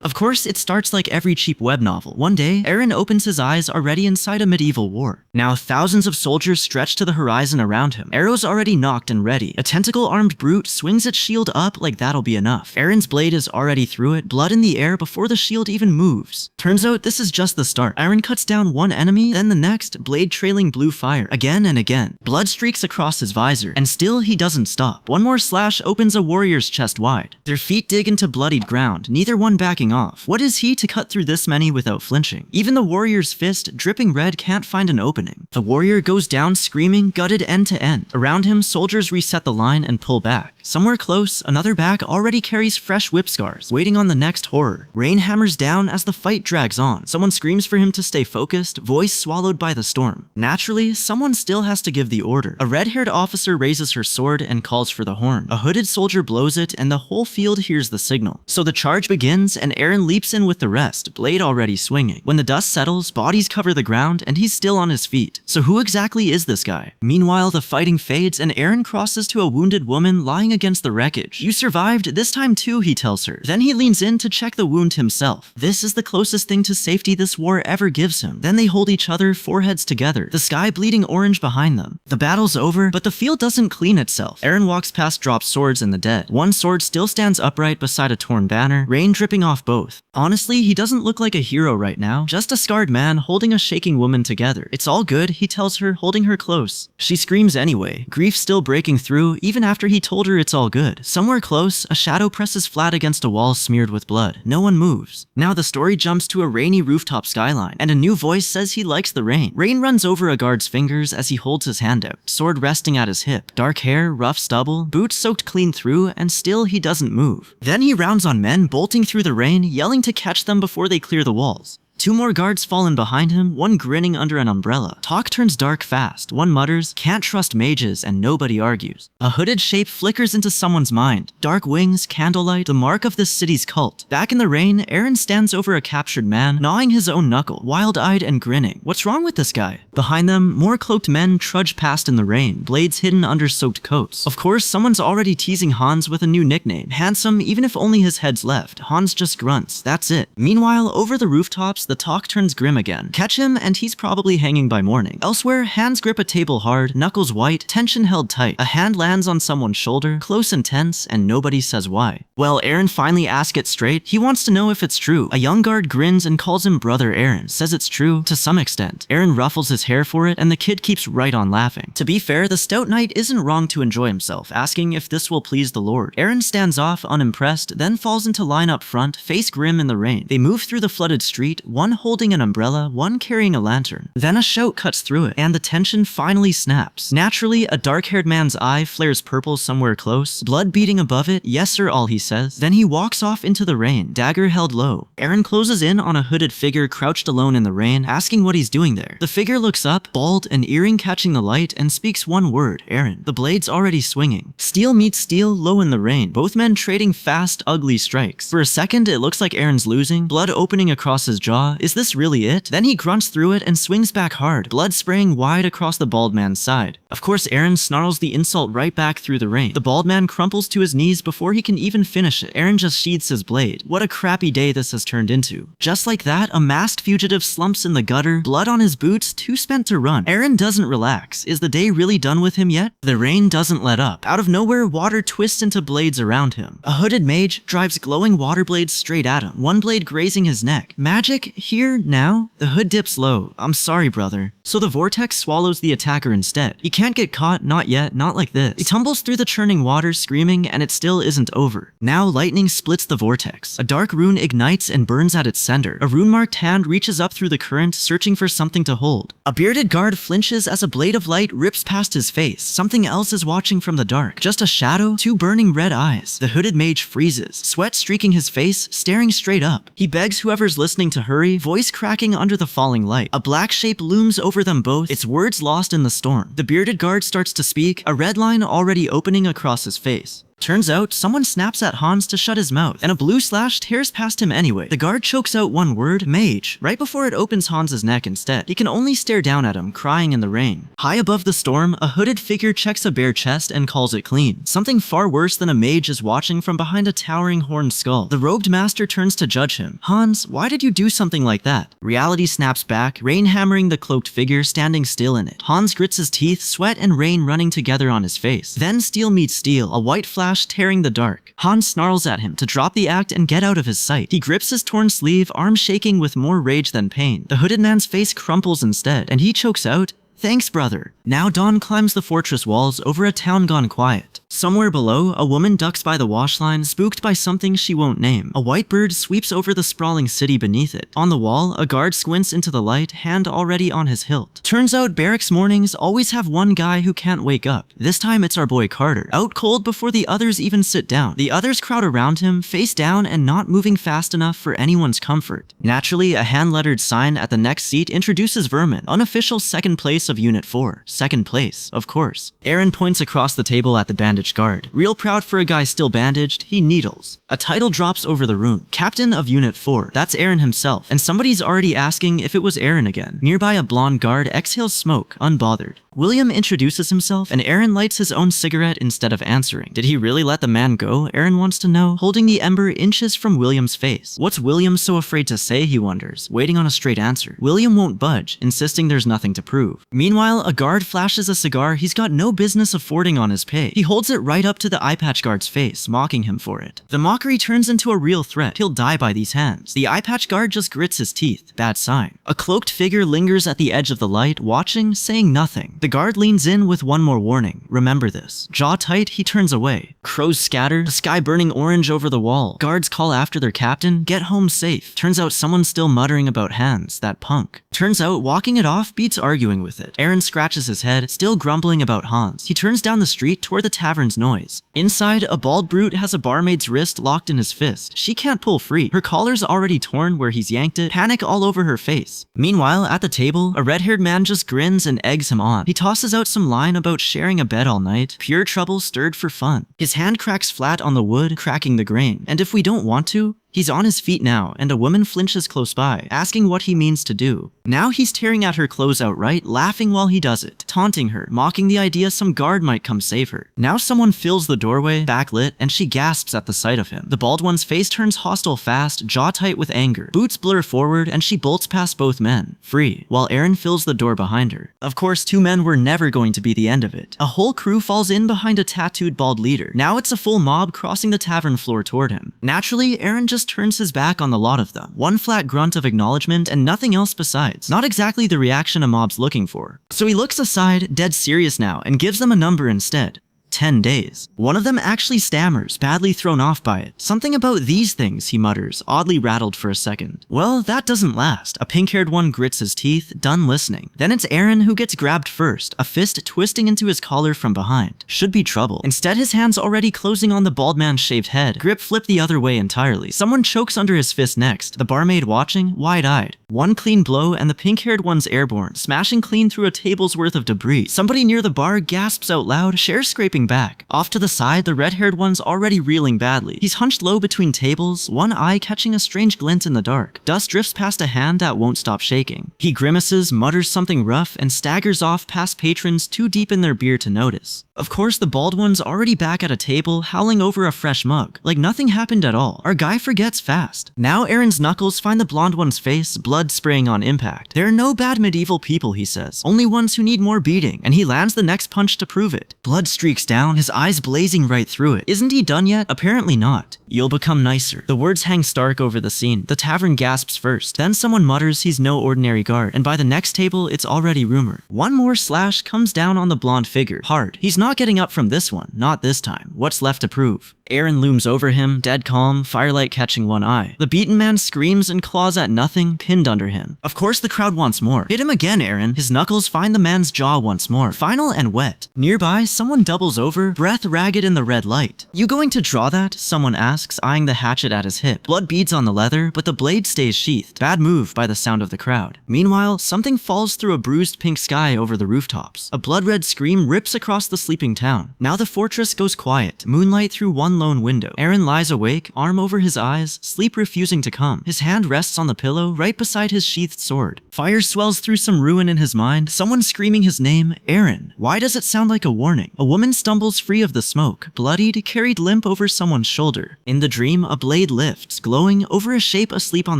Of course, it starts like every cheap web novel. One day, Eren opens his eyes already inside a medieval war. Now thousands of soldiers stretch to the horizon around him, arrows already nocked and ready. A tentacle-armed brute swings its shield up like that'll be enough. Eren's blade is already through it, blood in the air before the shield even moves. Turns out this is just the start. Eren cuts down one enemy, then the next, blade trailing blue fire, again and again. Blood streaks across his visor, and still he doesn't stop. One more slash opens a warrior's chest wide. Their feet dig into bloodied ground, neither one backing off. What is he to cut through this many without flinching? Even the warrior's fist, dripping red, can't find an opening. The warrior goes down screaming, gutted end to end. Around him, soldiers reset the line and pull back. Somewhere close, another back already carries fresh whip scars, waiting on the next horror. Rain hammers down as the fight drags on. Someone screams for him to stay focused, voice swallowed by the storm. Naturally, someone still has to give the order. A red-haired officer raises her sword and calls for the horn. A hooded soldier blows it, and the whole field hears the signal. So the charge begins, and Eren leaps in with the rest, blade already swinging. When the dust settles, bodies cover the ground, and he's still on his feet. So who exactly is this guy? Meanwhile, the fighting fades, and Eren crosses to a wounded woman lying against the wreckage. You survived this time too, he tells her. Then he leans in to check the wound himself. This is the closest thing to safety this war ever gives him. Then they hold each other, foreheads together, the sky bleeding orange behind them. The battle's over, but the field doesn't clean itself. Eren walks past dropped swords and the dead. One sword still stands upright beside a torn banner, rain dripping off both. Honestly, he doesn't look like a hero right now, just a scarred man holding a shaking woman together. It's all good, he tells her, holding her close. She screams anyway, grief still breaking through even after he told her it's all good. Somewhere close, a shadow presses flat against a wall smeared with blood. No one moves. Now the story jumps to a rainy rooftop skyline, and a new voice says he likes the rain. Rain runs over a guard's fingers as he holds his hand out, sword resting at his hip. Dark hair, rough stubble, boots soaked clean through, and still he doesn't move. Then he rounds on men bolting through the rain, yelling to catch them before they clear the walls. Two more guards fall in behind him, one grinning under an umbrella. Talk turns dark fast. One mutters, "Can't trust mages," and nobody argues. A hooded shape flickers into someone's mind. Dark wings, candlelight, the mark of this city's cult. Back in the rain, Eren stands over a captured man, gnawing his own knuckle, wild-eyed and grinning. What's wrong with this guy? Behind them, more cloaked men trudge past in the rain, blades hidden under soaked coats. Of course, someone's already teasing Hans with a new nickname. Handsome, even if only his head's left. Hans just grunts. That's it. Meanwhile, over the rooftops, the talk turns grim again. Catch him, and he's probably hanging by morning. Elsewhere, hands grip a table hard, knuckles white, tension held tight. A hand lands on someone's shoulder, close and tense, and nobody says why. Well, Eren finally asks it straight. He wants to know if it's true. A young guard grins and calls him Brother Eren, says it's true, to some extent. Eren ruffles his hair for it, and the kid keeps right on laughing. To be fair, the stout knight isn't wrong to enjoy himself, asking if this will please the Lord. Eren stands off, unimpressed, then falls into line up front, face grim in the rain. They move through the flooded street, one holding an umbrella, one carrying a lantern. Then a shout cuts through it, and the tension finally snaps. Naturally, a dark-haired man's eye flares purple somewhere close, blood beating above it. Yes sir, all he says. Then he walks off into the rain, dagger held low. Eren closes in on a hooded figure crouched alone in the rain, asking what he's doing there. The figure looks up, bald, an earring catching the light, and speaks one word, Eren. The blade's already swinging. Steel meets steel, low in the rain, both men trading fast, ugly strikes. For a second, it looks like Eren's losing, blood opening across his jaw. Is this really it? Then he grunts through it and swings back hard, blood spraying wide across the bald man's side. Of course, Eren snarls the insult right back through the rain. The bald man crumples to his knees before he can even finish it. Eren just sheathes his blade. What a crappy day this has turned into. Just like that, a masked fugitive slumps in the gutter, blood on his boots, too spent to run. Eren doesn't relax. Is the day really done with him yet? The rain doesn't let up. Out of nowhere, water twists into blades around him. A hooded mage drives glowing water blades straight at him, one blade grazing his neck. Magic? Here? Now? The hood dips low. I'm sorry, brother. So the vortex swallows the attacker instead. He can't get caught, not yet, not like this. He tumbles through the churning water, screaming, and it still isn't over. Now lightning splits the vortex. A dark rune ignites and burns at its center. A rune-marked hand reaches up through the current, searching for something to hold. A bearded guard flinches as a blade of light rips past his face. Something else is watching from the dark. Just a shadow, two burning red eyes. The hooded mage freezes, sweat streaking his face, staring straight up. He begs whoever's listening to hurry, voice cracking under the falling light. A black shape looms over them both, its words lost in the storm. The bearded guard starts to speak, a red line already opening across his face. Turns out, someone snaps at Hans to shut his mouth, and a blue slash tears past him anyway. The guard chokes out one word, mage, right before it opens Hans's neck instead. He can only stare down at him, crying in the rain. High above the storm, a hooded figure checks a bare chest and calls it clean. Something far worse than a mage is watching from behind a towering horned skull. The robed master turns to judge him. Hans, why did you do something like that? Reality snaps back, rain hammering the cloaked figure standing still in it. Hans grits his teeth, sweat and rain running together on his face. Then steel meets steel, a white flash tearing the dark. Hans snarls at him to drop the act and get out of his sight. He grips his torn sleeve, arm shaking with more rage than pain. The hooded man's face crumples instead, and he chokes out, "Thanks, brother." Now dawn climbs the fortress walls over a town gone quiet. Somewhere below, a woman ducks by the wash line, spooked by something she won't name. A white bird sweeps over the sprawling city beneath it. On the wall, a guard squints into the light, hand already on his hilt. Turns out barracks mornings always have one guy who can't wake up. This time it's our boy Carter, out cold before the others even sit down. The others crowd around him, face down and not moving fast enough for anyone's comfort. Naturally, a hand-lettered sign at the next seat introduces Vermin, unofficial second place of Unit 4. Second place, of course. Aaron points across the table at the bandaged guard. Real proud for a guy still bandaged, he needles. A title drops over the room. Captain of Unit 4. That's Aaron himself. And somebody's already asking if it was Aaron again. Nearby, a blonde guard exhales smoke, unbothered. William introduces himself, and Aaron lights his own cigarette instead of answering. Did he really let the man go? Aaron wants to know, holding the ember inches from William's face. What's William so afraid to say, he wonders, waiting on a straight answer. William won't budge, insisting there's nothing to prove. Meanwhile, a guard flashes a cigar he's got no business affording on his pay. He holds it right up to the eye patch guard's face, mocking him for it. The mockery turns into a real threat. He'll die by these hands. The eye patch guard just grits his teeth. Bad sign. A cloaked figure lingers at the edge of the light, watching, saying nothing. The guard leans in with one more warning. Remember this. Jaw tight, he turns away. Crows scatter, the sky burning orange over the wall. Guards call after their captain, get home safe. Turns out someone's still muttering about hands, that punk. Turns out walking it off beats arguing with it. Aaron scratches his head, still grumbling about Hans. He turns down the street toward the tavern's noise. Inside, a bald brute has a barmaid's wrist locked in his fist. She can't pull free. Her collar's already torn where he's yanked it, panic all over her face. Meanwhile, at the table, a red-haired man just grins and eggs him on. He tosses out some line about sharing a bed all night, pure trouble stirred for fun. His hand cracks flat on the wood, cracking the grain. And if we don't want to, he's on his feet now, and a woman flinches close by, asking what he means to do. Now he's tearing at her clothes outright, laughing while he does it, taunting her, mocking the idea some guard might come save her. Now someone fills the doorway, backlit, and she gasps at the sight of him. The bald one's face turns hostile fast, jaw tight with anger. Boots blur forward, and she bolts past both men, free, while Aaron fills the door behind her. Of course, two men were never going to be the end of it. A whole crew falls in behind a tattooed bald leader. Now it's a full mob crossing the tavern floor toward him. Naturally, Aaron just turns his back on the lot of them. One flat grunt of acknowledgement and nothing else besides. Not exactly the reaction a mob's looking for. So he looks aside, dead serious now, and gives them a number instead. 10 days. One of them actually stammers, badly thrown off by it. Something about these things, he mutters, oddly rattled for a second. Well, that doesn't last. A pink-haired one grits his teeth, done listening. Then it's Aaron who gets grabbed first, a fist twisting into his collar from behind. Should be trouble. Instead, his hand's already closing on the bald man's shaved head. Grip flipped the other way entirely. Someone chokes under his fist next, the barmaid watching, wide-eyed. One clean blow and the pink-haired one's airborne, smashing clean through a table's worth of debris. Somebody near the bar gasps out loud, chair scraping back. Off to the side, the red-haired one's already reeling badly. He's hunched low between tables, one eye catching a strange glint in the dark. Dust drifts past a hand that won't stop shaking. He grimaces, mutters something rough, and staggers off past patrons too deep in their beer to notice. Of course, the bald one's already back at a table, howling over a fresh mug. Like nothing happened at all. Our guy forgets fast. Now Aaron's knuckles find the blonde one's face, blood spraying on impact. There are no bad medieval people, he says. Only ones who need more beating, and he lands the next punch to prove it. Blood streaks down, his eyes blazing right through it. Isn't he done yet? Apparently not. You'll become nicer. The words hang stark over the scene. The tavern gasps first. Then someone mutters he's no ordinary guard, and by the next table, it's already rumored. One more slash comes down on the blonde figure. Hard. He's not getting up from this one. Not this time. What's left to prove? Aaron looms over him, dead calm, firelight catching one eye. The beaten man screams and claws at nothing, pinned under him. Of course the crowd wants more. Hit him again, Aaron. His knuckles find the man's jaw once more, final and wet. Nearby, someone doubles over, breath ragged in the red light. You going to draw that? Someone asks, eyeing the hatchet at his hip. Blood beads on the leather, but the blade stays sheathed. Bad move by the sound of the crowd. Meanwhile, something falls through a bruised pink sky over the rooftops. A blood-red scream rips across the sleeping town. Now the fortress goes quiet, moonlight through one lone window. Aaron lies awake, arm over his eyes, sleep refusing to come. His hand rests on the pillow, right beside his sheathed sword. Fire swells through some ruin in his mind, someone screaming his name, Aaron. Why does it sound like a warning? A woman stumbles free of the smoke, bloodied, carried limp over someone's shoulder. In the dream, a blade lifts, glowing, over a shape asleep on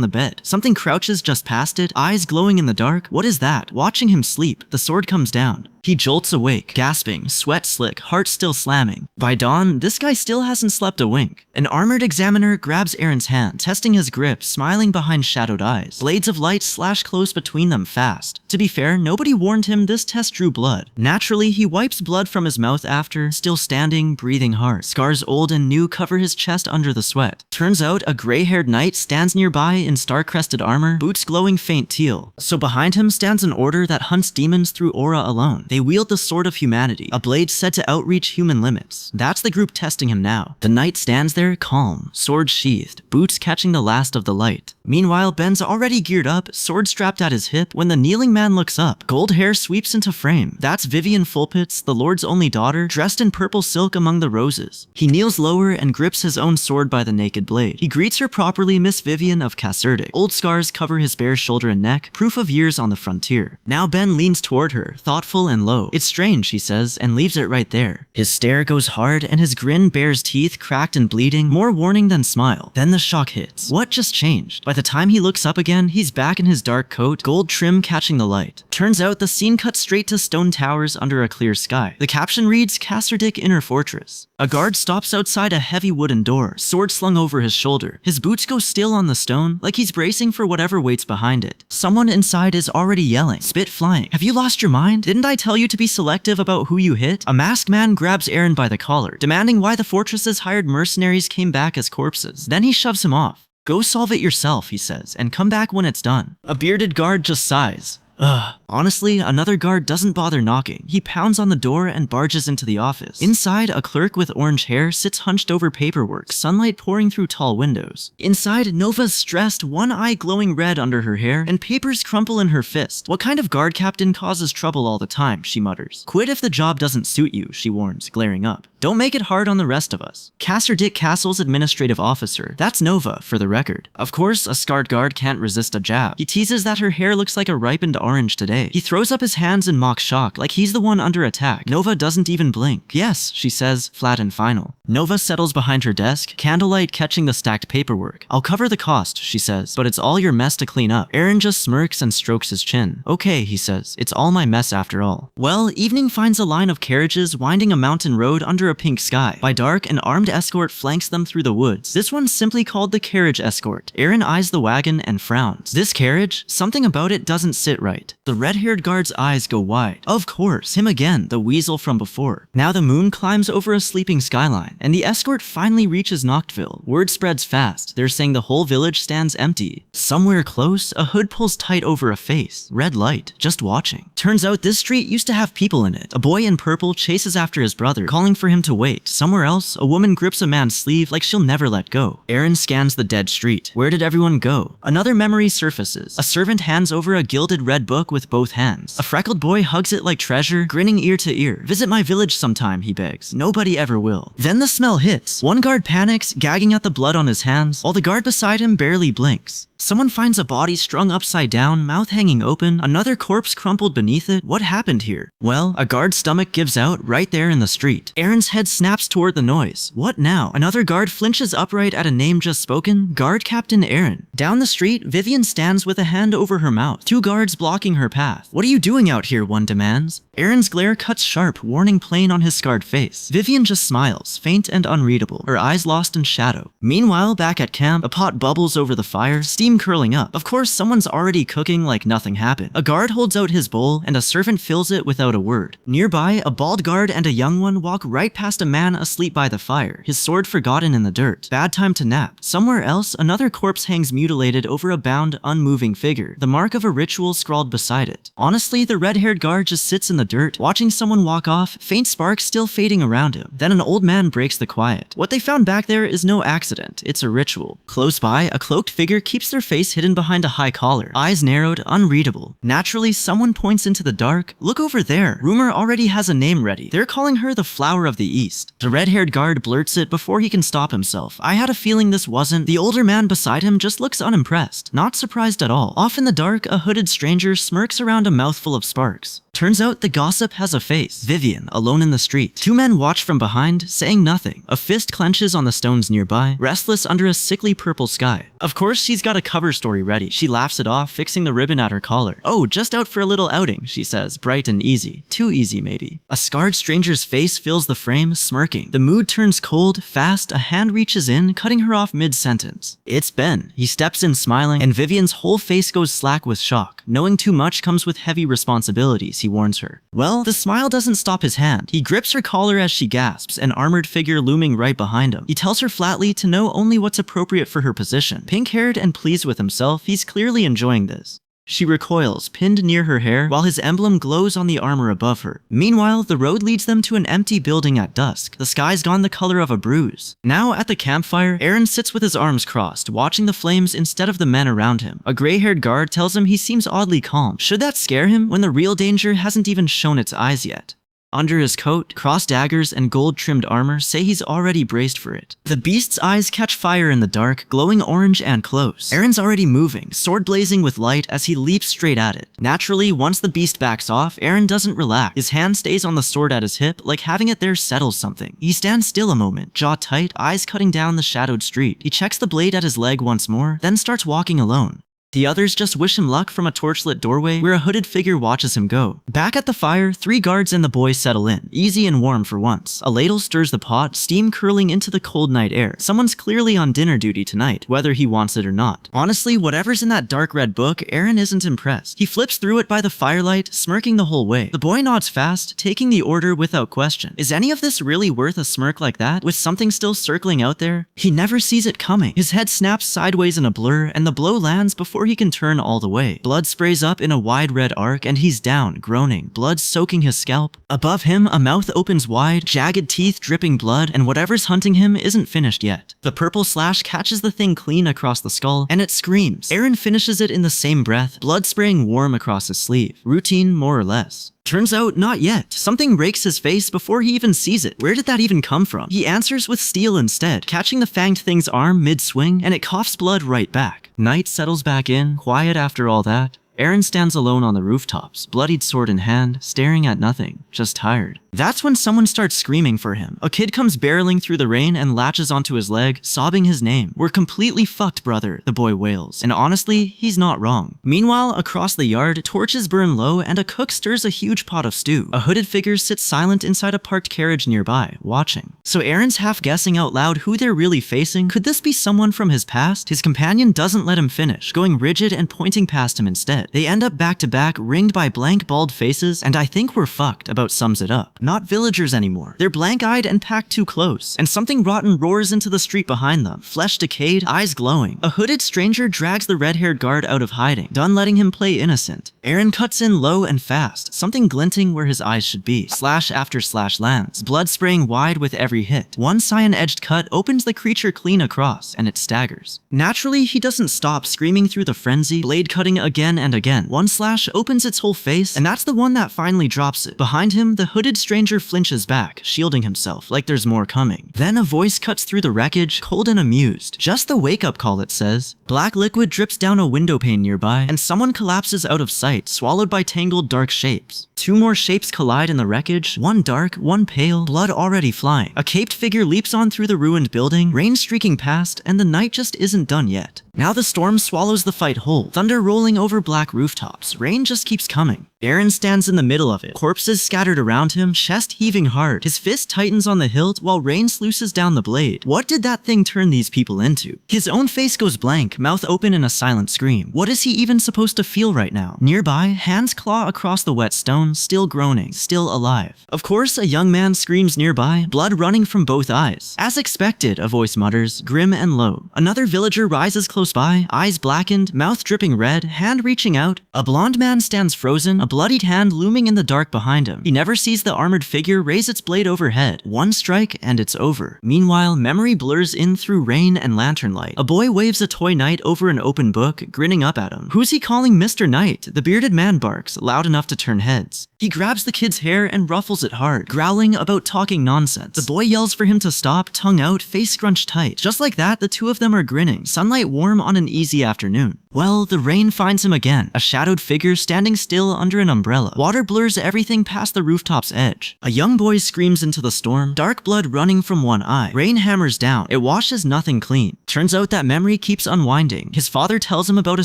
the bed. Something crouches just past it, eyes glowing in the dark. What is that? Watching him sleep, the sword comes down. He jolts awake, gasping, sweat slick, heart still slamming. By dawn, this guy still hasn't slept a wink. An armored examiner grabs Aaron's hand, testing his grip, smiling behind shadowed eyes. Blades of light slash close between them fast. To be fair, nobody warned him this test drew blood. Naturally, he wipes blood from his mouth after, still standing, breathing hard. Scars old and new cover his chest under the sweat. Turns out, a gray-haired knight stands nearby in star-crested armor, boots glowing faint teal. So behind him stands an order that hunts demons through aura alone. They wield the sword of humanity, a blade said to outreach human limits. That's the group testing him now. The knight stands there, calm, sword sheathed, boots catching the last of the light. Meanwhile, Ben's already geared up, sword strapped at his hip, when the kneeling man looks up. Gold hair sweeps into frame. That's Vivian Fulpitz, the Lord's only daughter, dressed in purple silk among the roses. He kneels lower and grips his own sword by the naked blade. He greets her properly, Miss Vivian of Caserdic. Old scars cover his bare shoulder and neck, proof of years on the frontier. Now Ben leans toward her, thoughtful and low. It's strange, she says, and leaves it right there. His stare goes hard, and his grin bears teeth cracked and bleeding, more warning than smile. Then the shock hits. What just changed? By the time he looks up again, he's back in his dark coat, gold trim catching the light. Turns out the scene cuts straight to stone towers under a clear sky. The caption reads, Caserdic Inner Fortress. A guard stops outside a heavy wooden door, sword slung over his shoulder. His boots go still on the stone, like he's bracing for whatever waits behind it. Someone inside is already yelling, spit flying. Have you lost your mind? Didn't I tell you to be selective about who you hit? A masked man grabs Aaron by the collar, demanding why the fortress's hired mercenaries came back as corpses. Then he shoves him off. Go solve it yourself, he says, and come back when it's done. A bearded guard just sighs. Ugh. Honestly, another guard doesn't bother knocking. He pounds on the door and barges into the office. Inside, a clerk with orange hair sits hunched over paperwork, sunlight pouring through tall windows. Inside, Nova's stressed, one eye glowing red under her hair, and papers crumple in her fist. What kind of guard captain causes trouble all the time, she mutters. Quit if the job doesn't suit you, she warns, glaring up. Don't make it hard on the rest of us. Caserdic Castle's administrative officer. That's Nova, for the record. Of course, a scarred guard can't resist a jab. He teases that her hair looks like a ripened orange today. He throws up his hands in mock shock, like he's the one under attack. Nova doesn't even blink. Yes, she says, flat and final. Nova settles behind her desk, candlelight catching the stacked paperwork. I'll cover the cost, she says, but it's all your mess to clean up. Aaron just smirks and strokes his chin. Okay, he says, it's all my mess after all. Well, evening finds a line of carriages winding a mountain road under a pink sky. By dark, an armed escort flanks them through the woods. This one's simply called the carriage escort. Aaron eyes the wagon and frowns. This carriage? Something about it doesn't sit right. The red-haired guard's eyes go wide. Of course, him again, the weasel from before. Now the moon climbs over a sleeping skyline, and the escort finally reaches Noctville. Word spreads fast. They're saying the whole village stands empty. Somewhere close, a hood pulls tight over a face. Red light, just watching. Turns out this street used to have people in it. A boy in purple chases after his brother, calling for him to wait. Somewhere else, a woman grips a man's sleeve like she'll never let go. Aaron scans the dead street. Where did everyone go? Another memory surfaces. A servant hands over a gilded red book with both hands. A freckled boy hugs it like treasure, grinning ear to ear. Visit my village sometime, he begs. Nobody ever will. Then the smell hits. One guard panics, gagging at the blood on his hands, while the guard beside him barely blinks. Someone finds a body strung upside down, mouth hanging open, another corpse crumpled beneath it. What happened here? Well, a guard's stomach gives out right there in the street. Aaron's head snaps toward the noise. What now? Another guard flinches upright at a name just spoken. Guard Captain Aaron. Down the street, Vivian stands with a hand over her mouth, two guards blocking her path. What are you doing out here? One demands. Aaron's glare cuts sharp, warning plain on his scarred face. Vivian just smiles, faint and unreadable, her eyes lost in shadow. Meanwhile, back at camp, a pot bubbles over the fire, steam steam curling up. Of course, someone's already cooking like nothing happened. A guard holds out his bowl, and a servant fills it without a word. Nearby, a bald guard and a young one walk right past a man asleep by the fire, his sword forgotten in the dirt. Bad time to nap. Somewhere else, another corpse hangs mutilated over a bound, unmoving figure, the mark of a ritual scrawled beside it. Honestly, the red-haired guard just sits in the dirt, watching someone walk off, faint sparks still fading around him. Then an old man breaks the quiet. What they found back there is no accident, it's a ritual. Close by, a cloaked figure keeps their face hidden behind a high collar, eyes narrowed, unreadable. Naturally, someone points into the dark. Look over there. Rumor already has a name ready. They're calling her the Flower of the East. The red-haired guard blurts it before he can stop himself. I had a feeling this wasn't. The older man beside him just looks unimpressed, not surprised at all. Off in the dark, a hooded stranger smirks around a mouthful of sparks. Turns out the gossip has a face. Vivian, alone in the street. Two men watch from behind, saying nothing. A fist clenches on the stones nearby, restless under a sickly purple sky. Of course, she's got a cover story ready. She laughs it off, fixing the ribbon at her collar. Oh, just out for a little outing, she says, bright and easy. Too easy, maybe. A scarred stranger's face fills the frame, smirking. The mood turns cold, fast, a hand reaches in, cutting her off mid-sentence. It's Ben. He steps in smiling, and Vivian's whole face goes slack with shock. Knowing too much comes with heavy responsibilities, he warns her. Well, the smile doesn't stop his hand. He grips her collar as she gasps, an armored figure looming right behind him. He tells her flatly to know only what's appropriate for her position. Pink-haired and pleased with himself, he's clearly enjoying this. She recoils, pinned near her hair, while his emblem glows on the armor above her. Meanwhile, the road leads them to an empty building at dusk. The sky's gone the color of a bruise. Now, at the campfire, Aaron sits with his arms crossed, watching the flames instead of the men around him. A gray-haired guard tells him he seems oddly calm. Should that scare him when the real danger hasn't even shown its eyes yet? Under his coat, crossed daggers and gold-trimmed armor say he's already braced for it. The beast's eyes catch fire in the dark, glowing orange and close. Aaron's already moving, sword blazing with light as he leaps straight at it. Naturally, once the beast backs off, Aaron doesn't relax. His hand stays on the sword at his hip, like having it there settles something. He stands still a moment, jaw tight, eyes cutting down the shadowed street. He checks the blade at his leg once more, then starts walking alone. The others just wish him luck from a torchlit doorway where a hooded figure watches him go. Back at the fire, 3 guards and the boy settle in, easy and warm for once. A ladle stirs the pot, steam curling into the cold night air. Someone's clearly on dinner duty tonight, whether he wants it or not. Honestly, whatever's in that dark red book, Aaron isn't impressed. He flips through it by the firelight, smirking the whole way. The boy nods fast, taking the order without question. Is any of this really worth a smirk like that, with something still circling out there? He never sees it coming. His head snaps sideways in a blur, and the blow lands before he can turn all the way. Blood sprays up in a wide red arc, and he's down, groaning, blood soaking his scalp. Above him, a mouth opens wide, jagged teeth dripping blood, and whatever's hunting him isn't finished yet. The purple slash catches the thing clean across the skull, and it screams. Aaron finishes it in the same breath, blood spraying warm across his sleeve. Routine, more or less. Turns out, not yet. Something rakes his face before he even sees it. Where did that even come from? He answers with steel instead, catching the fanged thing's arm mid-swing, and it coughs blood right back. Night settles back in, quiet after all that. Aaron stands alone on the rooftops, bloodied sword in hand, staring at nothing, just tired. That's when someone starts screaming for him. A kid comes barreling through the rain and latches onto his leg, sobbing his name. "We're completely fucked, brother," the boy wails. And honestly, he's not wrong. Meanwhile, across the yard, torches burn low and a cook stirs a huge pot of stew. A hooded figure sits silent inside a parked carriage nearby, watching. So Aaron's half guessing out loud who they're really facing. Could this be someone from his past? His companion doesn't let him finish, going rigid and pointing past him instead. They end up back to back, ringed by blank, bald faces, and "I think we're fucked" about sums it up. Not villagers anymore. They're blank-eyed and packed too close, and something rotten roars into the street behind them, flesh decayed, eyes glowing. A hooded stranger drags the red-haired guard out of hiding, done letting him play innocent. Aaron cuts in low and fast, something glinting where his eyes should be. Slash after slash lands, blood spraying wide with every hit. One cyan-edged cut opens the creature clean across, and it staggers. Naturally, he doesn't stop screaming through the frenzy, blade cutting again and again. One slash opens its whole face, and that's the one that finally drops it. Behind him, the hooded stranger flinches back, shielding himself, like there's more coming. Then a voice cuts through the wreckage, cold and amused. Just the wake-up call, it says. Black liquid drips down a window pane nearby, and someone collapses out of sight, swallowed by tangled dark shapes. 2 more shapes collide in the wreckage, one dark, one pale, blood already flying. A caped figure leaps on through the ruined building, rain streaking past, and the night just isn't done yet. Now the storm swallows the fight whole, thunder rolling over black black rooftops. Rain just keeps coming. Eren stands in the middle of it, corpses scattered around him, chest heaving hard. His fist tightens on the hilt while rain sluices down the blade. What did that thing turn these people into? His own face goes blank, mouth open in a silent scream. What is he even supposed to feel right now? Nearby, hands claw across the wet stone, still groaning, still alive. Of course, a young man screams nearby, blood running from both eyes. As expected, a voice mutters, grim and low. Another villager rises close by, eyes blackened, mouth dripping red, hand reaching out. A blonde man stands frozen, a bloodied hand looming in the dark behind him. He never sees the armored figure raise its blade overhead. One strike and it's over. Meanwhile, memory blurs in through rain and lantern light. A boy waves a toy knight over an open book, grinning up at him. Who's he calling Mr. Knight? The bearded man barks, loud enough to turn heads. He grabs the kid's hair and ruffles it hard, growling about talking nonsense. The boy yells for him to stop, tongue out, face scrunched tight. Just like that, the two of them are grinning, sunlight warm on an easy afternoon. Well, the rain finds him again, a shadowed figure standing still under an umbrella. Water blurs everything past the rooftop's edge. A young boy screams into the storm, dark blood running from one eye. Rain hammers down. It washes nothing clean. Turns out that memory keeps unwinding. His father tells him about a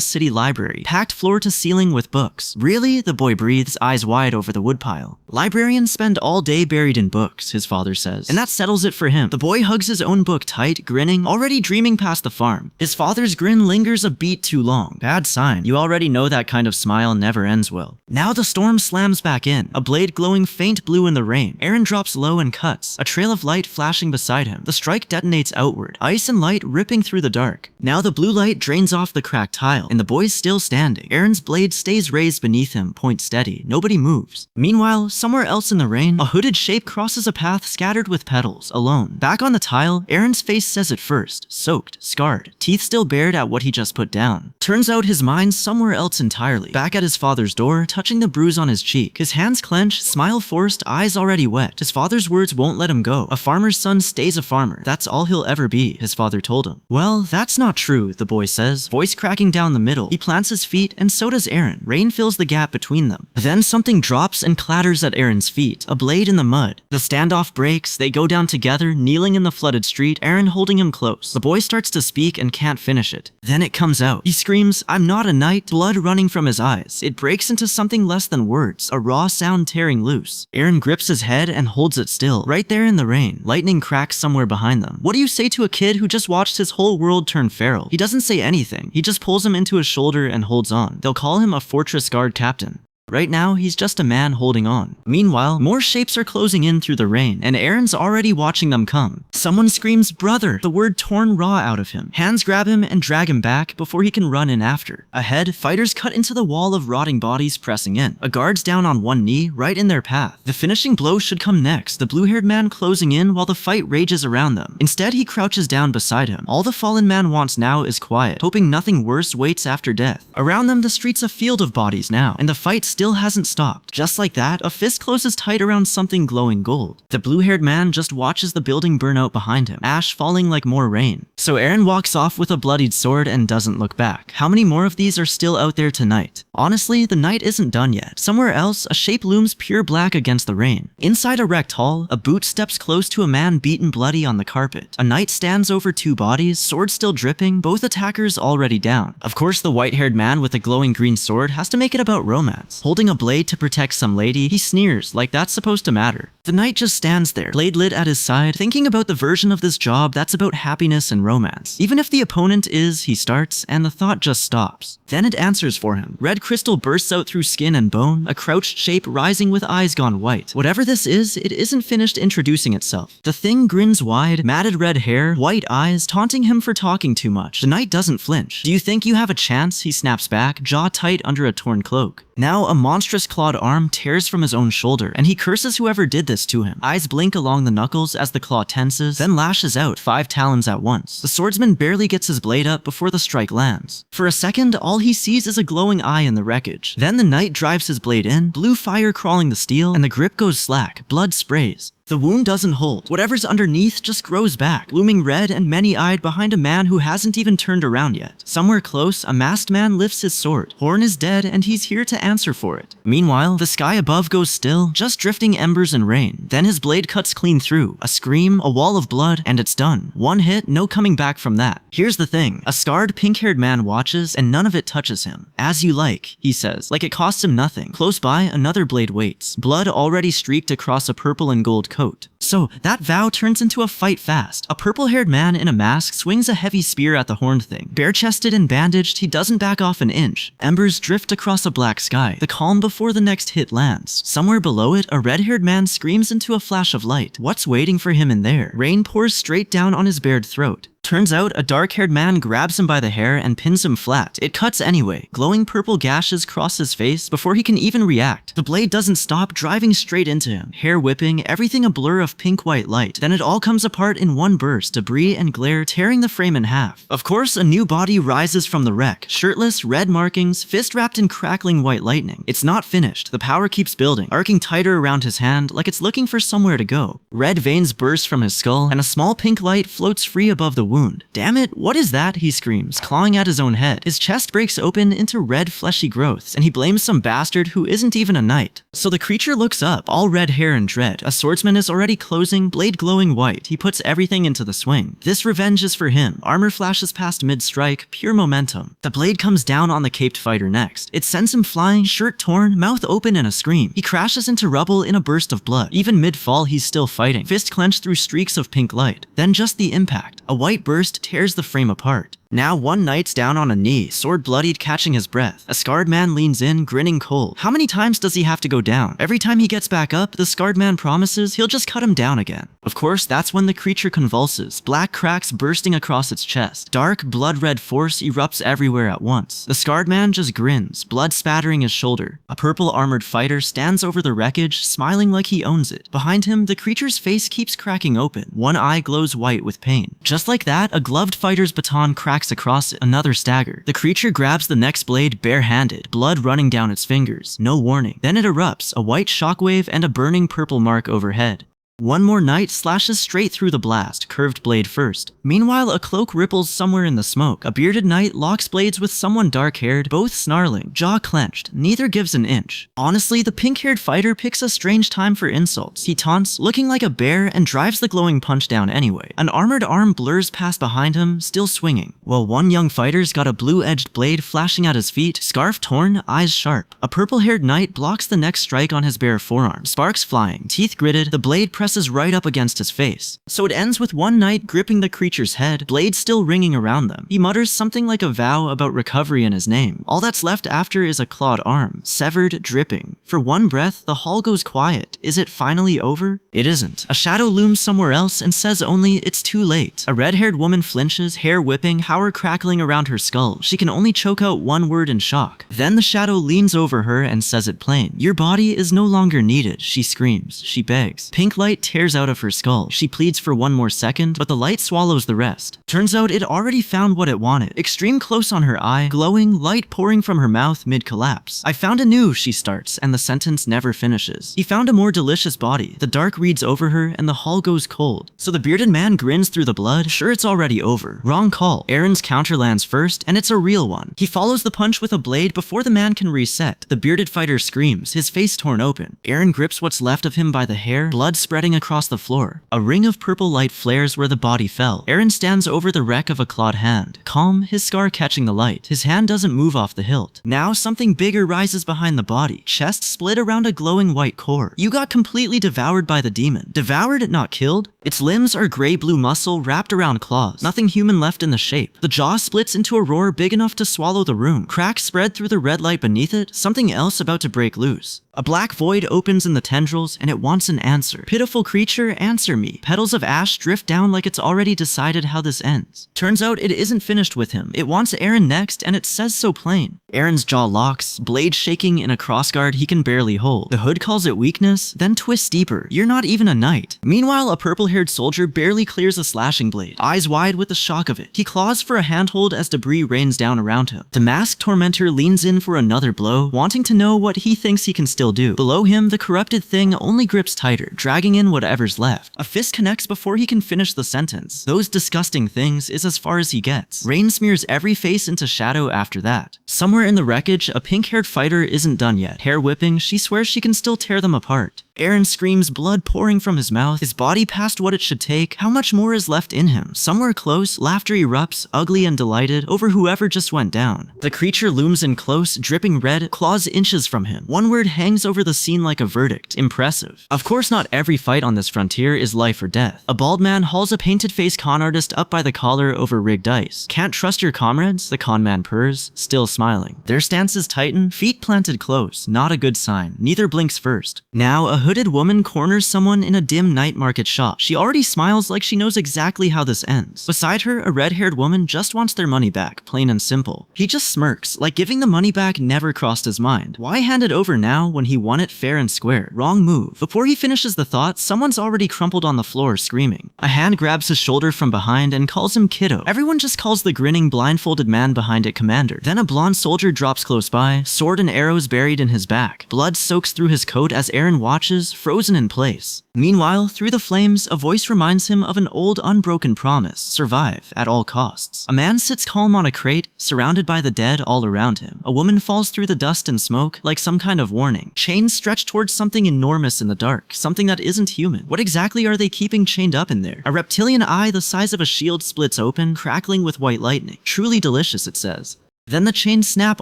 city library, packed floor to ceiling with books. Really? The boy breathes, eyes wide over the woodpile. Librarians spend all day buried in books, his father says, and that settles it for him. The boy hugs his own book tight, grinning, already dreaming past the farm. His father's grin lingers a beat too long. Bad sign. You already know that kind of smile never ends well. Now the storm slams back in, a blade glowing faint blue in the rain. Eren drops low and cuts, a trail of light flashing beside him. The strike detonates outward, ice and light ripping through the dark. Now the blue light drains off the cracked tile, and the boy's still standing. Eren's blade stays raised beneath him, point steady. Nobody moves. Meanwhile, somewhere else in the rain, a hooded shape crosses a path scattered with petals, alone. Back on the tile, Eren's face says it first, soaked, scarred, teeth still bared at what he just put down. Turns out his mind's somewhere else entirely, back at his father's door, touching the bruise on his cheek. His hands clench, smile forced, eyes already wet. His father's words won't let him go. A farmer's son stays a farmer. That's all he'll ever be, his father told him. Well, that's not true, the boy says, voice cracking down the middle. He plants his feet, and so does Eren. Rain fills the gap between them. Then something drops and clatters at Eren's feet, a blade in the mud. The standoff breaks, they go down together, kneeling in the flooded street, Eren holding him close. The boy starts to speak and can't finish it. Then it comes out. He screams, "I'm not a knight," blood running from his eyes. It breaks into something less than words, a raw sound tearing loose. Eren grips his head and holds it still, right there in the rain. Lightning cracks somewhere behind them. What do you say to a kid who just watched his whole world turn feral? He doesn't say anything. He just pulls him into his shoulder and holds on. They'll call him a fortress guard captain. Right now, he's just a man holding on. Meanwhile, more shapes are closing in through the rain, and Eren's already watching them come. Someone screams, "Brother!" the word torn raw out of him. Hands grab him and drag him back before he can run in after. Ahead, fighters cut into the wall of rotting bodies pressing in. A guard's down on one knee, right in their path. The finishing blow should come next, the blue-haired man closing in while the fight rages around them. Instead, he crouches down beside him. All the fallen man wants now is quiet, hoping nothing worse waits after death. Around them, the street's a field of bodies now, and the fight still hasn't stopped. Just like that, a fist closes tight around something glowing gold. The blue-haired man just watches the building burn out behind him, ash falling like more rain. So Eren walks off with a bloodied sword and doesn't look back. How many more of these are still out there tonight? Honestly, the night isn't done yet. Somewhere else, a shape looms pure black against the rain. Inside a wrecked hall, a boot steps close to a man beaten bloody on the carpet. A knight stands over two bodies, sword still dripping, both attackers already down. Of course, the white-haired man with the glowing green sword has to make it about romance. Holding a blade to protect some lady, he sneers like that's supposed to matter. The knight just stands there, blade lit at his side, thinking about the version of this job that's about happiness and romance. Even if the opponent is, he starts, and the thought just stops. Then it answers for him. Red crystal bursts out through skin and bone, a crouched shape rising with eyes gone white. Whatever this is, it isn't finished introducing itself. The thing grins wide, matted red hair, white eyes, taunting him for talking too much. The knight doesn't flinch. "Do you think you have a chance?" he snaps back, jaw tight under a torn cloak. Now a monstrous clawed arm tears from his own shoulder, and he curses whoever did this to him. Eyes blink along the knuckles as the claw tenses, then lashes out, 5 talons at once. The swordsman barely gets his blade up before the strike lands. For a second, all he sees is a glowing eye in the wreckage. Then the knight drives his blade in, blue fire crawling the steel, and the grip goes slack, blood sprays. The wound doesn't hold. Whatever's underneath just grows back, looming red and many-eyed behind a man who hasn't even turned around yet. Somewhere close, a masked man lifts his sword. Horn is dead, and he's here to answer for it. Meanwhile, the sky above goes still, just drifting embers and rain. Then his blade cuts clean through. A scream, a wall of blood, and it's done. One hit, no coming back from that. Here's the thing. A scarred, pink-haired man watches, and none of it touches him. As you like, he says, like it costs him nothing. Close by, another blade waits. Blood already streaked across a purple and gold coat. So, that vow turns into a fight fast. A purple-haired man in a mask swings a heavy spear at the horned thing. Bare-chested and bandaged, he doesn't back off an inch. Embers drift across a black sky, the calm before the next hit lands. Somewhere below it, a red-haired man screams into a flash of light. What's waiting for him in there? Rain pours straight down on his bared throat. Turns out, a dark-haired man grabs him by the hair and pins him flat. It cuts anyway. Glowing purple gashes cross his face before he can even react. The blade doesn't stop, driving straight into him. Hair whipping, everything a blur of pink-white light. Then it all comes apart in one burst, debris and glare tearing the frame in half. Of course, a new body rises from the wreck. Shirtless, red markings, fist wrapped in crackling white lightning. It's not finished. The power keeps building, arcing tighter around his hand like it's looking for somewhere to go. Red veins burst from his skull, and a small pink light floats free above the wound. Damn it, what is that? He screams, clawing at his own head. His chest breaks open into red fleshy growths, and he blames some bastard who isn't even a knight. So the creature looks up, all red hair and dread. A swordsman is already closing, blade glowing white. He puts everything into the swing. This revenge is for him. Armor flashes past mid-strike, pure momentum. The blade comes down on the caped fighter next. It sends him flying, shirt torn, mouth open in a scream. He crashes into rubble in a burst of blood. Even mid-fall, he's still fighting, fist clenched through streaks of pink light. Then just the impact. A white burst tears the frame apart. Now one knight's down on a knee, sword bloodied, catching his breath. A scarred man leans in, grinning cold. How many times does he have to go down? Every time he gets back up, the scarred man promises he'll just cut him down again. Of course, that's when the creature convulses, black cracks bursting across its chest. Dark, blood-red force erupts everywhere at once. The scarred man just grins, blood spattering his shoulder. A purple armored fighter stands over the wreckage, smiling like he owns it. Behind him, the creature's face keeps cracking open. One eye glows white with pain. Just like that, a gloved fighter's baton cracks across it, another stagger. The creature grabs the next blade bare-handed, blood running down its fingers. No warning. Then it erupts, a white shockwave and a burning purple mark overhead. One more knight slashes straight through the blast, curved blade first. Meanwhile, a cloak ripples somewhere in the smoke. A bearded knight locks blades with someone dark-haired, both snarling, jaw clenched. Neither gives an inch. Honestly, the pink-haired fighter picks a strange time for insults. He taunts, looking like a bear, and drives the glowing punch down anyway. An armored arm blurs past behind him, still swinging, while one young fighter's got a blue-edged blade flashing at his feet, scarf torn, eyes sharp. A purple-haired knight blocks the next strike on his bare forearm, sparks flying, teeth gritted, the blade presses right up against his face. So it ends with one knight gripping the creature's head, blade still ringing around them. He mutters something like a vow about recovery in his name. All that's left after is a clawed arm, severed, dripping. For one breath, the hall goes quiet. Is it finally over? It isn't. A shadow looms somewhere else and says only, it's too late. A red-haired woman flinches, hair whipping, power crackling around her skull. She can only choke out one word in shock. Then the shadow leans over her and says it plain. Your body is no longer needed, she screams. She begs. Pink light tears out of her skull. She pleads for one more second, but the light swallows the rest. Turns out it already found what it wanted. Extreme close on her eye, glowing, light pouring from her mouth mid-collapse. I found a new, she starts, and the sentence never finishes. He found a more delicious body. The dark reads over her, and the hall goes cold. So the bearded man grins through the blood. Sure, it's already over. Wrong call. Aaron's counter lands first, and it's a real one. He follows the punch with a blade before the man can reset. The bearded fighter screams, his face torn open. Aaron grips what's left of him by the hair, blood spreading across the floor. A ring of purple light flares where the body fell. Aaron stands over the wreck of a clawed hand, calm, his scar catching the light. His hand doesn't move off the hilt. Now something bigger rises behind the body, chest split around a glowing white core. You got completely devoured by the demon. Devoured, not killed? Its limbs are gray-blue muscle wrapped around claws. Nothing human left in the shape. The jaw splits into a roar big enough to swallow the room. Cracks spread through the red light beneath it, something else about to break loose. A black void opens in the tendrils, and it wants an answer. Pitiful creature, answer me. Petals of ash drift down like it's already decided how this ends. Turns out it isn't finished with him. It wants Aaron next, and it says so plain. Aaron's jaw locks, blade shaking in a crossguard he can barely hold. The hood calls it weakness, then twists deeper. You're not even a knight. Meanwhile, a purple-haired soldier barely clears a slashing blade, eyes wide with the shock of it. He claws for a handhold as debris rains down around him. The masked tormentor leans in for another blow, wanting to know what he thinks he can still still do. Below him, the corrupted thing only grips tighter, dragging in whatever's left. A fist connects before he can finish the sentence. Those disgusting things is as far as he gets. Rain smears every face into shadow after that. Somewhere in the wreckage, a pink-haired fighter isn't done yet. Hair whipping, she swears she can still tear them apart. Eren screams, blood pouring from his mouth, his body past what it should take. How much more is left in him? Somewhere close, laughter erupts, ugly and delighted, over whoever just went down. The creature looms in close, dripping red, claws inches from him. One word hangs over the scene like a verdict. Impressive. Of course, not every fight on this frontier is life or death. A bald man hauls a painted-faced con artist up by the collar over rigged ice. Can't trust your comrades? The con man purrs, still smiling. Their stances tighten, feet planted close. Not a good sign. Neither blinks first. Now, a hooded woman corners someone in a dim night market shop. She already smiles like she knows exactly how this ends. Beside her, a red-haired woman just wants their money back, plain and simple. He just smirks, like giving the money back never crossed his mind. Why hand it over now when he won it fair and square? Wrong move. Before he finishes the thought, someone's already crumpled on the floor screaming. A hand grabs his shoulder from behind and calls him kiddo. Everyone just calls the grinning, blindfolded man behind it commander. Then a blonde soldier drops close by, sword and arrows buried in his back. Blood soaks through his coat as Eren watches, frozen in place. Meanwhile, through the flames, a voice reminds him of an old unbroken promise: survive at all costs. A man sits calm on a crate, surrounded by the dead all around him. A woman falls through the dust and smoke, like some kind of warning. Chains stretch towards something enormous in the dark, something that isn't human. What exactly are they keeping chained up in there? A reptilian eye the size of a shield splits open, crackling with white lightning. Truly delicious, it says. Then the chains snap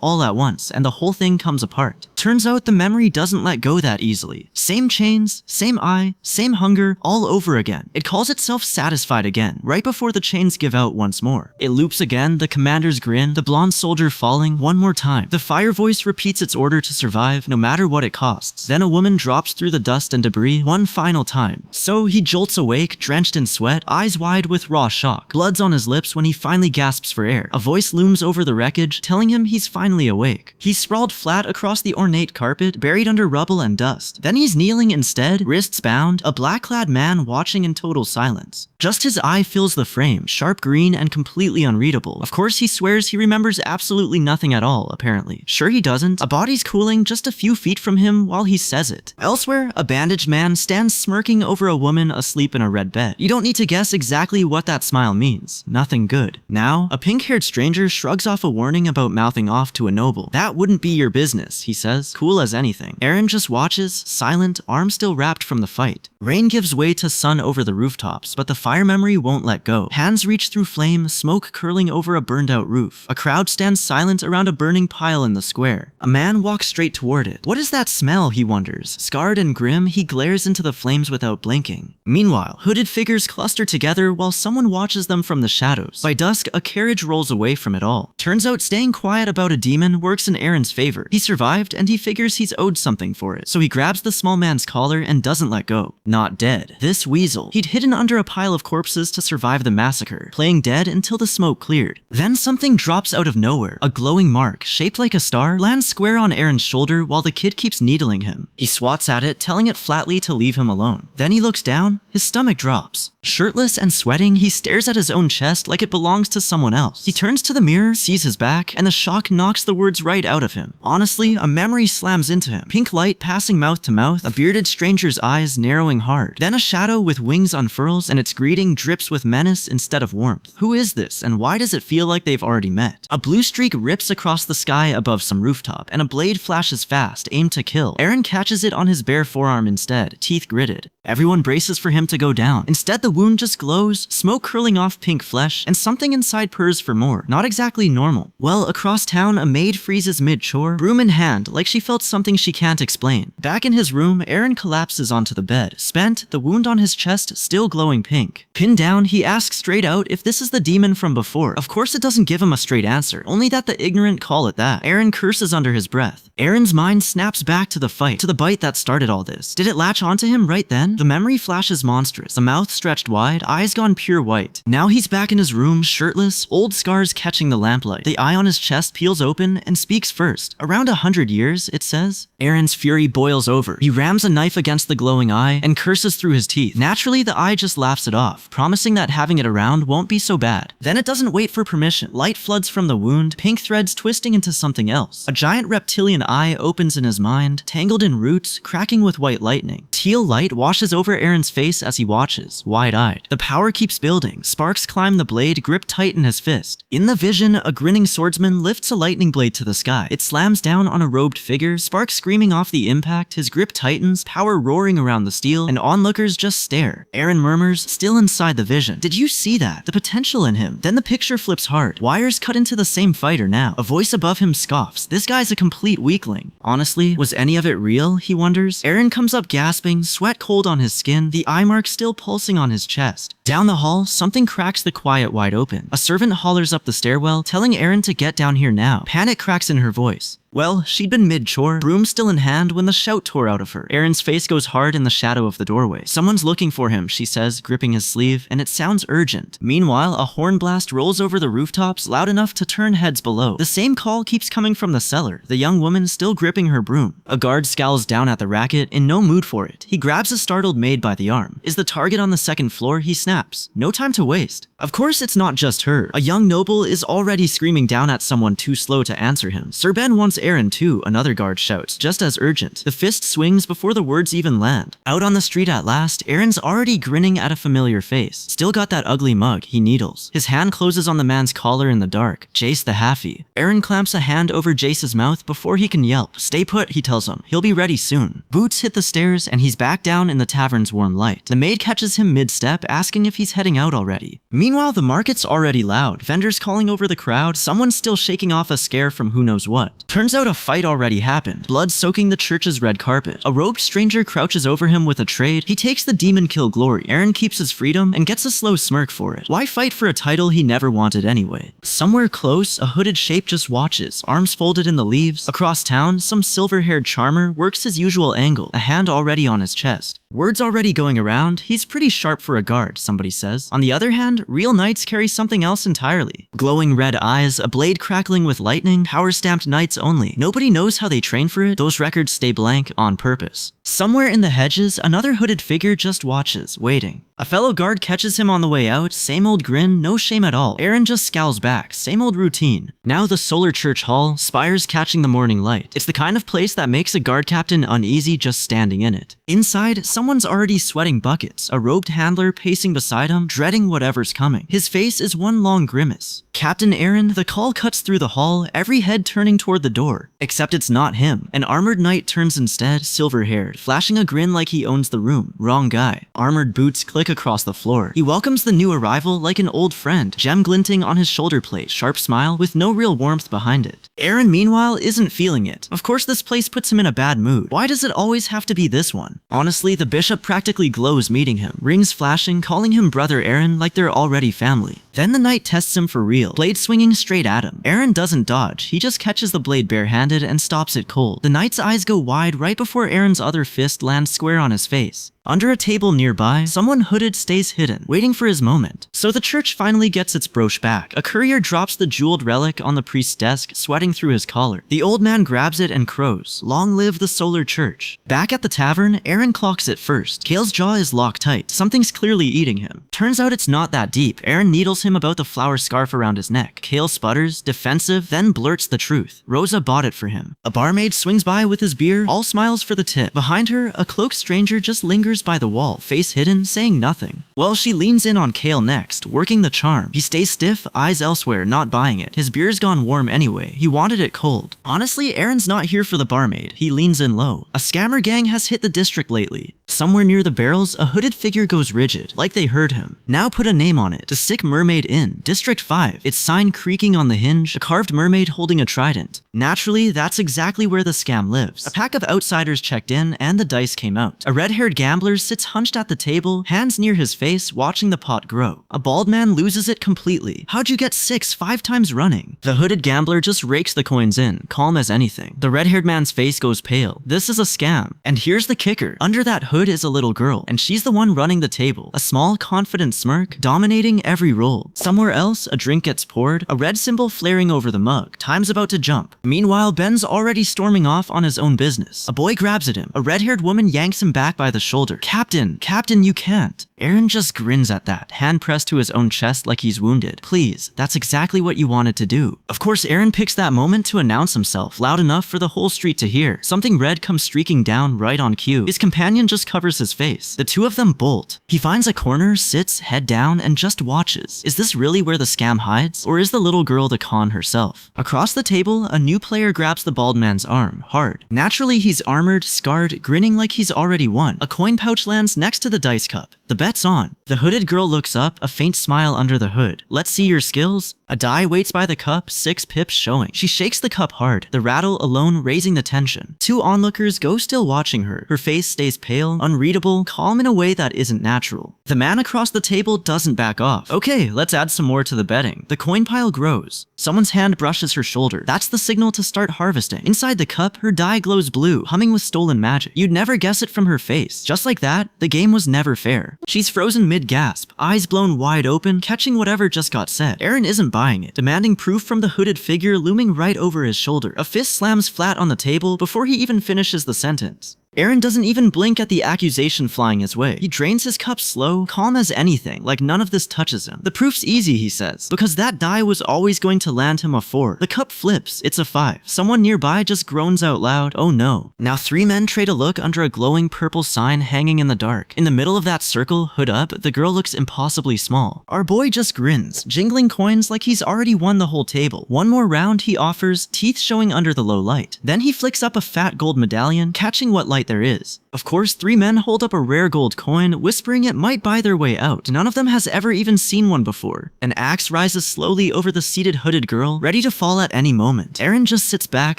all at once, and the whole thing comes apart. Turns out the memory doesn't let go that easily. Same chains, same eye, same hunger, all over again. It calls itself satisfied again, right before the chains give out once more. It loops again, the commander's grin, the blonde soldier falling, one more time. The fire voice repeats its order to survive, no matter what it costs. Then a woman drops through the dust and debris one final time. So he jolts awake, drenched in sweat, eyes wide with raw shock. Blood's on his lips when he finally gasps for air. A voice looms over the wreckage, telling him he's finally awake. He's sprawled flat across the ornate carpet, buried under rubble and dust. Then he's kneeling instead, wrists bound, a black-clad man watching in total silence. Just his eye fills the frame, sharp green and completely unreadable. Of course, he swears he remembers absolutely nothing at all, apparently. Sure he doesn't. A body's cooling just a few feet from him while he says it. Elsewhere, a bandaged man stands smirking over a woman asleep in a red bed. You don't need to guess exactly what that smile means. Nothing good. Now, a pink-haired stranger shrugs off a warning about mouthing off to a noble. That wouldn't be your business, he says, cool as anything. Eren just watches, silent, arm still wrapped from the fight. Rain gives way to sun over the rooftops, but the fire memory won't let go. Hands reach through flame, smoke curling over a burned-out roof. A crowd stands silent around a burning pile in the square. A man walks straight toward it. What is that smell, he wonders. Scarred and grim, he glares into the flames without blinking. Meanwhile, hooded figures cluster together while someone watches them from the shadows. By dusk, a carriage rolls away from it all. Turns out staying quiet about a demon works in Eren's favor. He survived, and he figures he's owed something for it. So he grabs the small man's collar and doesn't let go. Not dead. This weasel. He'd hidden under a pile of corpses to survive the massacre, playing dead until the smoke cleared. Then something drops out of nowhere. A glowing mark, shaped like a star, lands square on Eren's shoulder while the kid keeps needling him. He swats at it, telling it flatly to leave him alone. Then he looks down, his stomach drops. Shirtless and sweating, he stares at his own chest like it belongs to someone else. He turns to the mirror, sees his back, and the shock knocks the words right out of him. Honestly, a memory slams into him. Pink light passing mouth to mouth, a bearded stranger's eyes narrowing hard. Then a shadow with wings unfurls, and its greeting drips with menace instead of warmth. Who is this, and why does it feel like they've already met? A blue streak rips across the sky above some rooftop, and a blade flashes fast, aimed to kill. Eren catches it on his bare forearm instead, teeth gritted. Everyone braces for him to go down. Instead, the wound just glows, smoke curling off pink flesh, and something inside purrs for more. Not exactly normal. Well, across town, a maid freezes mid-chore, broom in hand, like she felt something she can't explain. Back in his room, Eren collapses onto the bed. Spent, the wound on his chest still glowing pink. Pinned down, he asks straight out if this is the demon from before. Of course it doesn't give him a straight answer, only that the ignorant call it that. Eren curses under his breath. Eren's mind snaps back to the fight, to the bite that started all this. Did it latch onto him right then? Then, the memory flashes monstrous, the mouth stretched wide, eyes gone pure white. Now he's back in his room, shirtless, old scars catching the lamplight. The eye on his chest peels open and speaks first. Around 100 years, it says. Aaron's fury boils over. He rams a knife against the glowing eye and curses through his teeth. Naturally, the eye just laughs it off, promising that having it around won't be so bad. Then it doesn't wait for permission. Light floods from the wound, pink threads twisting into something else. A giant reptilian eye opens in his mind, tangled in roots, cracking with white lightning. Teal light washes over Aaron's face as he watches, wide-eyed. The power keeps building. Sparks climb the blade, grip tight in his fist. In the vision, a grinning swordsman lifts a lightning blade to the sky. It slams down on a robed figure, sparks screaming off the impact, his grip tightens, power roaring around the steel, and onlookers just stare. Aaron murmurs, still inside the vision. Did you see that? The potential in him. Then the picture flips hard. Wires cut into the same fighter now. A voice above him scoffs. This guy's a complete weakling. Honestly, was any of it real? He wonders. Aaron comes up gasping, sweat cold on his skin, the eye mark still pulsing on his chest. Down the hall, something cracks the quiet wide open. A servant hollers up the stairwell, telling Aaron to get down here now. Panic cracks in her voice. Well, she'd been mid-chore, broom still in hand, when the shout tore out of her. Aaron's face goes hard in the shadow of the doorway. Someone's looking for him, she says, gripping his sleeve, and it sounds urgent. Meanwhile, a horn blast rolls over the rooftops, loud enough to turn heads below. The same call keeps coming from the cellar, the young woman still gripping her broom. A guard scowls down at the racket, in no mood for it. He grabs a startled maid by the arm. Is the target on the second floor? He snaps. No time to waste. Of course it's not just her. A young noble is already screaming down at someone too slow to answer him. Sir Ben wants Aaron too, another guard shouts, just as urgent. The fist swings before the words even land. Out on the street at last, Aaron's already grinning at a familiar face. Still got that ugly mug, he needles. His hand closes on the man's collar in the dark. Jace the Halfie. Aaron clamps a hand over Jace's mouth before he can yelp. Stay put, he tells him. He'll be ready soon. Boots hit the stairs and he's back down in the tavern's warm light. The maid catches him mid-step, asking if he's heading out already. Meanwhile, the market's already loud. Vendors calling over the crowd, someone still shaking off a scare from who knows what. Turns out a fight already happened, blood soaking the church's red carpet. A robed stranger crouches over him with a trade. He takes the demon kill glory. Aaron keeps his freedom and gets a slow smirk for it. Why fight for a title he never wanted anyway? Somewhere close, a hooded shape just watches, arms folded in the leaves. Across town, some silver-haired charmer works his usual angle, a hand already on his chest. Words already going around, he's pretty sharp for a guard, somebody says. On the other hand, real knights carry something else entirely. Glowing red eyes, a blade crackling with lightning, power-stamped knights only. Nobody knows how they train for it, those records stay blank on purpose. Somewhere in the hedges, another hooded figure just watches, waiting. A fellow guard catches him on the way out, same old grin, no shame at all. Aaron just scowls back, same old routine. Now the solar church hall, spires catching the morning light. It's the kind of place that makes a guard captain uneasy just standing in it. Inside, someone's already sweating buckets, a robed handler pacing beside him, dreading whatever's coming. His face is one long grimace. Captain Aaron, the call cuts through the hall, every head turning toward the door. Except it's not him. An armored knight turns instead, silver-haired, flashing a grin like he owns the room. Wrong guy. Armored boots click across the floor. He welcomes the new arrival like an old friend, gem glinting on his shoulder plate, sharp smile with no real warmth behind it. Aaron, meanwhile, isn't feeling it. Of course this place puts him in a bad mood. Why does it always have to be this one? Honestly, the bishop practically glows meeting him, rings flashing, calling him Brother Aaron like they're already family. Then the knight tests him for real, blade swinging straight at him. Aaron doesn't dodge, he just catches the blade barehanded and stops it cold. The knight's eyes go wide right before Aaron's other fist lands square on his face. Under a table nearby, someone hooded stays hidden, waiting for his moment. So the church finally gets its brooch back. A courier drops the jeweled relic on the priest's desk, sweating through his collar. The old man grabs it and crows, "Long live the solar church." Back at the tavern, Aaron clocks it first. Kale's jaw is locked tight. Something's clearly eating him. Turns out it's not that deep. Aaron needles him about the flower scarf around his neck. Kale sputters, defensive, then blurts the truth. Rosa bought it for him. A barmaid swings by with his beer, all smiles for the tip. Behind her, a cloaked stranger just lingers by the wall, face hidden, saying nothing. Well, she leans in on Kale next, working the charm. He stays stiff, eyes elsewhere, not buying it. His beer's gone warm anyway. He wanted it cold. Honestly, Aaron's not here for the barmaid. He leans in low. A scammer gang has hit the district lately. Somewhere near the barrels, a hooded figure goes rigid, like they heard him. Now put a name on it. The Sick Mermaid Inn, District 5. Its sign creaking on the hinge, a carved mermaid holding a trident. Naturally, that's exactly where the scam lives. A pack of outsiders checked in, and the dice came out. A red-haired gambler gambler sits hunched at the table, hands near his face, watching the pot grow. A bald man loses it completely. How'd you get 6 5 times running? The hooded gambler just rakes the coins in, calm as anything. The red-haired man's face goes pale. This is a scam. And here's the kicker. Under that hood is a little girl, and she's the one running the table. A small, confident smirk, dominating every roll. Somewhere else, a drink gets poured, a red symbol flaring over the mug. Time's about to jump. Meanwhile, Ben's already storming off on his own business. A boy grabs at him. A red-haired woman yanks him back by the shoulder. Captain, you can't. Aaron just grins at that, hand pressed to his own chest like he's wounded. Please, that's exactly what you wanted to do. Of course, Aaron picks that moment to announce himself, loud enough for the whole street to hear. Something red comes streaking down right on cue. His companion just covers his face. The two of them bolt. He finds a corner, sits, head down, and just watches. Is this really where the scam hides? Or is the little girl the con herself? Across the table, a new player grabs the bald man's arm, hard. Naturally, he's armored, scarred, grinning like he's already won. A coin pouch lands next to the dice cup. The bet's on. The hooded girl looks up, a faint smile under the hood. Let's see your skills. A die waits by the cup, 6 pips showing. She shakes the cup hard, the rattle alone raising the tension. 2 onlookers go still watching her. Her face stays pale, unreadable, calm in a way that isn't natural. The man across the table doesn't back off. Okay, let's add some more to the betting. The coin pile grows. Someone's hand brushes her shoulder. That's the signal to start harvesting. Inside the cup, her die glows blue, humming with stolen magic. You'd never guess it from her face. Just like that, the game was never fair. She's frozen mid-gasp, eyes blown wide open, catching whatever just got said. Aaron isn't buying it, demanding proof from the hooded figure looming right over his shoulder. A fist slams flat on the table before he even finishes the sentence. Aaron doesn't even blink at the accusation flying his way. He drains his cup slow, calm as anything, like none of this touches him. The proof's easy, he says, because that die was always going to land him a 4. The cup flips, it's a 5. Someone nearby just groans out loud, oh no. Now 3 men trade a look under a glowing purple sign hanging in the dark. In the middle of that circle, hood up, the girl looks impossibly small. Our boy just grins, jingling coins like he's already won the whole table. One more round, he offers, teeth showing under the low light. Then he flicks up a fat gold medallion, catching what light there is. Of course, 3 men hold up a rare gold coin, whispering it might buy their way out. None of them has ever even seen one before. An axe rises slowly over the seated hooded girl, ready to fall at any moment. Aaron just sits back,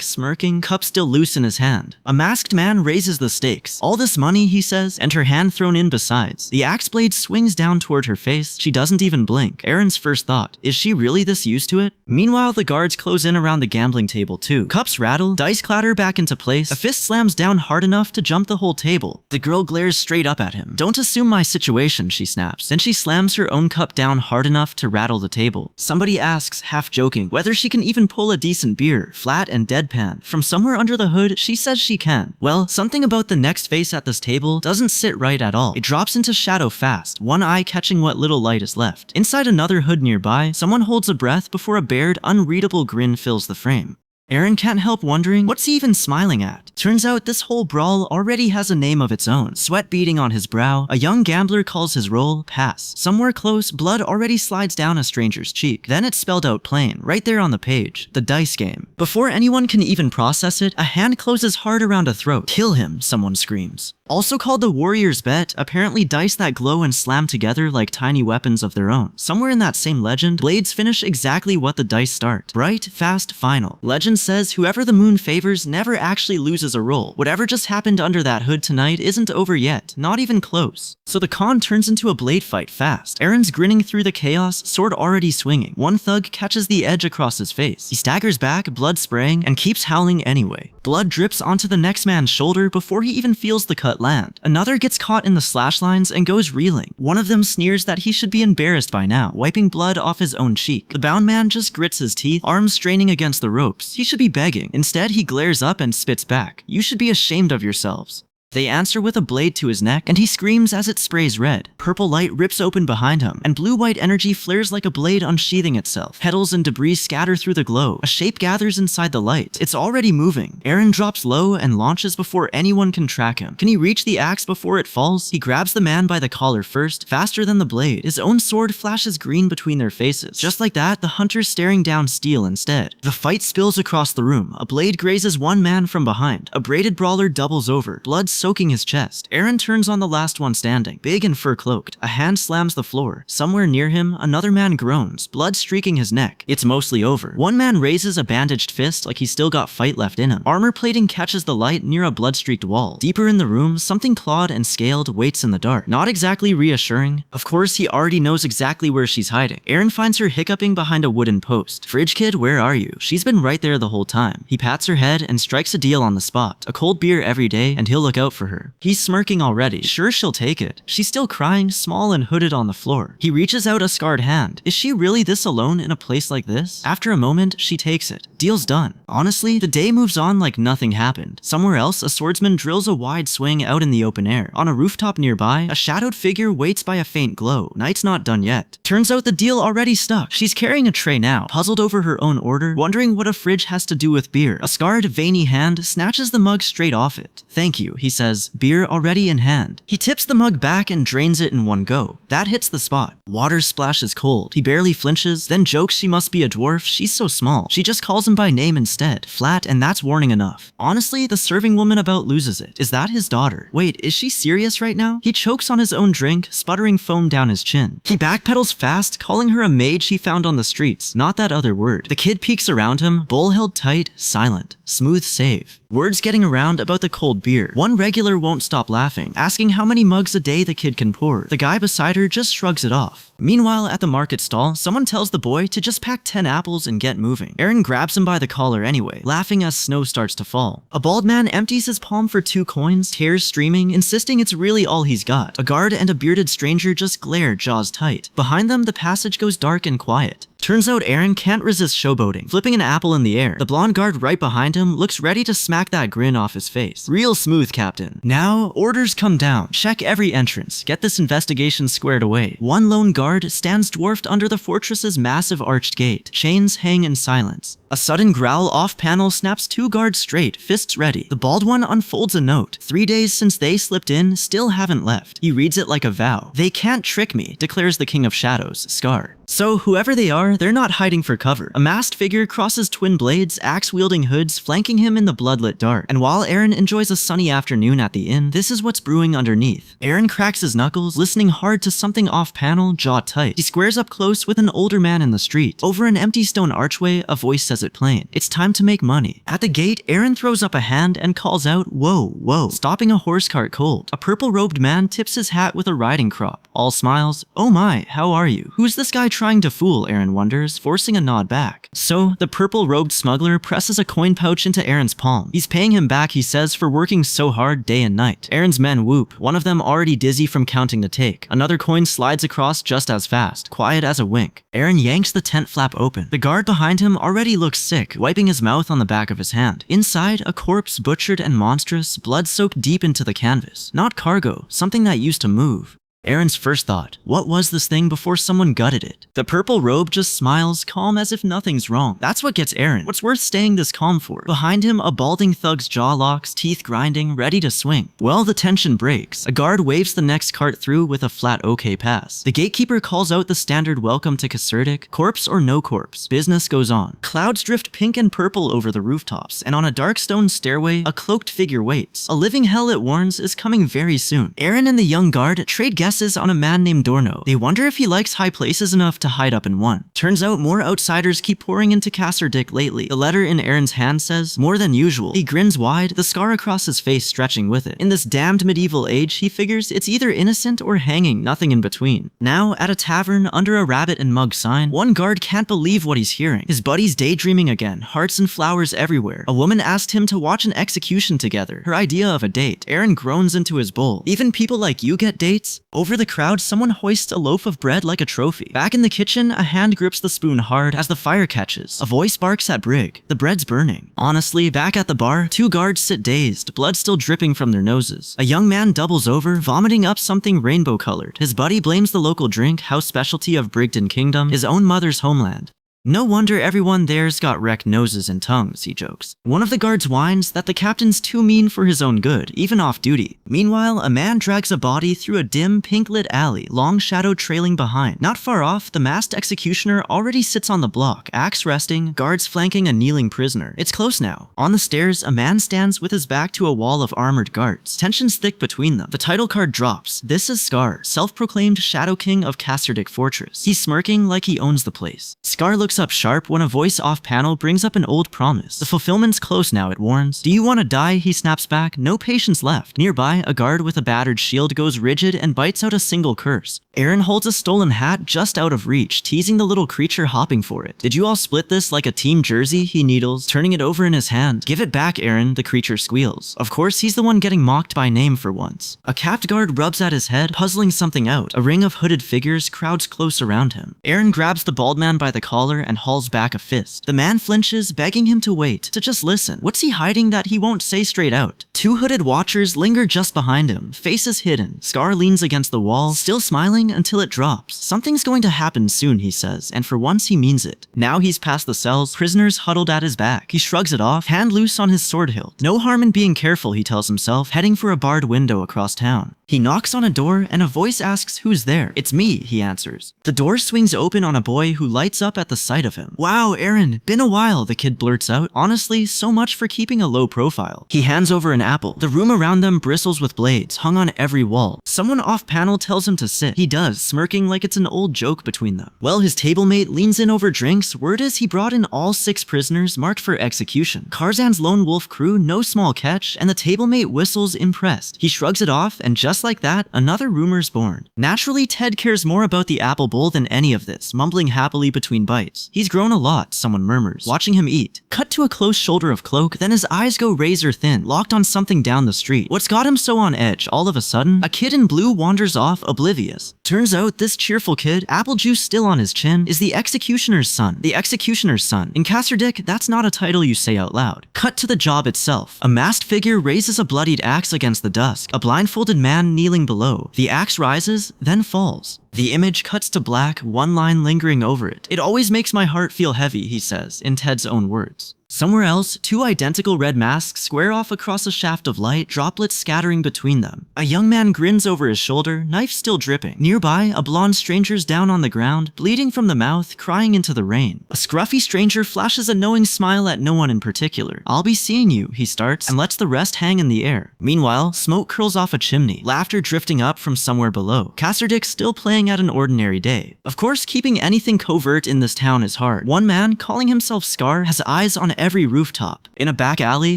smirking, cup still loose in his hand. A masked man raises the stakes. All this money, he says, and her hand thrown in besides. The axe blade swings down toward her face. She doesn't even blink. Aaron's first thought, is she really this used to it? Meanwhile, the guards close in around the gambling table too. Cups rattle, dice clatter back into place. A fist slams down hard enough to jump the whole table. The girl glares straight up at him. Don't assume my situation, she snaps. Then she slams her own cup down hard enough to rattle the table. Somebody asks, half joking, whether she can even pull a decent beer, flat and deadpan. From somewhere under the hood, she says she can. Well, something about the next face at this table doesn't sit right at all. It drops into shadow fast, one eye catching what little light is left. Inside another hood nearby, someone holds a breath before a bared, unreadable grin fills the frame. Aaron can't help wondering, what's he even smiling at? Turns out this whole brawl already has a name of its own. Sweat beading on his brow, a young gambler calls his roll, pass. Somewhere close, blood already slides down a stranger's cheek. Then it's spelled out plain, right there on the page. The dice game. Before anyone can even process it, a hand closes hard around a throat. Kill him, someone screams. Also called the Warrior's Bet, apparently dice that glow and slam together like tiny weapons of their own. Somewhere in that same legend, blades finish exactly what the dice start. Bright, fast, final. Legend says whoever the moon favors never actually loses a roll. Whatever just happened under that hood tonight isn't over yet, not even close. So the con turns into a blade fight fast. Aaron's grinning through the chaos, sword already swinging. One thug catches the edge across his face. He staggers back, blood spraying, and keeps howling anyway. Blood drips onto the next man's shoulder before he even feels the cut land. Another gets caught in the slash lines and goes reeling. One of them sneers that he should be embarrassed by now, wiping blood off his own cheek. The bound man just grits his teeth, arms straining against the ropes. He should be begging. Instead, he glares up and spits back. You should be ashamed of yourselves. They answer with a blade to his neck, and he screams as it sprays red. Purple light rips open behind him, and blue-white energy flares like a blade unsheathing itself. Petals and debris scatter through the glow. A shape gathers inside the light. It's already moving. Aaron drops low and launches before anyone can track him. Can he reach the axe before it falls? He grabs the man by the collar first, faster than the blade. His own sword flashes green between their faces. Just like that, the hunter's staring down steel instead. The fight spills across the room. A blade grazes one man from behind. A braided brawler doubles over. Blood soaking his chest. Aaron turns on the last one standing, big and fur-cloaked. A hand slams the floor. Somewhere near him, another man groans, blood streaking his neck. It's mostly over. One man raises a bandaged fist like he's still got fight left in him. Armor plating catches the light near a blood-streaked wall. Deeper in the room, something clawed and scaled waits in the dark. Not exactly reassuring. Of course, he already knows exactly where she's hiding. Aaron finds her hiccuping behind a wooden post. "Fridge kid, where are you?" She's been right there the whole time. He pats her head and strikes a deal on the spot. A cold beer every day, and he'll look out for her. He's smirking already. Sure, she'll take it. She's still crying, small and hooded on the floor. He reaches out a scarred hand. Is she really this alone in a place like this? After a moment, she takes it. Deal's done. Honestly, the day moves on like nothing happened. Somewhere else, a swordsman drills a wide swing out in the open air. On a rooftop nearby, a shadowed figure waits by a faint glow. Night's not done yet. Turns out the deal already stuck. She's carrying a tray now, puzzled over her own order, wondering what a fridge has to do with beer. A scarred, veiny hand snatches the mug straight off it. "Thank you," he says, beer already in hand. He tips the mug back and drains it in one go. That hits the spot. Water splashes cold. He barely flinches, then jokes she must be a dwarf. She's so small. She just calls him by name instead. Flat, and that's warning enough. Honestly, the serving woman about loses it. Is that his daughter? Wait, is she serious right now? He chokes on his own drink, sputtering foam down his chin. He backpedals fast, calling her a mage he found on the streets. Not that other word. The kid peeks around him, bowl held tight, silent. Smooth save. Words getting around about the cold beer. One regular won't stop laughing, asking how many mugs a day the kid can pour. The guy beside her just shrugs it off. Meanwhile, at the market stall, someone tells the boy to just pack 10 apples and get moving. Aaron grabs him by the collar anyway, laughing as snow starts to fall. A bald man empties his palm for 2 coins, tears streaming, insisting it's really all he's got. A guard and a bearded stranger just glare, jaws tight. Behind them, the passage goes dark and quiet. Turns out Aaron can't resist showboating, flipping an apple in the air. The blonde guard right behind him looks ready to smack that grin off his face. Real smooth, Captain. Now, orders come down. Check every entrance. Get this investigation squared away. One lone guard stands dwarfed under the fortress's massive arched gate. Chains hang in silence. A sudden growl off-panel snaps 2 guards straight, fists ready. The bald one unfolds a note. 3 days since they slipped in, still haven't left. He reads it like a vow. "They can't trick me," declares the King of Shadows, Scar. So, whoever they are, they're not hiding for cover. A masked figure crosses twin blades, axe-wielding hoods, flanking him in the bloodlit dark. And while Aaron enjoys a sunny afternoon at the inn, this is what's brewing underneath. Aaron cracks his knuckles, listening hard to something off-panel, jaw tight. He squares up close with an older man in the street. Over an empty stone archway, a voice says it plain. It's time to make money. At the gate, Aaron throws up a hand and calls out, "Whoa, whoa," stopping a horse cart cold. A purple-robed man tips his hat with a riding crop. All smiles. "Oh my, how are you? Who's this guy trying to fool?" Aaron wonders, forcing a nod back. So, the purple-robed smuggler presses a coin pouch into Aaron's palm. He's paying him back, he says, for working so hard day and night. Aaron's men whoop, one of them already dizzy from counting the take. Another coin slides across just as fast, quiet as a wink. Aaron yanks the tent flap open. The guard behind him already looks sick, wiping his mouth on the back of his hand. Inside, a corpse butchered and monstrous, blood soaked deep into the canvas. Not cargo, something that used to move. Aaron's first thought, what was this thing before someone gutted it? The purple robe just smiles, calm as if nothing's wrong. That's what gets Aaron. What's worth staying this calm for? Behind him, a balding thug's jaw locks, teeth grinding, ready to swing. Well, the tension breaks. A guard waves the next cart through with a flat okay pass. The gatekeeper calls out the standard welcome to Caserdic. Corpse or no corpse, business goes on. Clouds drift pink and purple over the rooftops, and on a dark stone stairway, a cloaked figure waits. A living hell, it warns, is coming very soon. Aaron and the young guard trade guesses on a man named Dorno. They wonder if he likes high places enough to hide up in one. Turns out more outsiders keep pouring into Caserdic lately. The letter in Aaron's hand says, more than usual. He grins wide, the scar across his face stretching with it. In this damned medieval age, he figures it's either innocent or hanging, nothing in between. Now, at a tavern, under a rabbit and mug sign, one guard can't believe what he's hearing. His buddy's daydreaming again, hearts and flowers everywhere. A woman asked him to watch an execution together, her idea of a date. Aaron groans into his bowl. Even people like you get dates? Over the crowd, someone hoists a loaf of bread like a trophy. Back in the kitchen, a hand grips the spoon hard as the fire catches. A voice barks at Brig. The bread's burning. Honestly, back at the bar, 2 guards sit dazed, blood still dripping from their noses. A young man doubles over, vomiting up something rainbow-colored. His buddy blames the local drink, house specialty of Brigden Kingdom, his own mother's homeland. No wonder everyone there's got wrecked noses and tongues, he jokes. One of the guards whines that the captain's too mean for his own good, even off duty. Meanwhile, a man drags a body through a dim, pink-lit alley, long shadow trailing behind. Not far off, the masked executioner already sits on the block, axe resting, guards flanking a kneeling prisoner. It's close now. On the stairs, a man stands with his back to a wall of armored guards. Tensions thick between them. The title card drops. This is Scar, self-proclaimed Shadow King of Casterdick Fortress. He's smirking like he owns the place. Scar looks up sharp when a voice off-panel brings up an old promise. The fulfillment's close now, it warns. Do you want to die? He snaps back. No patience left. Nearby, a guard with a battered shield goes rigid and bites out a single curse. Eren holds a stolen hat just out of reach, teasing the little creature hopping for it. Did you all split this like a team jersey? He needles, turning it over in his hand. Give it back, Eren, the creature squeals. Of course, he's the one getting mocked by name for once. A capped guard rubs at his head, puzzling something out. A ring of hooded figures crowds close around him. Eren grabs the bald man by the collar and hauls back a fist. The man flinches, begging him to wait, to just listen. What's he hiding that he won't say straight out? Two hooded watchers linger just behind him, faces hidden. Scar leans against the wall, still smiling until it drops. Something's going to happen soon, he says, and for once he means it. Now he's past the cells, prisoners huddled at his back. He shrugs it off, hand loose on his sword hilt. No harm in being careful, he tells himself, heading for a barred window across town. He knocks on a door, and a voice asks who's there. It's me, he answers. The door swings open on a boy who lights up at the sight of him. Wow, Eren, been a while, the kid blurts out. Honestly, so much for keeping a low profile. He hands over an apple. The room around them bristles with blades, hung on every wall. Someone off-panel tells him to sit. He does, smirking like it's an old joke between them. Well, his table mate leans in over drinks. Word is he brought in all 6 prisoners marked for execution. Karzan's lone wolf crew, no small catch, and the table mate whistles impressed. He shrugs it off, and just like that, another rumor's born. Naturally, Ted cares more about the apple bowl than any of this, mumbling happily between bites. He's grown a lot, someone murmurs, watching him eat. Cut to a close shoulder of cloak, then his eyes go razor thin, locked on something down the street. What's got him so on edge? All of a sudden, a kid in blue wanders off, oblivious. Turns out this cheerful kid, apple juice still on his chin, is the executioner's son. The executioner's son. In Casterdick, that's not a title you say out loud. Cut to the job itself. A masked figure raises a bloodied axe against the dusk. A blindfolded man kneeling below. The axe rises, then falls. The image cuts to black, one line lingering over it. It always makes my heart feel heavy, he says, in Ted's own words. Somewhere else, 2 identical red masks square off across a shaft of light, droplets scattering between them. A young man grins over his shoulder, knife still dripping. Nearby, a blonde stranger's down on the ground, bleeding from the mouth, crying into the rain. A scruffy stranger flashes a knowing smile at no one in particular. I'll be seeing you, he starts, and lets the rest hang in the air. Meanwhile, smoke curls off a chimney, laughter drifting up from somewhere below. Casterdick still playing at an ordinary day. Of course, keeping anything covert in this town is hard. One man, calling himself Scar, has eyes on every rooftop. In a back alley,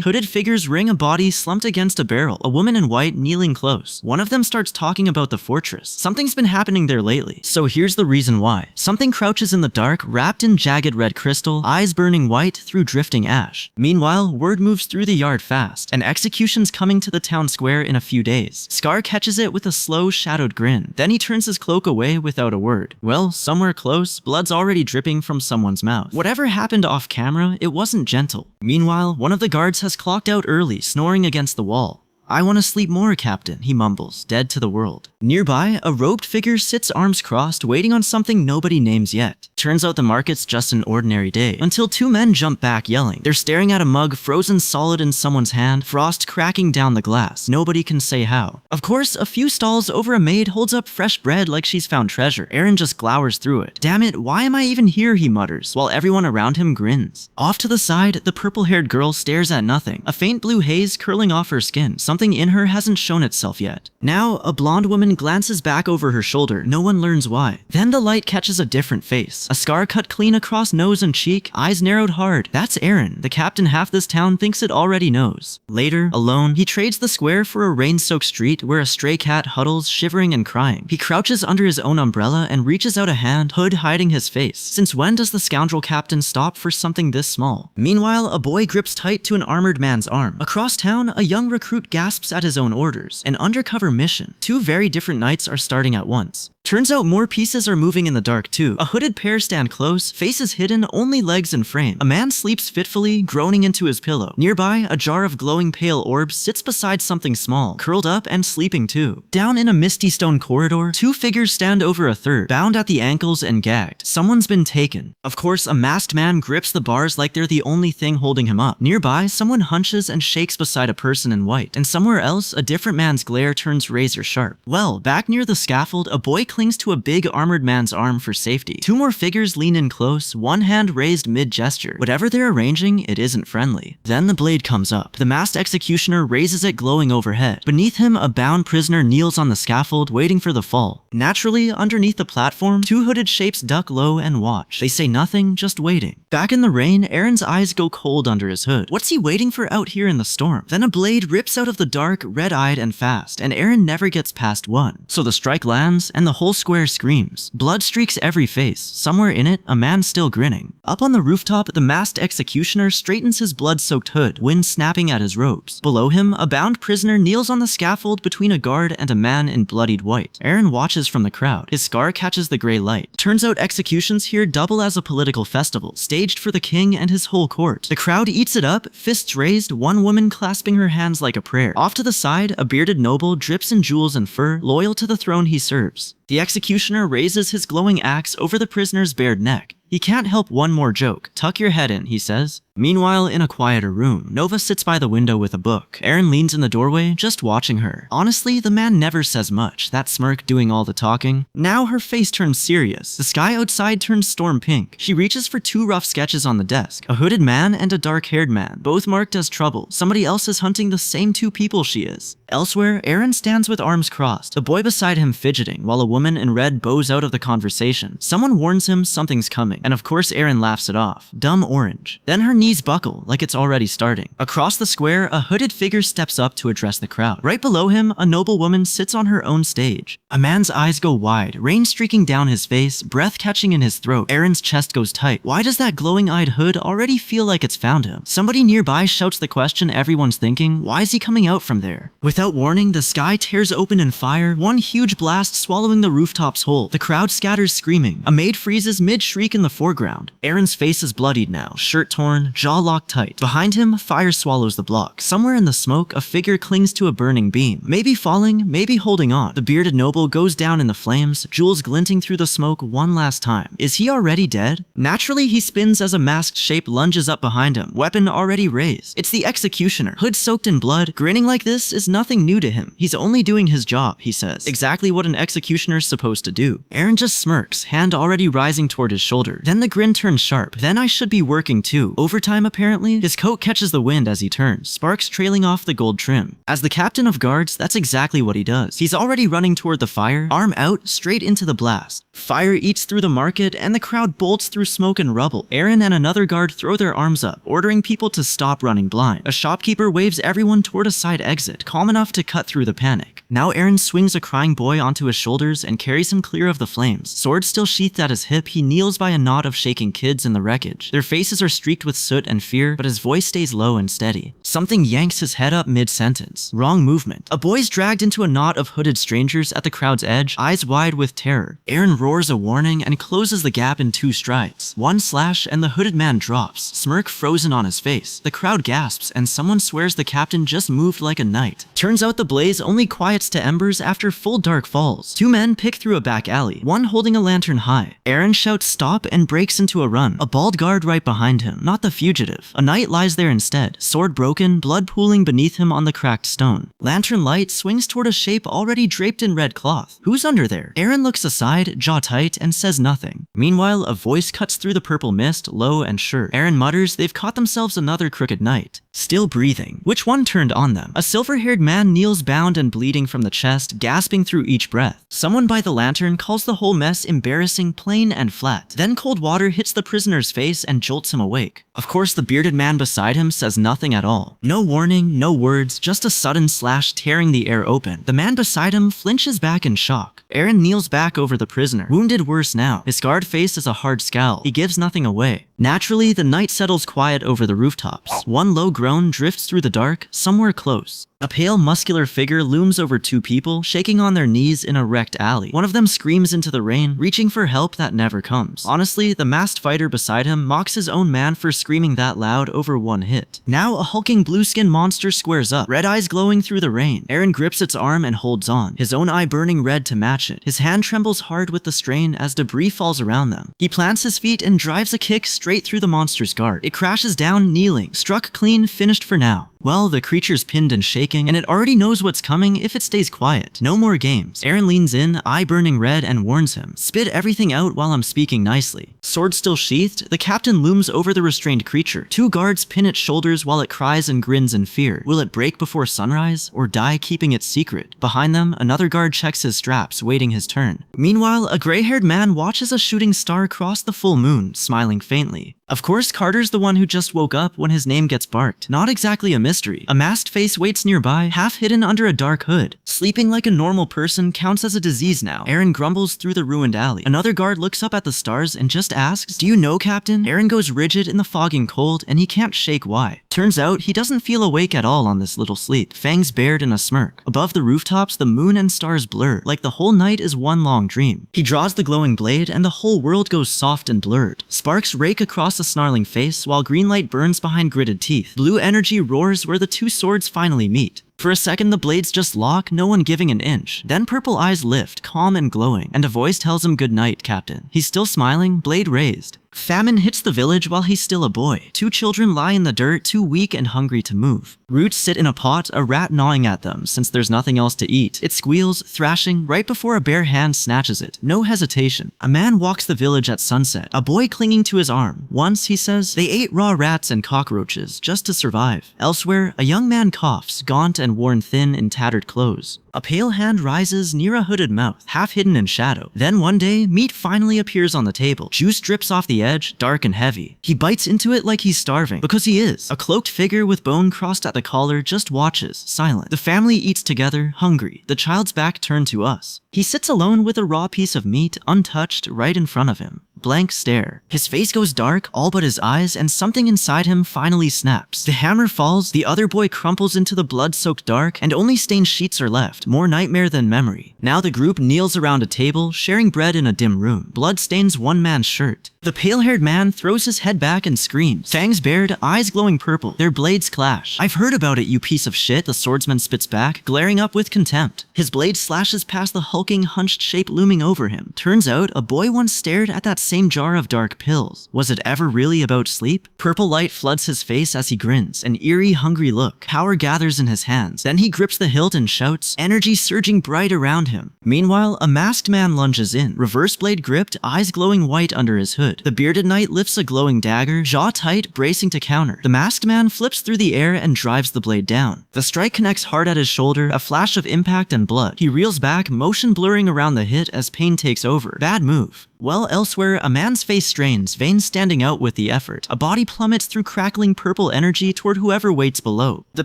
hooded figures ring a body slumped against a barrel, a woman in white kneeling close. One of them starts talking about the fortress. Something's been happening there lately, so here's the reason why. Something crouches in the dark, wrapped in jagged red crystal, eyes burning white through drifting ash. Meanwhile, word moves through the yard fast. An execution's coming to the town square in a few days. Scar catches it with a slow, shadowed grin. Then he turns his cloak away without a word. Well, somewhere close, blood's already dripping from someone's mouth. Whatever happened off camera, it wasn't gentle. Meanwhile, one of the guards has clocked out early, snoring against the wall. I want to sleep more, Captain, he mumbles, dead to the world. Nearby, a robed figure sits arms crossed, waiting on something nobody names yet. Turns out the market's just an ordinary day, until 2 men jump back yelling. They're staring at a mug frozen solid in someone's hand, frost cracking down the glass. Nobody can say how. Of course, a few stalls over a maid holds up fresh bread like she's found treasure. Eren just glowers through it. Damn it, why am I even here, he mutters, while everyone around him grins. Off to the side, the purple-haired girl stares at nothing, a faint blue haze curling off her skin. Something in her hasn't shown itself yet. Now, a blonde woman glances back over her shoulder. No one learns why. Then the light catches a different face. A scar cut clean across nose and cheek, eyes narrowed hard. That's Eren. The captain half this town thinks it already knows. Later, alone, he trades the square for a rain-soaked street where a stray cat huddles, shivering and crying. He crouches under his own umbrella and reaches out a hand, hood hiding his face. Since when does the scoundrel captain stop for something this small? Meanwhile, a boy grips tight to an armored man's arm. Across town, a young recruit gasps at his own orders. An undercover mission. 2 very different nights are starting at once. Turns out more pieces are moving in the dark too. A hooded pair stand close, faces hidden, only legs in frame. A man sleeps fitfully, groaning into his pillow. Nearby, a jar of glowing pale orbs sits beside something small, curled up and sleeping too. Down in a misty stone corridor, two figures stand over a third, bound at the ankles and gagged. Someone's been taken. Of course, a masked man grips the bars like they're the only thing holding him up. Nearby, someone hunches and shakes beside a person in white, and somewhere else, a different man's glare turns razor sharp. Well, back near the scaffold, a boy clings to a big armored man's arm for safety. Two more figures lean in close, one hand raised mid-gesture. Whatever they're arranging, it isn't friendly. Then the blade comes up. The masked executioner raises it glowing overhead. Beneath him, a bound prisoner kneels on the scaffold, waiting for the fall. Naturally, underneath the platform, two hooded shapes duck low and watch. They say nothing, just waiting. Back in the rain, Aaron's eyes go cold under his hood. What's he waiting for out here in the storm? Then a blade rips out of the dark, red-eyed and fast, and Aaron never gets past one. So the strike lands, and the whole square screams. Blood streaks every face. Somewhere in it, a man still grinning. Up on the rooftop, the masked executioner straightens his blood-soaked hood, wind snapping at his robes. Below him, a bound prisoner kneels on the scaffold between a guard and a man in bloodied white. Aaron watches from the crowd. His scar catches the gray light. Turns out executions here double as a political festival, staged for the king and his whole court. The crowd eats it up, fists raised, one woman clasping her hands like a prayer. Off to the side, a bearded noble drips in jewels and fur, loyal to the throne he serves. The executioner raises his glowing axe over the prisoner's bared neck. He can't help one more joke. Tuck your head in, he says. Meanwhile, in a quieter room, Nova sits by the window with a book. Aaron leans in the doorway, just watching her. Honestly, the man never says much, that smirk doing all the talking. Now her face turns serious. The sky outside turns storm pink. She reaches for two rough sketches on the desk. A hooded man and a dark-haired man, both marked as trouble. Somebody else is hunting the same two people she is. Elsewhere, Aaron stands with arms crossed, a boy beside him fidgeting, while a woman in red bows out of the conversation. Someone warns him something's coming, and of course Aaron laughs it off. Dumb orange. Then her knees buckle, like it's already starting. Across the square, a hooded figure steps up to address the crowd. Right below him, a noble woman sits on her own stage. A man's eyes go wide, rain streaking down his face, breath catching in his throat. Aaron's chest goes tight. Why does that glowing-eyed hood already feel like it's found him? Somebody nearby shouts the question everyone's thinking, why is he coming out from there? Without warning, the sky tears open in fire, one huge blast swallowing the rooftops whole. The crowd scatters screaming. A maid freezes mid-shriek in the foreground. Aaron's face is bloodied now, shirt torn, jaw locked tight. Behind him, fire swallows the block. Somewhere in the smoke, a figure clings to a burning beam. Maybe falling, maybe holding on. The bearded noble goes down in the flames, jewels glinting through the smoke one last time. Is he already dead? Naturally, he spins as a masked shape lunges up behind him, weapon already raised. It's the executioner, hood soaked in blood. Grinning like this is nothing new to him. He's only doing his job, he says. Exactly what an executioner's supposed to do. Aaron just smirks, hand already rising toward his shoulder. Then the grin turns sharp. Then I should be working too. Overtime apparently? His coat catches the wind as he turns, sparks trailing off the gold trim. As the captain of guards, that's exactly what he does. He's already running toward the fire, arm out, straight into the blast. Fire eats through the market, and the crowd bolts through smoke and rubble. Aaron and another guard throw their arms up, ordering people to stop running blind. A shopkeeper waves everyone toward a side exit, calm enough to cut through the panic. Now Aaron swings a crying boy onto his shoulders and carries him clear of the flames. Sword still sheathed at his hip, he kneels by a knot of shaking kids in the wreckage. Their faces are streaked with soot and fear, but his voice stays low and steady. Something yanks his head up mid-sentence. Wrong movement. A boy's dragged into a knot of hooded strangers at the crowd's edge, eyes wide with terror. Aaron roars a warning and closes the gap in 2 strides. One slash and the hooded man drops, smirk frozen on his face. The crowd gasps and someone swears the captain just moved like a knight. Turns out the blaze only quiets to embers after full dark falls. 2 men pick through a back alley, one holding a lantern high. Aaron shouts stop and breaks into a run. A bald guard right behind him, not the fugitive. A knight lies there instead, sword broken, blood pooling beneath him on the cracked stone. Lantern light swings toward a shape already draped in red cloth. Who's under there? Aaron looks aside, jaw tight, and says nothing. Meanwhile, a voice cuts through the purple mist, low and sure. Aaron mutters they've caught themselves another crooked knight. Still breathing. Which one turned on them? A silver-haired man kneels bound and bleeding from the chest, gasping through each breath. Someone by the lantern calls the whole mess embarrassing, plain, and flat. Then cold water hits the prisoner's face and jolts him awake. Of course, the bearded man beside him says nothing at all. No warning, no words, just a sudden slash tearing the air open. The man beside him flinches back in shock. Aaron kneels back over the prisoner, wounded worse now. His scarred face is a hard scowl. He gives nothing away. Naturally, the night settles quiet over the rooftops. One low groan groan drifts through the dark, somewhere close. A pale, muscular figure looms over two people, shaking on their knees in a wrecked alley. One of them screams into the rain, reaching for help that never comes. Honestly, the masked fighter beside him mocks his own man for screaming that loud over one hit. Now, a hulking blue-skinned monster squares up, red eyes glowing through the rain. Eren grips its arm and holds on, his own eye burning red to match it. His hand trembles hard with the strain as debris falls around them. He plants his feet and drives a kick straight through the monster's guard. It crashes down, kneeling. Struck clean, finished for now. Well, the creature's pinned and shaking, and it already knows what's coming if it stays quiet. No more games. Eren leans in, eye burning red, and warns him. Spit everything out while I'm speaking nicely. Sword still sheathed, the captain looms over the restrained creature. Two guards pin its shoulders while it cries and grins in fear. Will it break before sunrise, or die keeping it secret? Behind them, another guard checks his straps, waiting his turn. Meanwhile, a gray-haired man watches a shooting star cross the full moon, smiling faintly. Of course, Carter's the one who just woke up when his name gets barked. Not exactly a mystery. A masked face waits nearby, half hidden under a dark hood. Sleeping like a normal person counts as a disease now. Eren grumbles through the ruined alley. Another guard looks up at the stars and just asks, "Do you know, Captain?" Eren goes rigid in the fogging cold, and he can't shake why. Turns out, he doesn't feel awake at all on this little sleep, fangs bared in a smirk. Above the rooftops, the moon and stars blur, like the whole night is one long dream. He draws the glowing blade, and the whole world goes soft and blurred. Sparks rake across a snarling face, while green light burns behind gritted teeth. Blue energy roars where the two swords finally meet. For a second, the blades just lock, no one giving an inch. Then purple eyes lift, calm and glowing, and a voice tells him good night, Captain. He's still smiling, blade raised. Famine hits the village while he's still a boy. Two children lie in the dirt, too weak and hungry to move. Roots sit in a pot, a rat gnawing at them since there's nothing else to eat. It squeals, thrashing, right before a bare hand snatches it. No hesitation. A man walks the village at sunset, a boy clinging to his arm. Once, he says, they ate raw rats and cockroaches just to survive. Elsewhere, a young man coughs, gaunt and worn thin in tattered clothes. A pale hand rises near a hooded mouth, half hidden in shadow. Then one day, meat finally appears on the table. Juice drips off the edge, dark and heavy. He bites into it like he's starving, because he is. A cloaked figure with bone crossed at the collar just watches, silent. The family eats together, hungry, the child's back turned to us. He sits alone with a raw piece of meat, untouched, right in front of him. Blank stare. His face goes dark, all but his eyes, and something inside him finally snaps. The hammer falls, the other boy crumples into the blood-soaked dark, and only stained sheets are left, more nightmare than memory. Now the group kneels around a table, sharing bread in a dim room. Blood stains one man's shirt. The pale-haired man throws his head back and screams. Fangs bared, eyes glowing purple. Their blades clash. "I've heard about it, you piece of shit," the swordsman spits back, glaring up with contempt. His blade slashes past the hulking, hunched shape looming over him. Turns out, a boy once stared at that same jar of dark pills. Was it ever really about sleep? Purple light floods his face as he grins, an eerie, hungry look. Power gathers in his hands. Then he grips the hilt and shouts, energy surging bright around him. Meanwhile, a masked man lunges in, reverse blade gripped, eyes glowing white under his hood. The bearded knight lifts a glowing dagger, jaw tight, bracing to counter. The masked man flips through the air and drives the blade down. The strike connects hard at his shoulder, a flash of impact and blood. He reels back, motion blurring around the hit as pain takes over. Bad move. Well, elsewhere, a man's face strains, veins standing out with the effort. A body plummets through crackling purple energy toward whoever waits below. The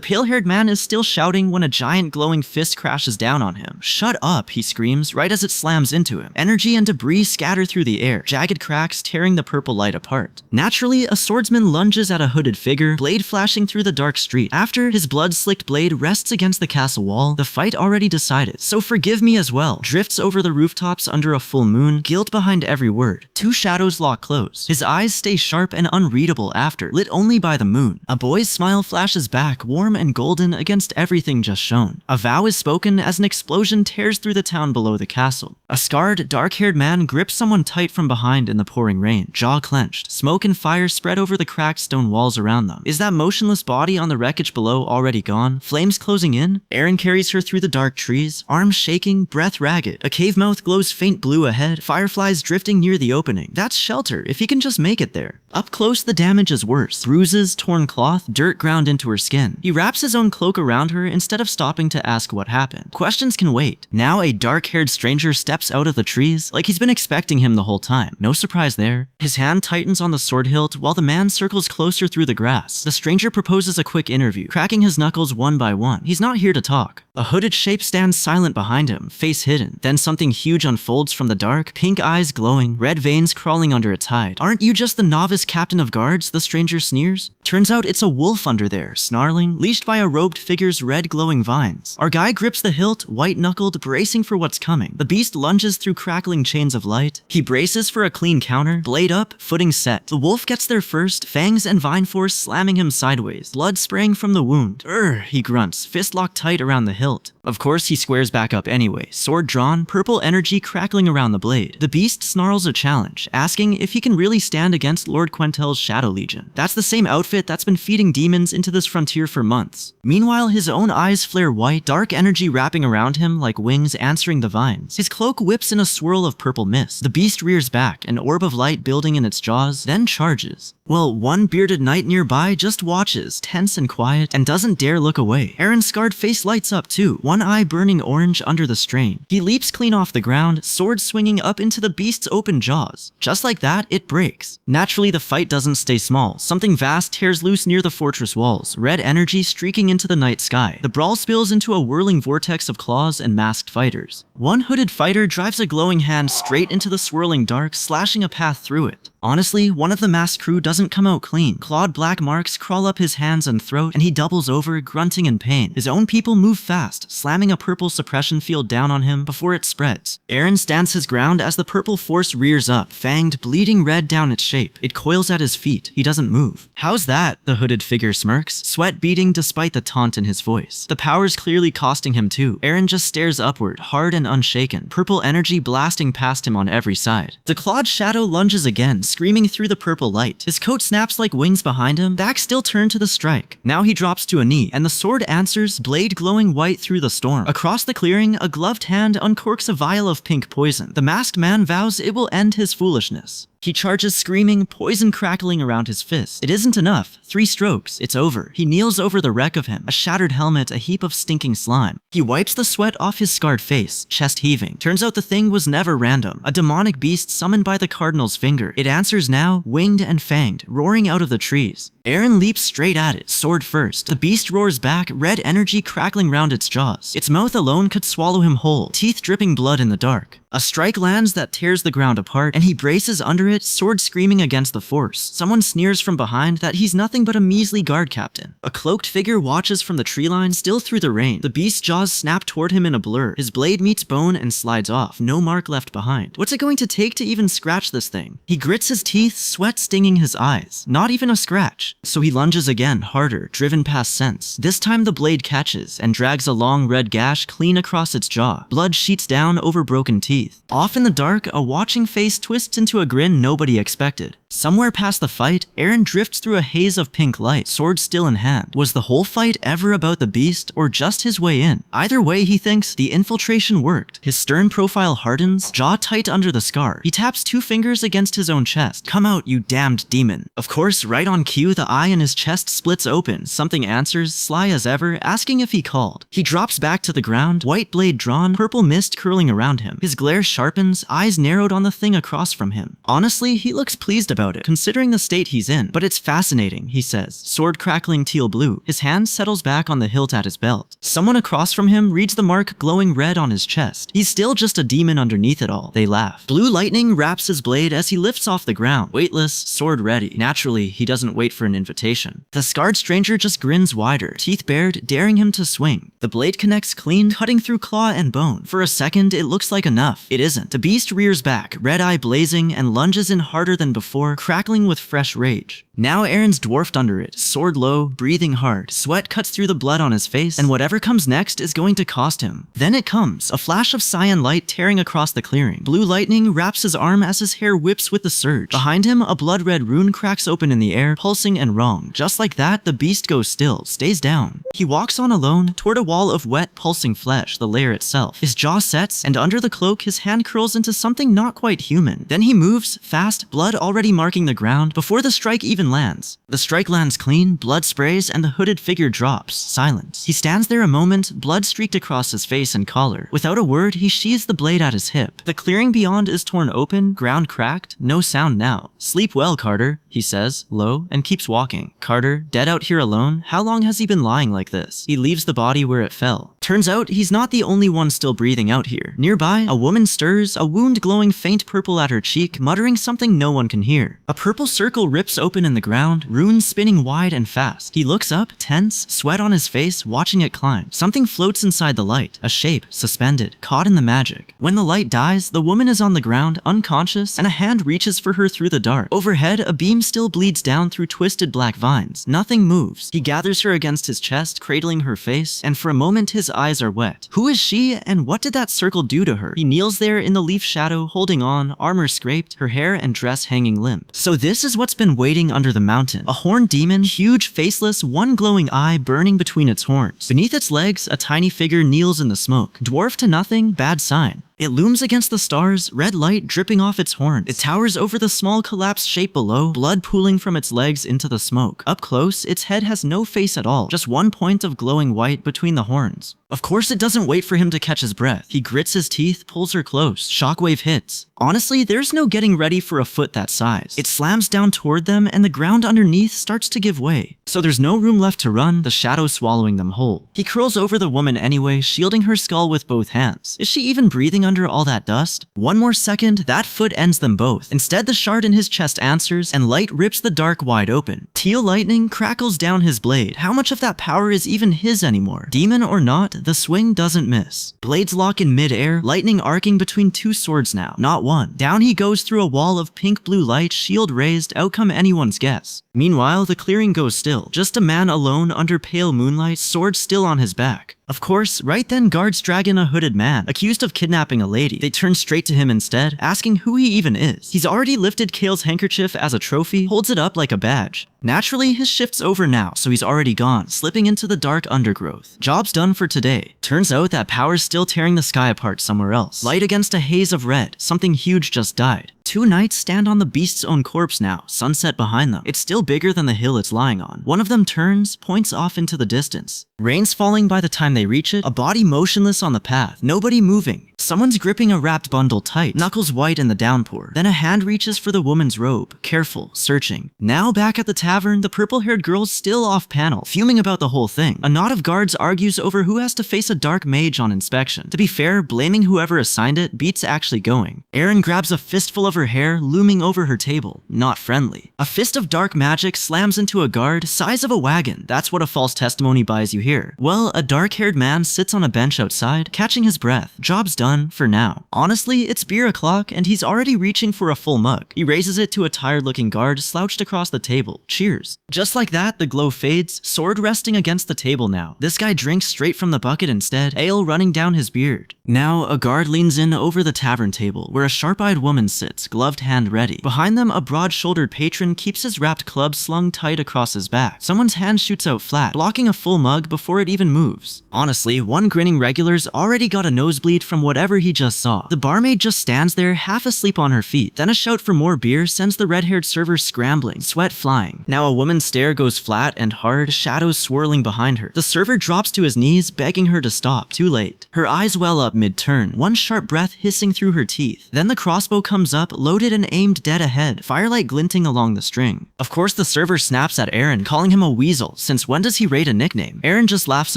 pale-haired man is still shouting when a giant glowing fist crashes down on him. "Shut up," he screams, right as it slams into him. Energy and debris scatter through the air, jagged cracks tearing the purple light apart. Naturally, a swordsman lunges at a hooded figure, blade flashing through the dark street. After his blood-slicked blade rests against the castle wall, the fight already decided. "So forgive me as well," drifts over the rooftops under a full moon, guilt behind every word. Two shadows lock close. His eyes stay sharp and unreadable after, lit only by the moon. A boy's smile flashes back, warm and golden against everything just shown. A vow is spoken as an explosion tears through the town below the castle. A scarred, dark-haired man grips someone tight from behind in the pouring rain, jaw clenched. Smoke and fire spread over the cracked stone walls around them. Is that motionless body on the wreckage below already gone? Flames closing in? Eren carries her through the dark trees, arms shaking, breath ragged. A cave mouth glows faint blue ahead, fireflies drifting near the opening. That's shelter, if he can just make it there. Up close, the damage is worse. Bruises, torn cloth, dirt ground into her skin. He wraps his own cloak around her instead of stopping to ask what happened. Questions can wait. Now a dark-haired stranger steps out of the trees, like he's been expecting him the whole time. No surprise there. His hand tightens on the sword hilt while the man circles closer through the grass. The stranger proposes a quick interview, cracking his knuckles one by one. He's not here to talk. A hooded shape stands silent behind him, face hidden. Then something huge unfolds from the dark, pink eyes glowing, red veins crawling under its hide. "Aren't you just the novice House Captain of Guards, the stranger sneers. Turns out it's a wolf under there, snarling, leashed by a robed figure's red glowing vines. Our guy grips the hilt, white-knuckled, bracing for what's coming. The beast lunges through crackling chains of light. He braces for a clean counter, blade up, footing set. The wolf gets there first, fangs and vine force slamming him sideways, blood spraying from the wound. He grunts, fist locked tight around the hilt. Of course, he squares back up anyway, sword drawn, purple energy crackling around the blade. The beast snarls a challenge, asking if he can really stand against Lord Quentel's Shadow Legion. That's the same outfit that's been feeding demons into this frontier for months. Meanwhile, his own eyes flare white, dark energy wrapping around him like wings answering the vines. His cloak whips in a swirl of purple mist. The beast rears back, an orb of light building in its jaws, then charges. Well, one bearded knight nearby just watches, tense and quiet, and doesn't dare look away. Aaron's scarred face lights up too, one eye burning orange under the strain. He leaps clean off the ground, sword swinging up into the beast's open jaws. Just like that, it breaks. Naturally, the fight doesn't stay small. Something vast tears loose near the fortress walls, red energy streaking into the night sky. The brawl spills into a whirling vortex of claws and masked fighters. One hooded fighter drives a glowing hand straight into the swirling dark, slashing a path through it. Honestly, one of the masked crew doesn't come out clean. Clawed black marks crawl up his hands and throat, and he doubles over, grunting in pain. His own people move fast, slamming a purple suppression field down on him before it spreads. Aaron stands his ground as the purple force rears up, fanged, bleeding red down its shape. It coils at his feet. He doesn't move. How's that? The hooded figure smirks, sweat beading despite the taunt in his voice. The power's clearly costing him too. Aaron just stares upward, hard and unshaken, purple energy blasting past him on every side. The clawed shadow lunges again, screaming through the purple light. His coat snaps like wings behind him, back still turned to the strike. Now he drops to a knee, and the sword answers, blade glowing white through the storm. Across the clearing, a gloved hand uncorks a vial of pink poison. The masked man vows it will end his foolishness. He charges screaming, poison crackling around his fist. It isn't enough. 3 strokes, it's over. He kneels over the wreck of him, a shattered helmet, a heap of stinking slime. He wipes the sweat off his scarred face, chest heaving. Turns out the thing was never random. A demonic beast summoned by the Cardinal's finger. It answers now, winged and fanged, roaring out of the trees. Aaron leaps straight at it, sword first. The beast roars back, red energy crackling round its jaws. Its mouth alone could swallow him whole, teeth dripping blood in the dark. A strike lands that tears the ground apart, and he braces under it, sword screaming against the force. Someone sneers from behind that he's nothing but a measly guard captain. A cloaked figure watches from the tree line, still through the rain. The beast's jaws snap toward him in a blur. His blade meets bone and slides off, no mark left behind. What's it going to take to even scratch this thing? He grits his teeth, sweat stinging his eyes. Not even a scratch. So he lunges again, harder, driven past sense. This time the blade catches, and drags a long red gash clean across its jaw. Blood sheets down over broken teeth. Off in the dark, a watching face twists into a grin nobody expected. Somewhere past the fight, Aaron drifts through a haze of pink light, sword still in hand. Was the whole fight ever about the beast, or just his way in? Either way, he thinks, the infiltration worked. His stern profile hardens, jaw tight under the scar. He taps 2 fingers against his own chest. Come out, you damned demon. Of course, right on cue, the eye in his chest splits open. Something answers, sly as ever, asking if he called. He drops back to the ground, white blade drawn, purple mist curling around him. His glare sharpens, eyes narrowed on the thing across from him. Honestly, he looks pleased about it, considering the state he's in. But it's fascinating, he says, sword crackling teal blue. His hand settles back on the hilt at his belt. Someone across from him reads the mark glowing red on his chest. He's still just a demon underneath it all. They laugh. Blue lightning wraps his blade as he lifts off the ground, weightless, sword ready. Naturally, he doesn't wait for an invitation. The scarred stranger just grins wider, teeth bared, daring him to swing. The blade connects clean, cutting through claw and bone. For a second, it looks like enough. It isn't. The beast rears back, red eye blazing, and lunges in harder than before, crackling with fresh rage. Now Aaron's dwarfed under it, sword low, breathing hard. Sweat cuts through the blood on his face, and whatever comes next is going to cost him. Then it comes, a flash of cyan light tearing across the clearing. Blue lightning wraps his arm as his hair whips with the surge. Behind him, a blood-red rune cracks open in the air, pulsing and wrong. Just like that, the beast goes still, stays down. He walks on alone, toward a wall of wet, pulsing flesh, the lair itself. His jaw sets, and under the cloak, his hand curls into something not quite human. Then he moves, fast, blood already marking the ground, before the strike even lands. The strike lands clean, blood sprays, and the hooded figure drops, silence. He stands there a moment, blood streaked across his face and collar. Without a word, he sheathes the blade at his hip. The clearing beyond is torn open, ground cracked, no sound now. Sleep well, Carter, he says, low, and keeps walking. Carter, dead out here alone? How long has he been lying like this? He leaves the body where it fell. Turns out he's not the only one still breathing out here. Nearby, a woman stirs, a wound glowing faint purple at her cheek, muttering something no one can hear. A purple circle rips open in the ground, runes spinning wide and fast. He looks up, tense, sweat on his face, watching it climb. Something floats inside the light, a shape, suspended, caught in the magic. When the light dies, the woman is on the ground, unconscious, and a hand reaches for her through the dark. Overhead, a beam still bleeds down through twisted black vines. Nothing moves. He gathers her against his chest, cradling her face, and for a moment his eyes are wet. Who is she, and what did that circle do to her? He kneels there in the leaf shadow, holding on, armor scraped, her hair and dress hanging limp. So this is what's been waiting under the mountain. A horned demon, huge, faceless, one glowing eye burning between its horns. Beneath its legs, a tiny figure kneels in the smoke. Dwarf to nothing, bad sign. It looms against the stars, red light dripping off its horns. It towers over the small collapsed shape below, blood pooling from its legs into the smoke. Up close, its head has no face at all, just one point of glowing white between the horns. Of course it doesn't wait for him to catch his breath. He grits his teeth, pulls her close. Shockwave hits. Honestly, there's no getting ready for a foot that size. It slams down toward them and the ground underneath starts to give way. So there's no room left to run, the shadow swallowing them whole. He curls over the woman anyway, shielding her skull with both hands. Is she even breathing under all that dust? One more second, that foot ends them both. Instead, the shard in his chest answers, and light rips the dark wide open. Teal lightning crackles down his blade. How much of that power is even his anymore? Demon or not, the swing doesn't miss. Blades lock in mid-air, lightning arcing between two swords now, not one. Down he goes through a wall of pink-blue light, shield raised, outcome anyone's guess. Meanwhile, the clearing goes still. Just a man alone under pale moonlight, sword still on his back. Of course, right then guards drag in a hooded man, accused of kidnapping a lady. They turn straight to him instead, asking who he even is. He's already lifted Kale's handkerchief as a trophy, holds it up like a badge. Naturally, his shift's over now, so he's already gone, slipping into the dark undergrowth. Job's done for today. Turns out that power's still tearing the sky apart somewhere else. Light against a haze of red, something huge just died. Two knights stand on the beast's own corpse now, sunset behind them. It's still bigger than the hill it's lying on. One of them turns, points off into the distance. Rain's falling by the time they reach it, a body motionless on the path, nobody moving. Someone's gripping a wrapped bundle tight, knuckles white in the downpour. Then a hand reaches for the woman's robe, careful, searching. Now back at the tavern, the purple-haired girl's still off panel, fuming about the whole thing. A knot of guards argues over who has to face a dark mage on inspection. To be fair, blaming whoever assigned it beats actually going. Erin grabs a fistful of her hair, looming over her table. Not friendly. A fist of dark magic slams into a guard, size of a wagon. That's what a false testimony buys you here. Well, a dark-haired man sits on a bench outside, catching his breath. Job's done for now. Honestly, it's beer o'clock and he's already reaching for a full mug. He raises it to a tired-looking guard slouched across the table. Cheers. Just like that, the glow fades, sword resting against the table now. This guy drinks straight from the bucket instead, ale running down his beard. Now, a guard leans in over the tavern table, where a sharp-eyed woman sits, gloved hand ready. Behind them, a broad-shouldered patron keeps his wrapped club slung tight across his back. Someone's hand shoots out flat, blocking a full mug before it even moves. Honestly, one grinning regular's already got a nosebleed from whatever he just saw. The barmaid just stands there, half asleep on her feet. Then a shout for more beer sends the red-haired server scrambling, sweat flying. Now a woman's stare goes flat and hard, shadows swirling behind her. The server drops to his knees, begging her to stop. Too late. Her eyes well up mid-turn, one sharp breath hissing through her teeth. Then the crossbow comes up, loaded and aimed dead ahead, firelight glinting along the string. Of course the server snaps at Aaron, calling him a weasel, since when does he rate a nickname? Aaron just laughs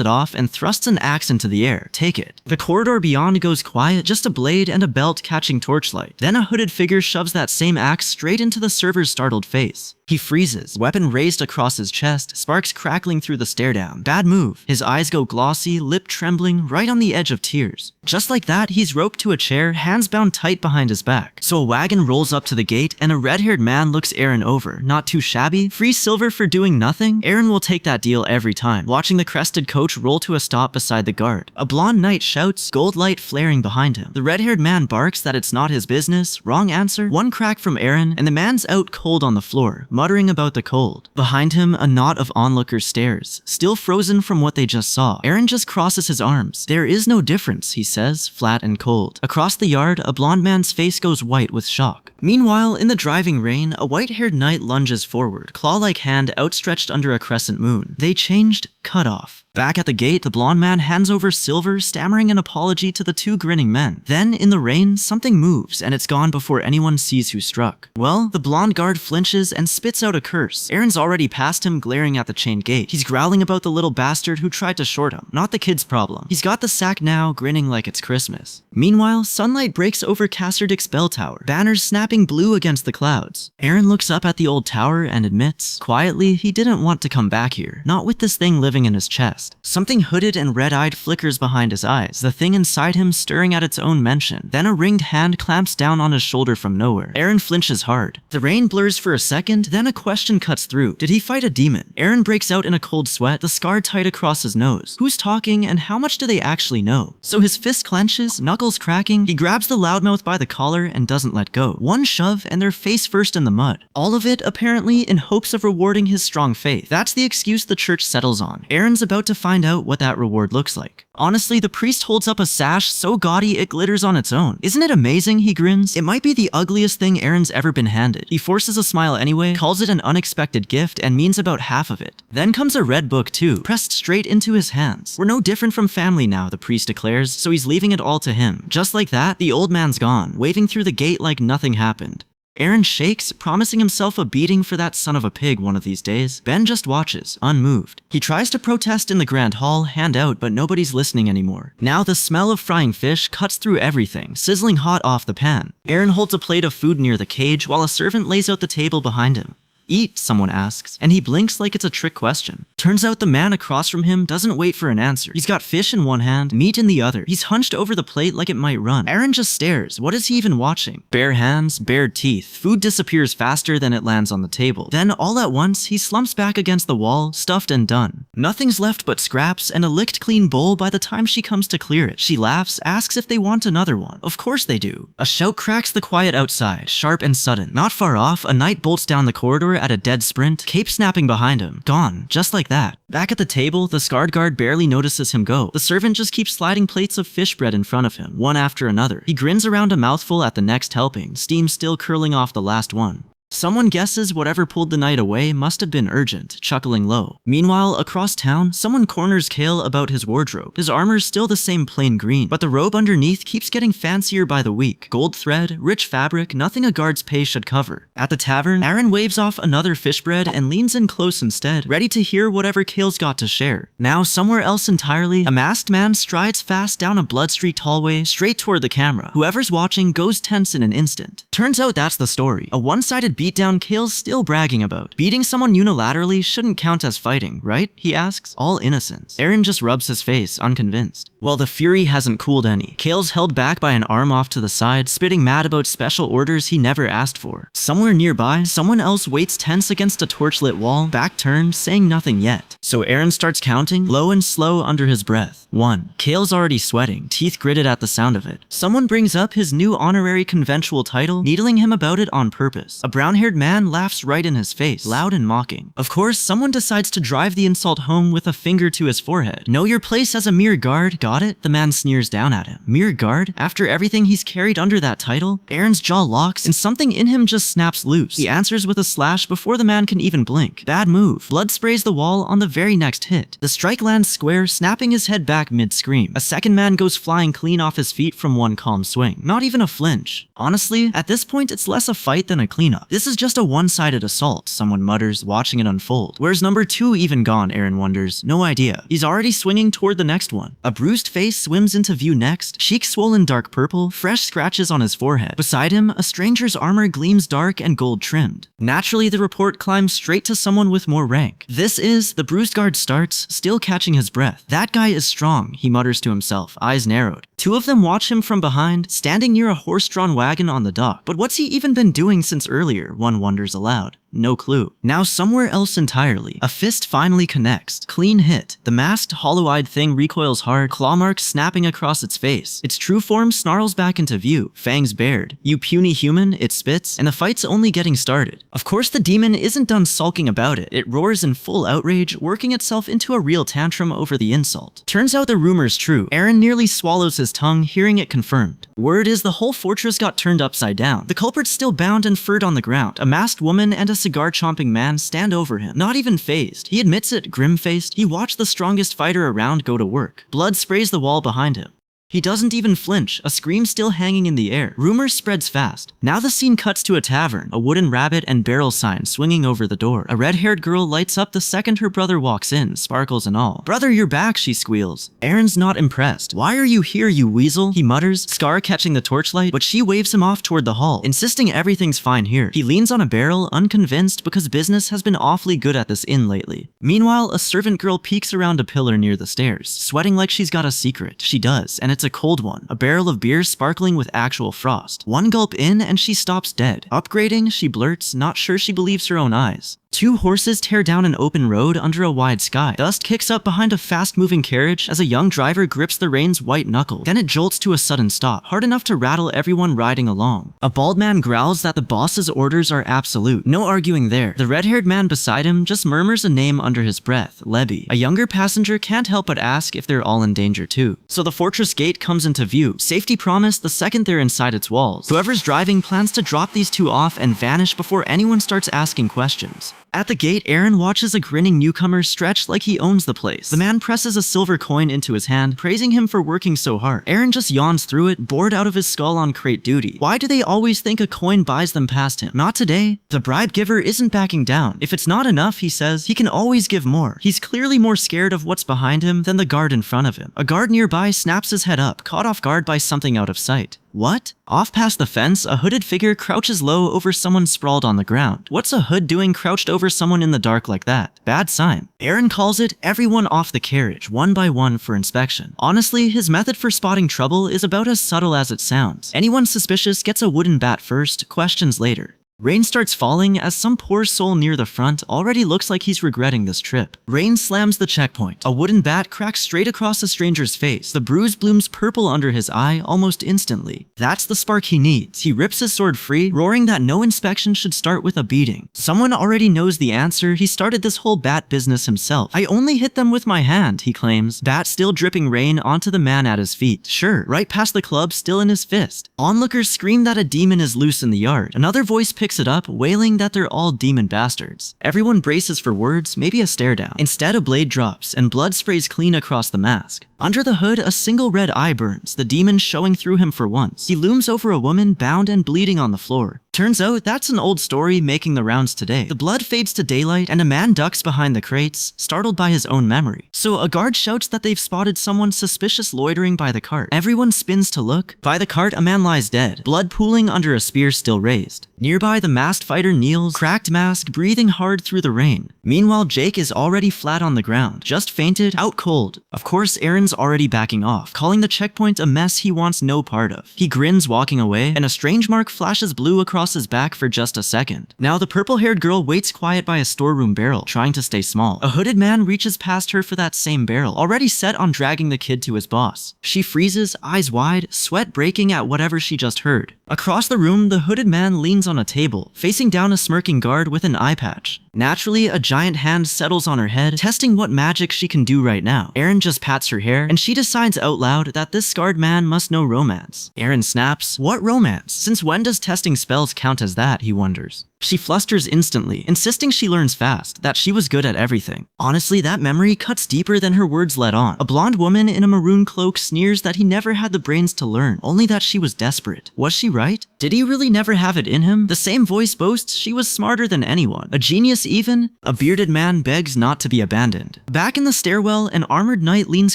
it off and thrusts an axe into the air. Take it. The corridor beyond goes quiet, just a blade and a belt catching torchlight. Then a hooded figure shoves that same axe straight into the server's startled face. He freezes, weapon raised across his chest, sparks crackling through the stare down. Bad move. His eyes go glossy, lip trembling, right on the edge of tears. Just like that, he's roped to a chair, hands bound tight behind his back. So a wagon rolls up to the gate, and a red-haired man looks Aaron over. Not too shabby. Free silver for doing nothing? Aaron will take that deal every time, watching the crested coach roll to a stop beside the guard. A blonde knight shouts, gold light flaring behind him. The red-haired man barks that it's not his business. Wrong answer. One crack from Aaron, and the man's out cold on the floor, muttering about the cold. Behind him, a knot of onlookers stares, still frozen from what they just saw. Aaron just crosses his arms. There is no difference, he says, flat and cold. Across the yard, a blonde man's face goes white with shock. Meanwhile, in the driving rain, a white-haired knight lunges forward, claw-like hand outstretched under a crescent moon. They changed, cut off. Back at the gate, the blonde man hands over silver, stammering an apology to the two grinning men. Then, in the rain, something moves, and it's gone before anyone sees who struck. Well, the blonde guard flinches and spits spits out a curse. Aaron's already past him, glaring at the chained gate. He's growling about the little bastard who tried to short him. Not the kid's problem. He's got the sack now, grinning like it's Christmas. Meanwhile, sunlight breaks over Casterdick's bell tower, banners snapping blue against the clouds. Aaron looks up at the old tower and admits, quietly, he didn't want to come back here. Not with this thing living in his chest. Something hooded and red-eyed flickers behind his eyes, the thing inside him stirring at its own mention. Then a ringed hand clamps down on his shoulder from nowhere. Aaron flinches hard. The rain blurs for a second, then a question cuts through. Did he fight a demon? Aaron breaks out in a cold sweat, the scar tight across his nose. Who's talking and how much do they actually know? So his fist clenches, knuckles cracking. He grabs the loudmouth by the collar and doesn't let go. One shove and they're face first in the mud. All of it, apparently, in hopes of rewarding his strong faith. That's the excuse the church settles on. Aaron's about to find out what that reward looks like. Honestly, the priest holds up a sash so gaudy it glitters on its own. Isn't it amazing, he grins. It might be the ugliest thing Aaron's ever been handed. He forces a smile anyway, calls it an unexpected gift, and means about half of it. Then comes a red book too, pressed straight into his hands. We're no different from family now, the priest declares, so he's leaving it all to him. Just like that, the old man's gone, waving through the gate like nothing happened. Aaron shakes, promising himself a beating for that son of a pig one of these days. Ben just watches, unmoved. He tries to protest in the grand hall, hand out, but nobody's listening anymore. Now the smell of frying fish cuts through everything, sizzling hot off the pan. Aaron holds a plate of food near the cage while a servant lays out the table behind him. Eat, someone asks, and he blinks like it's a trick question. Turns out the man across from him doesn't wait for an answer. He's got fish in one hand, meat in the other. He's hunched over the plate like it might run. Aaron just stares. What is he even watching? Bare hands, bared teeth. Food disappears faster than it lands on the table. Then, all at once, he slumps back against the wall, stuffed and done. Nothing's left but scraps and a licked clean bowl by the time she comes to clear it. She laughs, asks if they want another one. Of course they do. A shout cracks the quiet outside, sharp and sudden. Not far off, a knight bolts down the corridor at a dead sprint, cape snapping behind him. Gone, just like that. Back at the table, the scarred guard barely notices him go. The servant just keeps sliding plates of fish bread in front of him, one after another. He grins around a mouthful at the next helping, steam still curling off the last one. Someone guesses whatever pulled the knight away must have been urgent, chuckling low. Meanwhile, across town, someone corners Kale about his wardrobe. His armor's still the same plain green, but the robe underneath keeps getting fancier by the week. Gold thread, rich fabric, nothing a guard's pay should cover. At the tavern, Aaron waves off another fish bread and leans in close instead, ready to hear whatever Kale's got to share. Now, somewhere else entirely, a masked man strides fast down a blood-streaked hallway, straight toward the camera. Whoever's watching goes tense in an instant. Turns out that's the story. A one-sided beatdown Kale's still bragging about. Beating someone unilaterally shouldn't count as fighting, right? He asks. All innocence. Aaron just rubs his face, unconvinced. Well, the fury hasn't cooled any. Kale's held back by an arm off to the side, spitting mad about special orders he never asked for. Somewhere nearby, someone else waits tense against a torchlit wall, back turned, saying nothing yet. So Aaron starts counting, low and slow under his breath. 1. Kale's already sweating, teeth gritted at the sound of it. Someone brings up his new honorary conventual title, needling him about it on purpose. A brown-haired man laughs right in his face, loud and mocking. Of course, someone decides to drive the insult home with a finger to his forehead. Know your place as a mere guard, got it? The man sneers down at him. Mere guard? After everything he's carried under that title? Aaron's jaw locks, and something in him just snaps loose. He answers with a slash before the man can even blink. Bad move. Blood sprays the wall on the very next hit. The strike lands square, snapping his head back mid-scream. A second man goes flying clean off his feet from one calm swing. Not even a flinch. Honestly, at this point it's less a fight than a cleanup. This is just a one-sided assault, someone mutters, watching it unfold. Where's number 2 even gone, Aaron wonders. No idea. He's already swinging toward the next one. A bruised face swims into view next, cheeks swollen dark purple, fresh scratches on his forehead. Beside him, a stranger's armor gleams dark and gold trimmed. Naturally, the report climbs straight to someone with more rank. This is, the bruised guard starts, still catching his breath. That guy is strong, he mutters to himself, eyes narrowed. 2 of them watch him from behind, standing near a horse-drawn wagon on the dock. But what's he even been doing since earlier, one wonders aloud. No clue. Now somewhere else entirely. A fist finally connects. Clean hit. The masked, hollow-eyed thing recoils hard, claw marks snapping across its face. Its true form snarls back into view, fangs bared. You puny human, it spits, and the fight's only getting started. Of course the demon isn't done sulking about it. It roars in full outrage, working itself into a real tantrum over the insult. Turns out the rumor's true. Aaron nearly swallows his tongue, hearing it confirmed. Word is the whole fortress got turned upside down. The culprit's still bound and furred on the ground. A masked woman and a cigar-chomping man stand over him, not even fazed. He admits it, grim-faced. He watched the strongest fighter around go to work. Blood sprays the wall behind him. He doesn't even flinch, a scream still hanging in the air. Rumor spreads fast. Now the scene cuts to a tavern, a wooden rabbit and barrel sign swinging over the door. A red-haired girl lights up the second her brother walks in, sparkles and all. "Brother, you're back," she squeals. Aaron's not impressed. "Why are you here, you weasel?" he mutters, Scar catching the torchlight, but she waves him off toward the hall, insisting everything's fine here. He leans on a barrel, unconvinced because business has been awfully good at this inn lately. Meanwhile, a servant girl peeks around a pillar near the stairs, sweating like she's got a secret. She does, and it's a cold one. A barrel of beer sparkling with actual frost. One gulp in and she stops dead. Upgrading, she blurts, not sure she believes her own eyes. Two horses tear down an open road under a wide sky. Dust kicks up behind a fast-moving carriage as a young driver grips the reins white-knuckled. Then it jolts to a sudden stop, hard enough to rattle everyone riding along. A bald man growls that the boss's orders are absolute. No arguing there. The red-haired man beside him just murmurs a name under his breath, Lebby. A younger passenger can't help but ask if they're all in danger too. So the fortress gate comes into view. Safety promised the second they're inside its walls. Whoever's driving plans to drop these two off and vanish before anyone starts asking questions. At the gate, Aaron watches a grinning newcomer stretch like he owns the place. The man presses a silver coin into his hand, praising him for working so hard. Aaron just yawns through it, bored out of his skull on crate duty. Why do they always think a coin buys them past him? Not today. The bribe giver isn't backing down. If it's not enough, he says, he can always give more. He's clearly more scared of what's behind him than the guard in front of him. A guard nearby snaps his head up, caught off guard by something out of sight. What? Off past the fence, a hooded figure crouches low over someone sprawled on the ground. What's a hood doing crouched over someone in the dark like that? Bad sign. Aaron calls it everyone off the carriage, one by one for inspection. Honestly, his method for spotting trouble is about as subtle as it sounds. Anyone suspicious gets a wooden bat first, questions later. Rain starts falling as some poor soul near the front already looks like he's regretting this trip. Rain slams the checkpoint. A wooden bat cracks straight across a stranger's face. The bruise blooms purple under his eye almost instantly. That's the spark he needs. He rips his sword free, roaring that no inspection should start with a beating. Someone already knows the answer. He started this whole bat business himself. "I only hit them with my hand," he claims. Bat still dripping rain onto the man at his feet. Sure, right past the club, still in his fist. Onlookers scream that a demon is loose in the yard. Another voice picks it up, wailing that they're all demon bastards. Everyone braces for words, maybe a stare down. Instead, a blade drops, and blood sprays clean across the mask. Under the hood, a single red eye burns, the demon showing through him for once. He looms over a woman bound and bleeding on the floor. Turns out that's an old story making the rounds today. The blood fades to daylight, and a man ducks behind the crates, startled by his own memory. So a guard shouts that they've spotted someone suspicious loitering by the cart. Everyone spins to look. By the cart, a man lies dead, blood pooling under a spear still raised. Nearby, the masked fighter kneels, cracked mask, breathing hard through the rain. Meanwhile, Jake is already flat on the ground, just fainted, out cold. Of course, Aaron's already backing off, calling the checkpoint a mess he wants no part of. He grins walking away, and a strange mark flashes blue across his back for just a second. Now the purple-haired girl waits quiet by a storeroom barrel, trying to stay small. A hooded man reaches past her for that same barrel, already set on dragging the kid to his boss. She freezes, eyes wide, sweat breaking at whatever she just heard. Across the room, the hooded man leans on a table, facing down a smirking guard with an eye patch. Naturally, a giant hand settles on her head, testing what magic she can do right now. Aaron just pats her hair, and she decides out loud that this scarred man must know romance. Aaron snaps, "What romance? Since when does testing spells count as that?" he wonders. She flusters instantly, insisting she learns fast, that she was good at everything. Honestly, that memory cuts deeper than her words let on. A blonde woman in a maroon cloak sneers that he never had the brains to learn, only that she was desperate. Was she right? Did he really never have it in him? The same voice boasts she was smarter than anyone. A genius even? A bearded man begs not to be abandoned. Back in the stairwell, an armored knight leans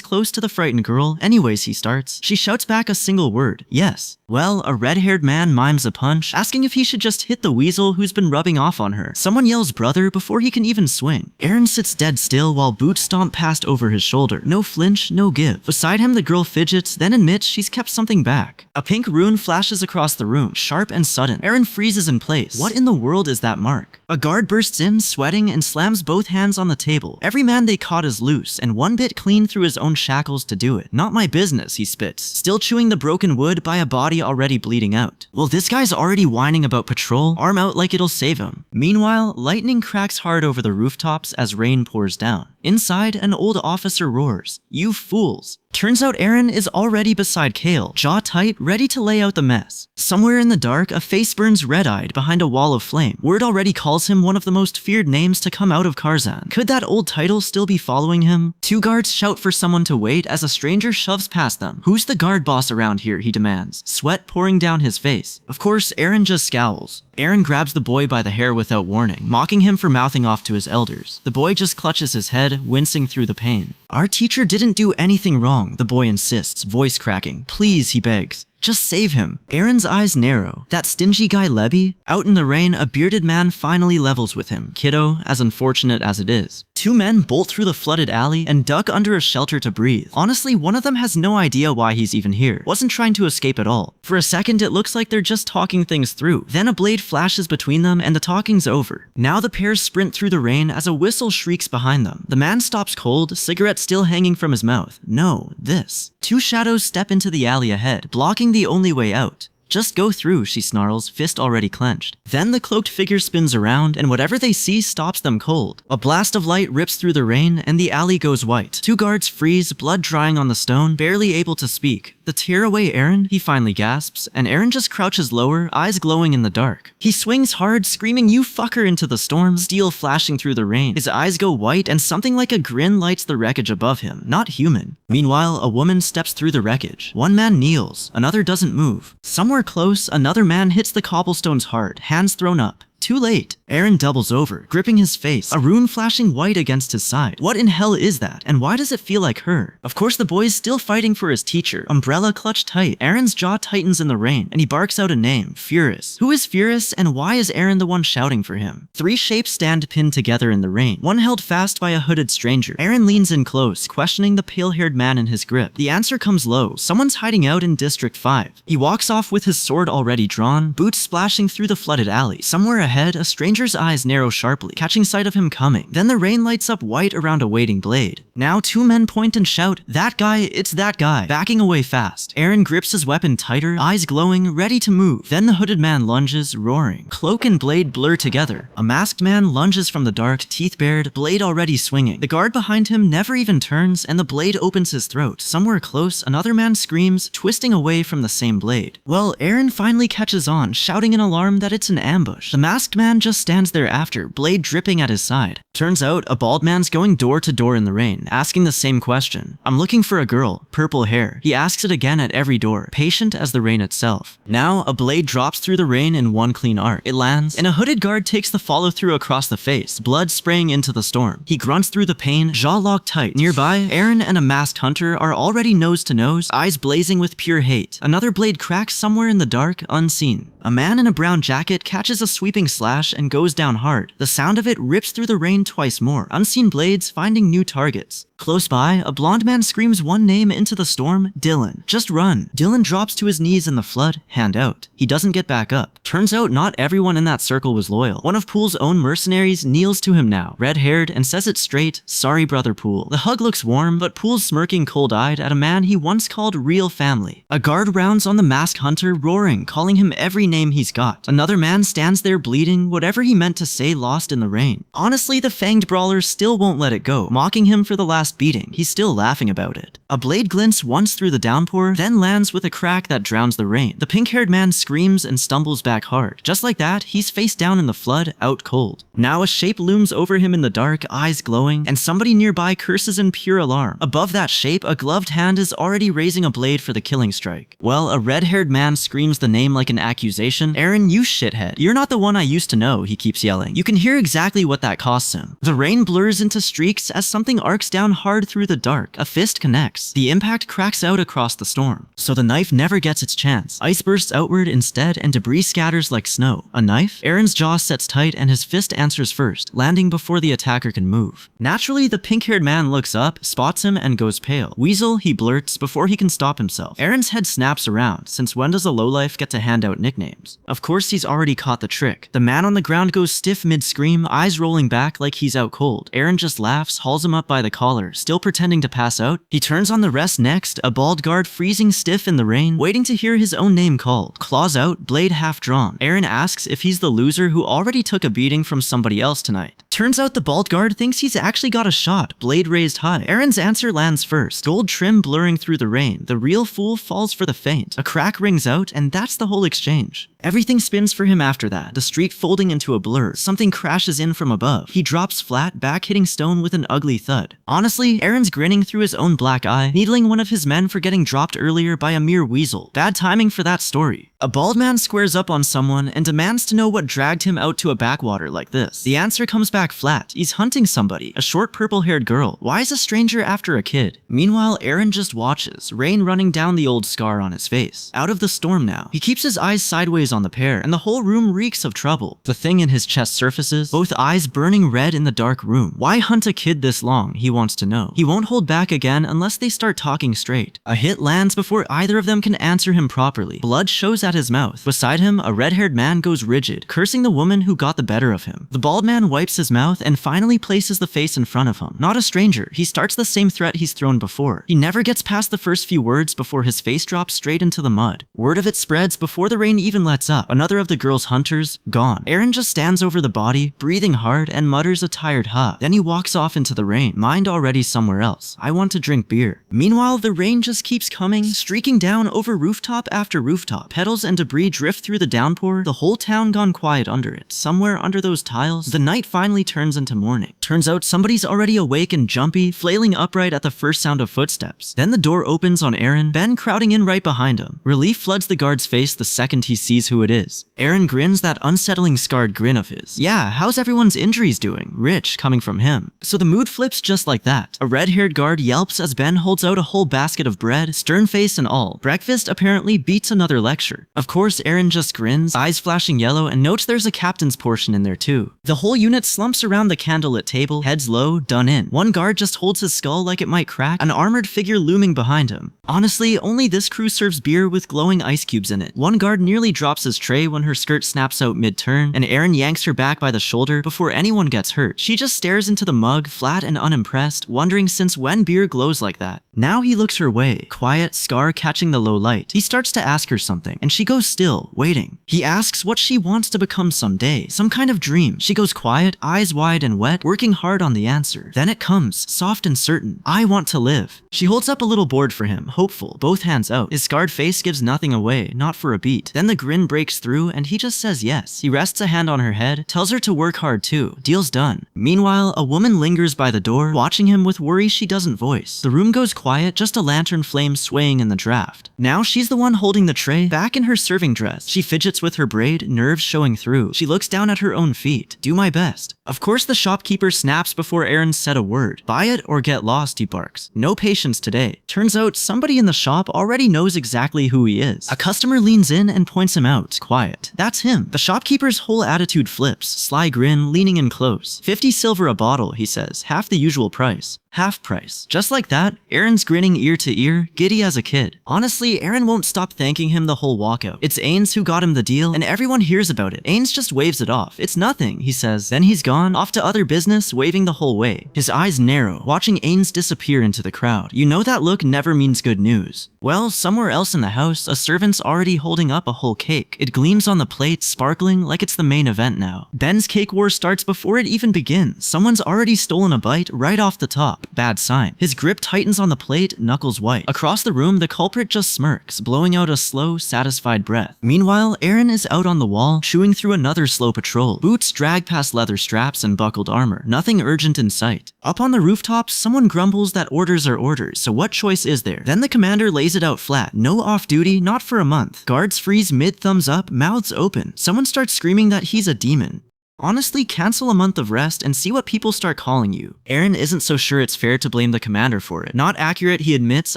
close to the frightened girl. "Anyways," he starts. She shouts back a single word, "Yes." Well, a red-haired man mimes a punch, asking if he should just hit the weasel who's been rubbing off on her. Someone yells brother before he can even swing. Aaron sits dead still while boots stomp past over his shoulder. No flinch, no give. Beside him, the girl fidgets, then admits she's kept something back. A pink rune flashes across the room, sharp and sudden. Aaron freezes in place. What in the world is that mark? A guard bursts in, sweating, and slams both hands on the table. Every man they caught is loose, and one bit clean through his own shackles to do it. "Not my business," he spits, still chewing the broken wood by a body already bleeding out. Well, this guy's already whining about patrol, arm out like it'll save him. Meanwhile, lightning cracks hard over the rooftops as rain pours down. Inside, an old officer roars, "You fools!" Turns out Eren is already beside Kale, jaw tight, ready to lay out the mess. Somewhere in the dark, a face burns red-eyed behind a wall of flame. Word already calls him one of the most feared names to come out of Karzan. Could that old title still be following him? Two guards shout for someone to wait as a stranger shoves past them. "Who's the guard boss around here?" he demands, sweat pouring down his face. Of course, Eren just scowls. Eren grabs the boy by the hair without warning, mocking him for mouthing off to his elders. The boy just clutches his head, wincing through the pain. "Our teacher didn't do anything wrong," the boy insists, voice cracking. "Please," he begs. "Just save him." Eren's eyes narrow. That stingy guy Lebby? Out in the rain, a bearded man finally levels with him. Kiddo, as unfortunate as it is. Two men bolt through the flooded alley and duck under a shelter to breathe. Honestly, one of them has no idea why he's even here. Wasn't trying to escape at all. For a second, it looks like they're just talking things through. Then a blade flashes between them and the talking's over. Now the pair sprint through the rain as a whistle shrieks behind them. The man stops cold, cigarette still hanging from his mouth. No, this. Two shadows step into the alley ahead, blocking the only way out. "Just go through," she snarls, fist already clenched. Then the cloaked figure spins around, and whatever they see stops them cold. A blast of light rips through the rain, and the alley goes white. Two guards freeze, blood drying on the stone, barely able to speak. "The tear-away Eren?" he finally gasps, and Eren just crouches lower, eyes glowing in the dark. He swings hard, screaming, "You fucker," into the storm, steel flashing through the rain. His eyes go white, and something like a grin lights the wreckage above him. Not human. Meanwhile, a woman steps through the wreckage. One man kneels, another doesn't move. Somewhere close, another man hits the cobblestones hard, hands thrown up. Too late. Eren doubles over, gripping his face, a rune flashing white against his side. What in hell is that, and why does it feel like her? Of course the boy's still fighting for his teacher, umbrella clutched tight. Eren's jaw tightens in the rain, and he barks out a name, Furus. Who is Furus, and why is Eren the one shouting for him? Three shapes stand pinned together in the rain, one held fast by a hooded stranger. Eren leans in close, questioning the pale-haired man in his grip. The answer comes low. Someone's hiding out in District 5. He walks off with his sword already drawn, boots splashing through the flooded alley. Somewhere ahead, a stranger's eyes narrow sharply, catching sight of him coming. Then the rain lights up white around a waiting blade. Now two men point and shout, "That guy, it's that guy," backing away fast. Eren grips his weapon tighter, eyes glowing, ready to move. Then the hooded man lunges, roaring. Cloak and blade blur together. A masked man lunges from the dark, teeth bared, blade already swinging. The guard behind him never even turns, and the blade opens his throat. Somewhere close, another man screams, twisting away from the same blade. Well, Eren finally catches on, shouting in alarm that it's an ambush. The masked man just stands there after, blade dripping at his side. Turns out, a bald man's going door to door in the rain, asking the same question. "I'm looking for a girl, purple hair." He asks it again at every door, patient as the rain itself. Now, a blade drops through the rain in one clean arc. It lands, and a hooded guard takes the follow-through across the face, blood spraying into the storm. He grunts through the pain, jaw locked tight. Nearby, Eren and a masked hunter are already nose to nose, eyes blazing with pure hate. Another blade cracks somewhere in the dark, unseen. A man in a brown jacket catches a sweeping slash and goes down hard. The sound of it rips through the rain twice more, unseen blades finding new targets. Close by, a blonde man screams one name into the storm, Dylan. "Just run." Dylan drops to his knees in the flood, hand out. He doesn't get back up. Turns out not everyone in that circle was loyal. One of Pool's own mercenaries kneels to him now, red-haired, and says it straight, "Sorry, brother Pool." The hug looks warm, but Pool's smirking cold-eyed at a man he once called real family. A guard rounds on the masked hunter, roaring, calling him every name he's got. Another man stands there bleeding, whatever he meant to say lost in the rain. Honestly, the fanged brawler still won't let it go, mocking him for the last beating. He's still laughing about it. A blade glints once through the downpour, then lands with a crack that drowns the rain. The pink-haired man screams and stumbles back hard. Just like that, he's face down in the flood, out cold. Now a shape looms over him in the dark, eyes glowing, and somebody nearby curses in pure alarm. Above that shape, a gloved hand is already raising a blade for the killing strike. Well, a red-haired man screams the name like an accusation. "Eren, you shithead. You're not the one I used to know," he keeps yelling. You can hear exactly what that costs him. The rain blurs into streaks as something arcs down hard through the dark. A fist connects. The impact cracks out across the storm. So the knife never gets its chance. Ice bursts outward instead, and debris scatters like snow. A knife? Eren's jaw sets tight, and his fist answers first, landing before the attacker can move. Naturally, the pink-haired man looks up, spots him, and goes pale. "Weasel," he blurts before he can stop himself. Eren's head snaps around, since when does a lowlife get to hand out nicknames? Of course he's already caught the trick. The man on the ground goes stiff mid-scream, eyes rolling back like he's out cold. Eren just laughs, hauls him up by the collar, still pretending to pass out. He turns on the rest next, a bald guard freezing stiff in the rain, waiting to hear his own name called. Claws out, blade half drawn. Eren asks if he's the loser who already took a beating from somebody else tonight. Turns out the bald guard thinks he's actually got a shot, blade raised high. Eren's answer lands first, gold trim blurring through the rain. The real fool falls for the feint. A crack rings out, and that's the whole exchange. Everything spins for him after that, the street folding into a blur. Something crashes in from above. He drops flat, back hitting stone with an ugly thud. Honestly, Eren's grinning through his own black eye, needling one of his men for getting dropped earlier by a mere weasel. Bad timing for that story. A bald man squares up on someone and demands to know what dragged him out to a backwater like this. The answer comes back flat. He's hunting somebody, a short purple-haired girl. Why is a stranger after a kid? Meanwhile, Eren just watches, rain running down the old scar on his face. Out of the storm now. He keeps his eyes sideways on the pair, and the whole room reeks of trouble. The thing in his chest surfaces, both eyes burning red in the dark room. Why hunt a kid this long, he wants to know. He won't hold back again unless they start talking straight. A hit lands before either of them can answer him properly. Blood shows at his mouth. Beside him, a red-haired man goes rigid, cursing the woman who got the better of him. The bald man wipes his mouth and finally places the face in front of him. Not a stranger, he starts the same threat he's thrown before. He never gets past the first few words before his face drops straight into the mud. Word of it spreads before the rain even lets up. Another of the girl's hunters, gone. Eren just stands over the body, breathing hard, and mutters a tired huh. Then he walks off into the rain, mind already somewhere else. I want to drink beer. Meanwhile, the rain just keeps coming, streaking down over rooftop after rooftop. Petals and debris drift through the downpour, the whole town gone quiet under it. Somewhere under those tiles, the night finally turns into morning. Turns out somebody's already awake and jumpy, flailing upright at the first sound of footsteps. Then the door opens on Eren, Ben crowding in right behind him. Relief floods the guard's face the second he sees who it is. Eren grins that unsettling scarred grin of his. Yeah, how's everyone's injuries doing? Rich, coming from him. So the mood flips just like that. A red-haired guard yelps as Ben holds out a whole basket of bread, stern face and all. Breakfast apparently beats another lecture. Of course, Eren just grins, eyes flashing yellow, and notes there's a captain's portion in there too. The whole unit slumps around the candlelit table, heads low, done in. One guard just holds his skull like it might crack, an armored figure looming behind him. Honestly, only this crew serves beer with glowing ice cubes in it. One guard nearly drops his tray when her skirt snaps out mid-turn, and Eren yanks her back by the shoulder before anyone gets hurt. She just stares into the mug, flat and unimpressed, wondering since when beer glows like that. Now he looks her way, quiet, Scar catching the low light. He starts to ask her something, and she goes still, waiting. He asks what she wants to become someday, some kind of dream. She goes quiet, eyes wide and wet, working hard on the answer. Then it comes, soft and certain. I want to live. She holds up a little board for him, hopeful, both hands out. His scarred face gives nothing away, not for a beat. Then the grin breaks through, and he just says yes. He rests a hand on her head, tells her to work hard too. Deal's done. Meanwhile, a woman lingers by the door, watching him with worry she doesn't voice. The room goes quiet, just a lantern flame swaying in the draft. Now she's the one holding the tray, back in her serving dress. She fidgets with her braid, nerves showing through. She looks down at her own feet. Do my best. Of course the shopkeeper snaps before Eren said a word. Buy it or get lost, he barks. No patience today. Turns out somebody in the shop already knows exactly who he is. A customer leans in and points him out. Quiet. That's him. The shopkeeper's whole attitude flips. Sly grin, leaning in close. 50 silver a bottle, he says. Half the usual price. Half price. Just like that, Eren's grinning ear to ear, giddy as a kid. Honestly, Eren won't stop thanking him the whole walkout. It's Ainz who got him the deal, and everyone hears about it. Ainz just waves it off. It's nothing, he says. Then he's gone, off to other business, waving the whole way. His eyes narrow, watching Ainz disappear into the crowd. You know that look never means good news. Well, somewhere else in the house, a servant's already holding up a whole cake. It gleams on the plate, sparkling like it's the main event now. Ben's cake war starts before it even begins. Someone's already stolen a bite right off the top. Bad sign. His grip tightens on the plate, knuckles white. Across the room, the culprit just smirks, blowing out a slow, satisfied breath. Meanwhile, Eren is out on the wall, chewing through another slow patrol. Boots drag past leather straps and buckled armor. Nothing urgent in sight. Up on the rooftop, someone grumbles that orders are orders, so what choice is there? Then the commander lays it out flat. No off-duty, not for a month. Guards freeze mid-thumbs up, mouths open. Someone starts screaming that he's a demon. Honestly, cancel a month of rest and see what people start calling you. Eren isn't so sure it's fair to blame the commander for it. Not accurate, he admits,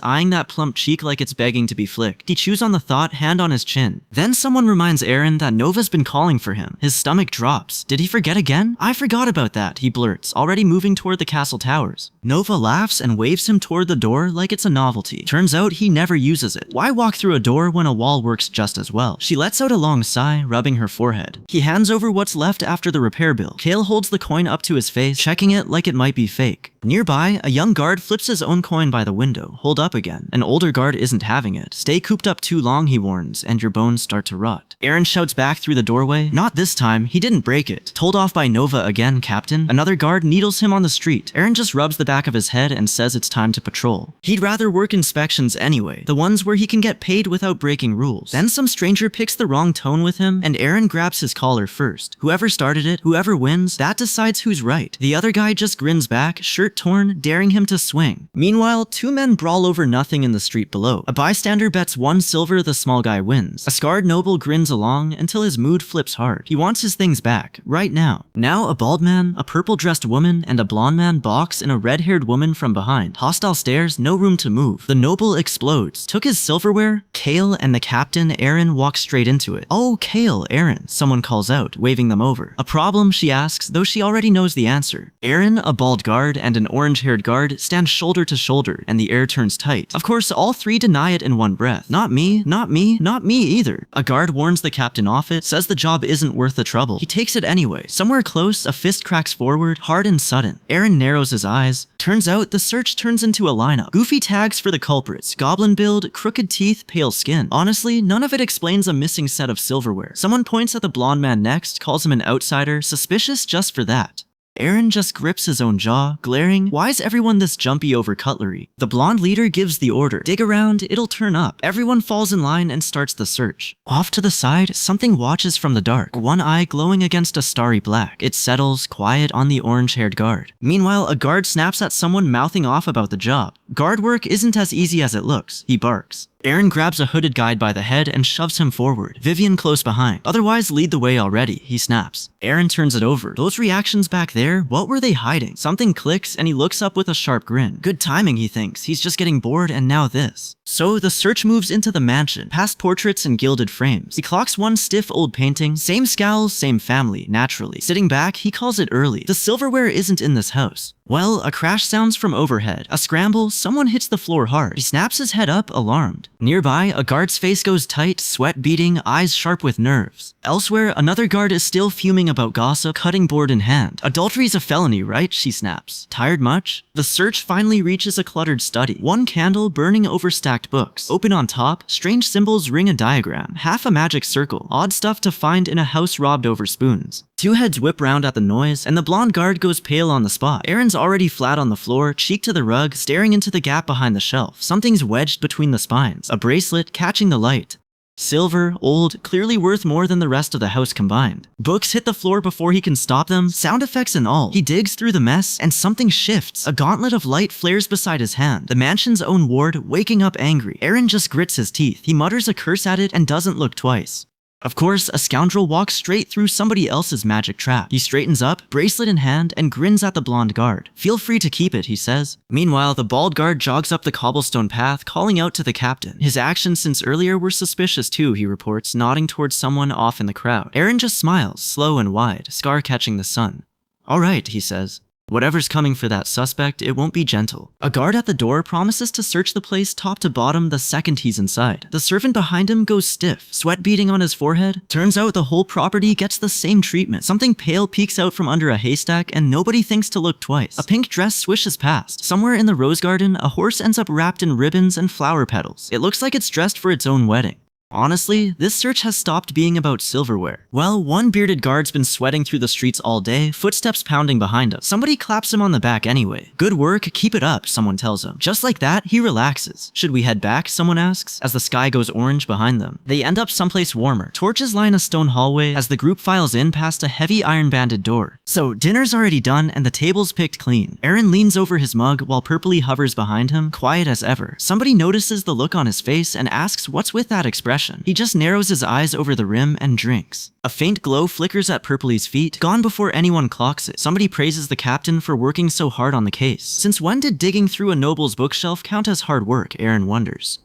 eyeing that plump cheek like it's begging to be flicked. He chews on the thought, hand on his chin. Then someone reminds Eren that Nova's been calling for him. His stomach drops. Did he forget again? I forgot about that, he blurts, already moving toward the castle towers. Nova laughs and waves him toward the door like it's a novelty. Turns out he never uses it. Why walk through a door when a wall works just as well? She lets out a long sigh, rubbing her forehead. He hands over what's left after the repair bill. Kale holds the coin up to his face, checking it like it might be fake. Nearby, a young guard flips his own coin by the window. Hold up again. An older guard isn't having it. Stay cooped up too long, he warns, and your bones start to rot. Eren shouts back through the doorway. Not this time, he didn't break it. Told off by Nova again, Captain. Another guard needles him on the street. Eren just rubs the back of his head and says it's time to patrol. He'd rather work inspections anyway, the ones where he can get paid without breaking rules. Then some stranger picks the wrong tone with him, and Eren grabs his collar first. Whoever started it, whoever wins, that decides who's right. The other guy just grins back, shirt torn, daring him to swing. Meanwhile, two men brawl over nothing in the street below. A bystander bets 1 silver the small guy wins. A scarred noble grins along until his mood flips hard. He wants his things back, right now. Now a bald man, a purple-dressed woman, and a blonde man box in a red-haired woman from behind. Hostile stares, no room to move. The noble explodes. Took his silverware? Kale and the captain, Eren, walk straight into it. Oh, Kale, Eren, someone calls out, waving them over. A problem, she asks, though she already knows the answer. Eren, a bald guard, and an orange-haired guard stand shoulder to shoulder, and the air turns tight. Of course, all three deny it in one breath. Not me, not me, not me either. A guard warns the captain off it, says the job isn't worth the trouble. He takes it anyway. Somewhere close, a fist cracks forward, hard and sudden. Eren narrows his eyes. Turns out, the search turns into a lineup. Goofy tags for the culprits. Goblin build, crooked teeth, pale skin. Honestly, none of it explains a missing set of silverware. Someone points at the blonde man next, calls him an outsider, suspicious just for that. Eren just grips his own jaw, glaring. Why's everyone this jumpy over cutlery? The blonde leader gives the order. Dig around, it'll turn up. Everyone falls in line and starts the search. Off to the side, something watches from the dark, one eye glowing against a starry black. It settles, quiet, on the orange-haired guard. Meanwhile, a guard snaps at someone mouthing off about the job. Guard work isn't as easy as it looks. He barks. Eren grabs a hooded guide by the head and shoves him forward. Vivian close behind. Otherwise, lead the way already, he snaps. Eren turns it over. Those reactions back there, what were they hiding? Something clicks and he looks up with a sharp grin. Good timing, he thinks. He's just getting bored and now this. So the search moves into the mansion, past portraits and gilded frames. He clocks one stiff old painting. Same scowls, same family, naturally. Sitting back, he calls it early. The silverware isn't in this house. Well, a crash sounds from overhead. A scramble, someone hits the floor hard. He snaps his head up, alarmed. Nearby, a guard's face goes tight, sweat beading, eyes sharp with nerves. Elsewhere, another guard is still fuming about gossip, cutting board in hand. Adultery's a felony, right? She snaps. Tired much? The search finally reaches a cluttered study. One candle burning over stacked books. Open on top, strange symbols ring a diagram. Half a magic circle. Odd stuff to find in a house robbed over spoons. Two heads whip round at the noise, and the blonde guard goes pale on the spot. Eren's already flat on the floor, cheek to the rug, staring into the gap behind the shelf. Something's wedged between the spines. A bracelet catching the light. Silver, old, clearly worth more than the rest of the house combined. Books hit the floor before he can stop them, sound effects and all. He digs through the mess, and something shifts. A gauntlet of light flares beside his hand. The mansion's own ward, waking up angry. Eren just grits his teeth. He mutters a curse at it and doesn't look twice. Of course, a scoundrel walks straight through somebody else's magic trap. He straightens up, bracelet in hand, and grins at the blonde guard. Feel free to keep it, he says. Meanwhile, the bald guard jogs up the cobblestone path, calling out to the captain. His actions since earlier were suspicious too, he reports, nodding towards someone off in the crowd. Eren just smiles, slow and wide, scar catching the sun. All right, he says. Whatever's coming for that suspect, it won't be gentle. A guard at the door promises to search the place top to bottom the second he's inside. The servant behind him goes stiff, sweat beading on his forehead. Turns out the whole property gets the same treatment. Something pale peeks out from under a haystack and nobody thinks to look twice. A pink dress swishes past. Somewhere in the rose garden, a horse ends up wrapped in ribbons and flower petals. It looks like it's dressed for its own wedding. Honestly, this search has stopped being about silverware. Well, one bearded guard's been sweating through the streets all day, footsteps pounding behind him. Somebody claps him on the back anyway. Good work, keep it up, someone tells him. Just like that, he relaxes. Should we head back, someone asks, as the sky goes orange behind them. They end up someplace warmer. Torches line a stone hallway as the group files in past a heavy iron-banded door. So, dinner's already done and the table's picked clean. Eren leans over his mug while Purpley hovers behind him, quiet as ever. Somebody notices the look on his face and asks what's with that expression. expression. He just narrows his eyes over the rim and drinks. A faint glow flickers at Purpley's feet, gone before anyone clocks it. Somebody praises the captain for working so hard on the case. Since when did digging through a noble's bookshelf count as hard work? Aaron wonders.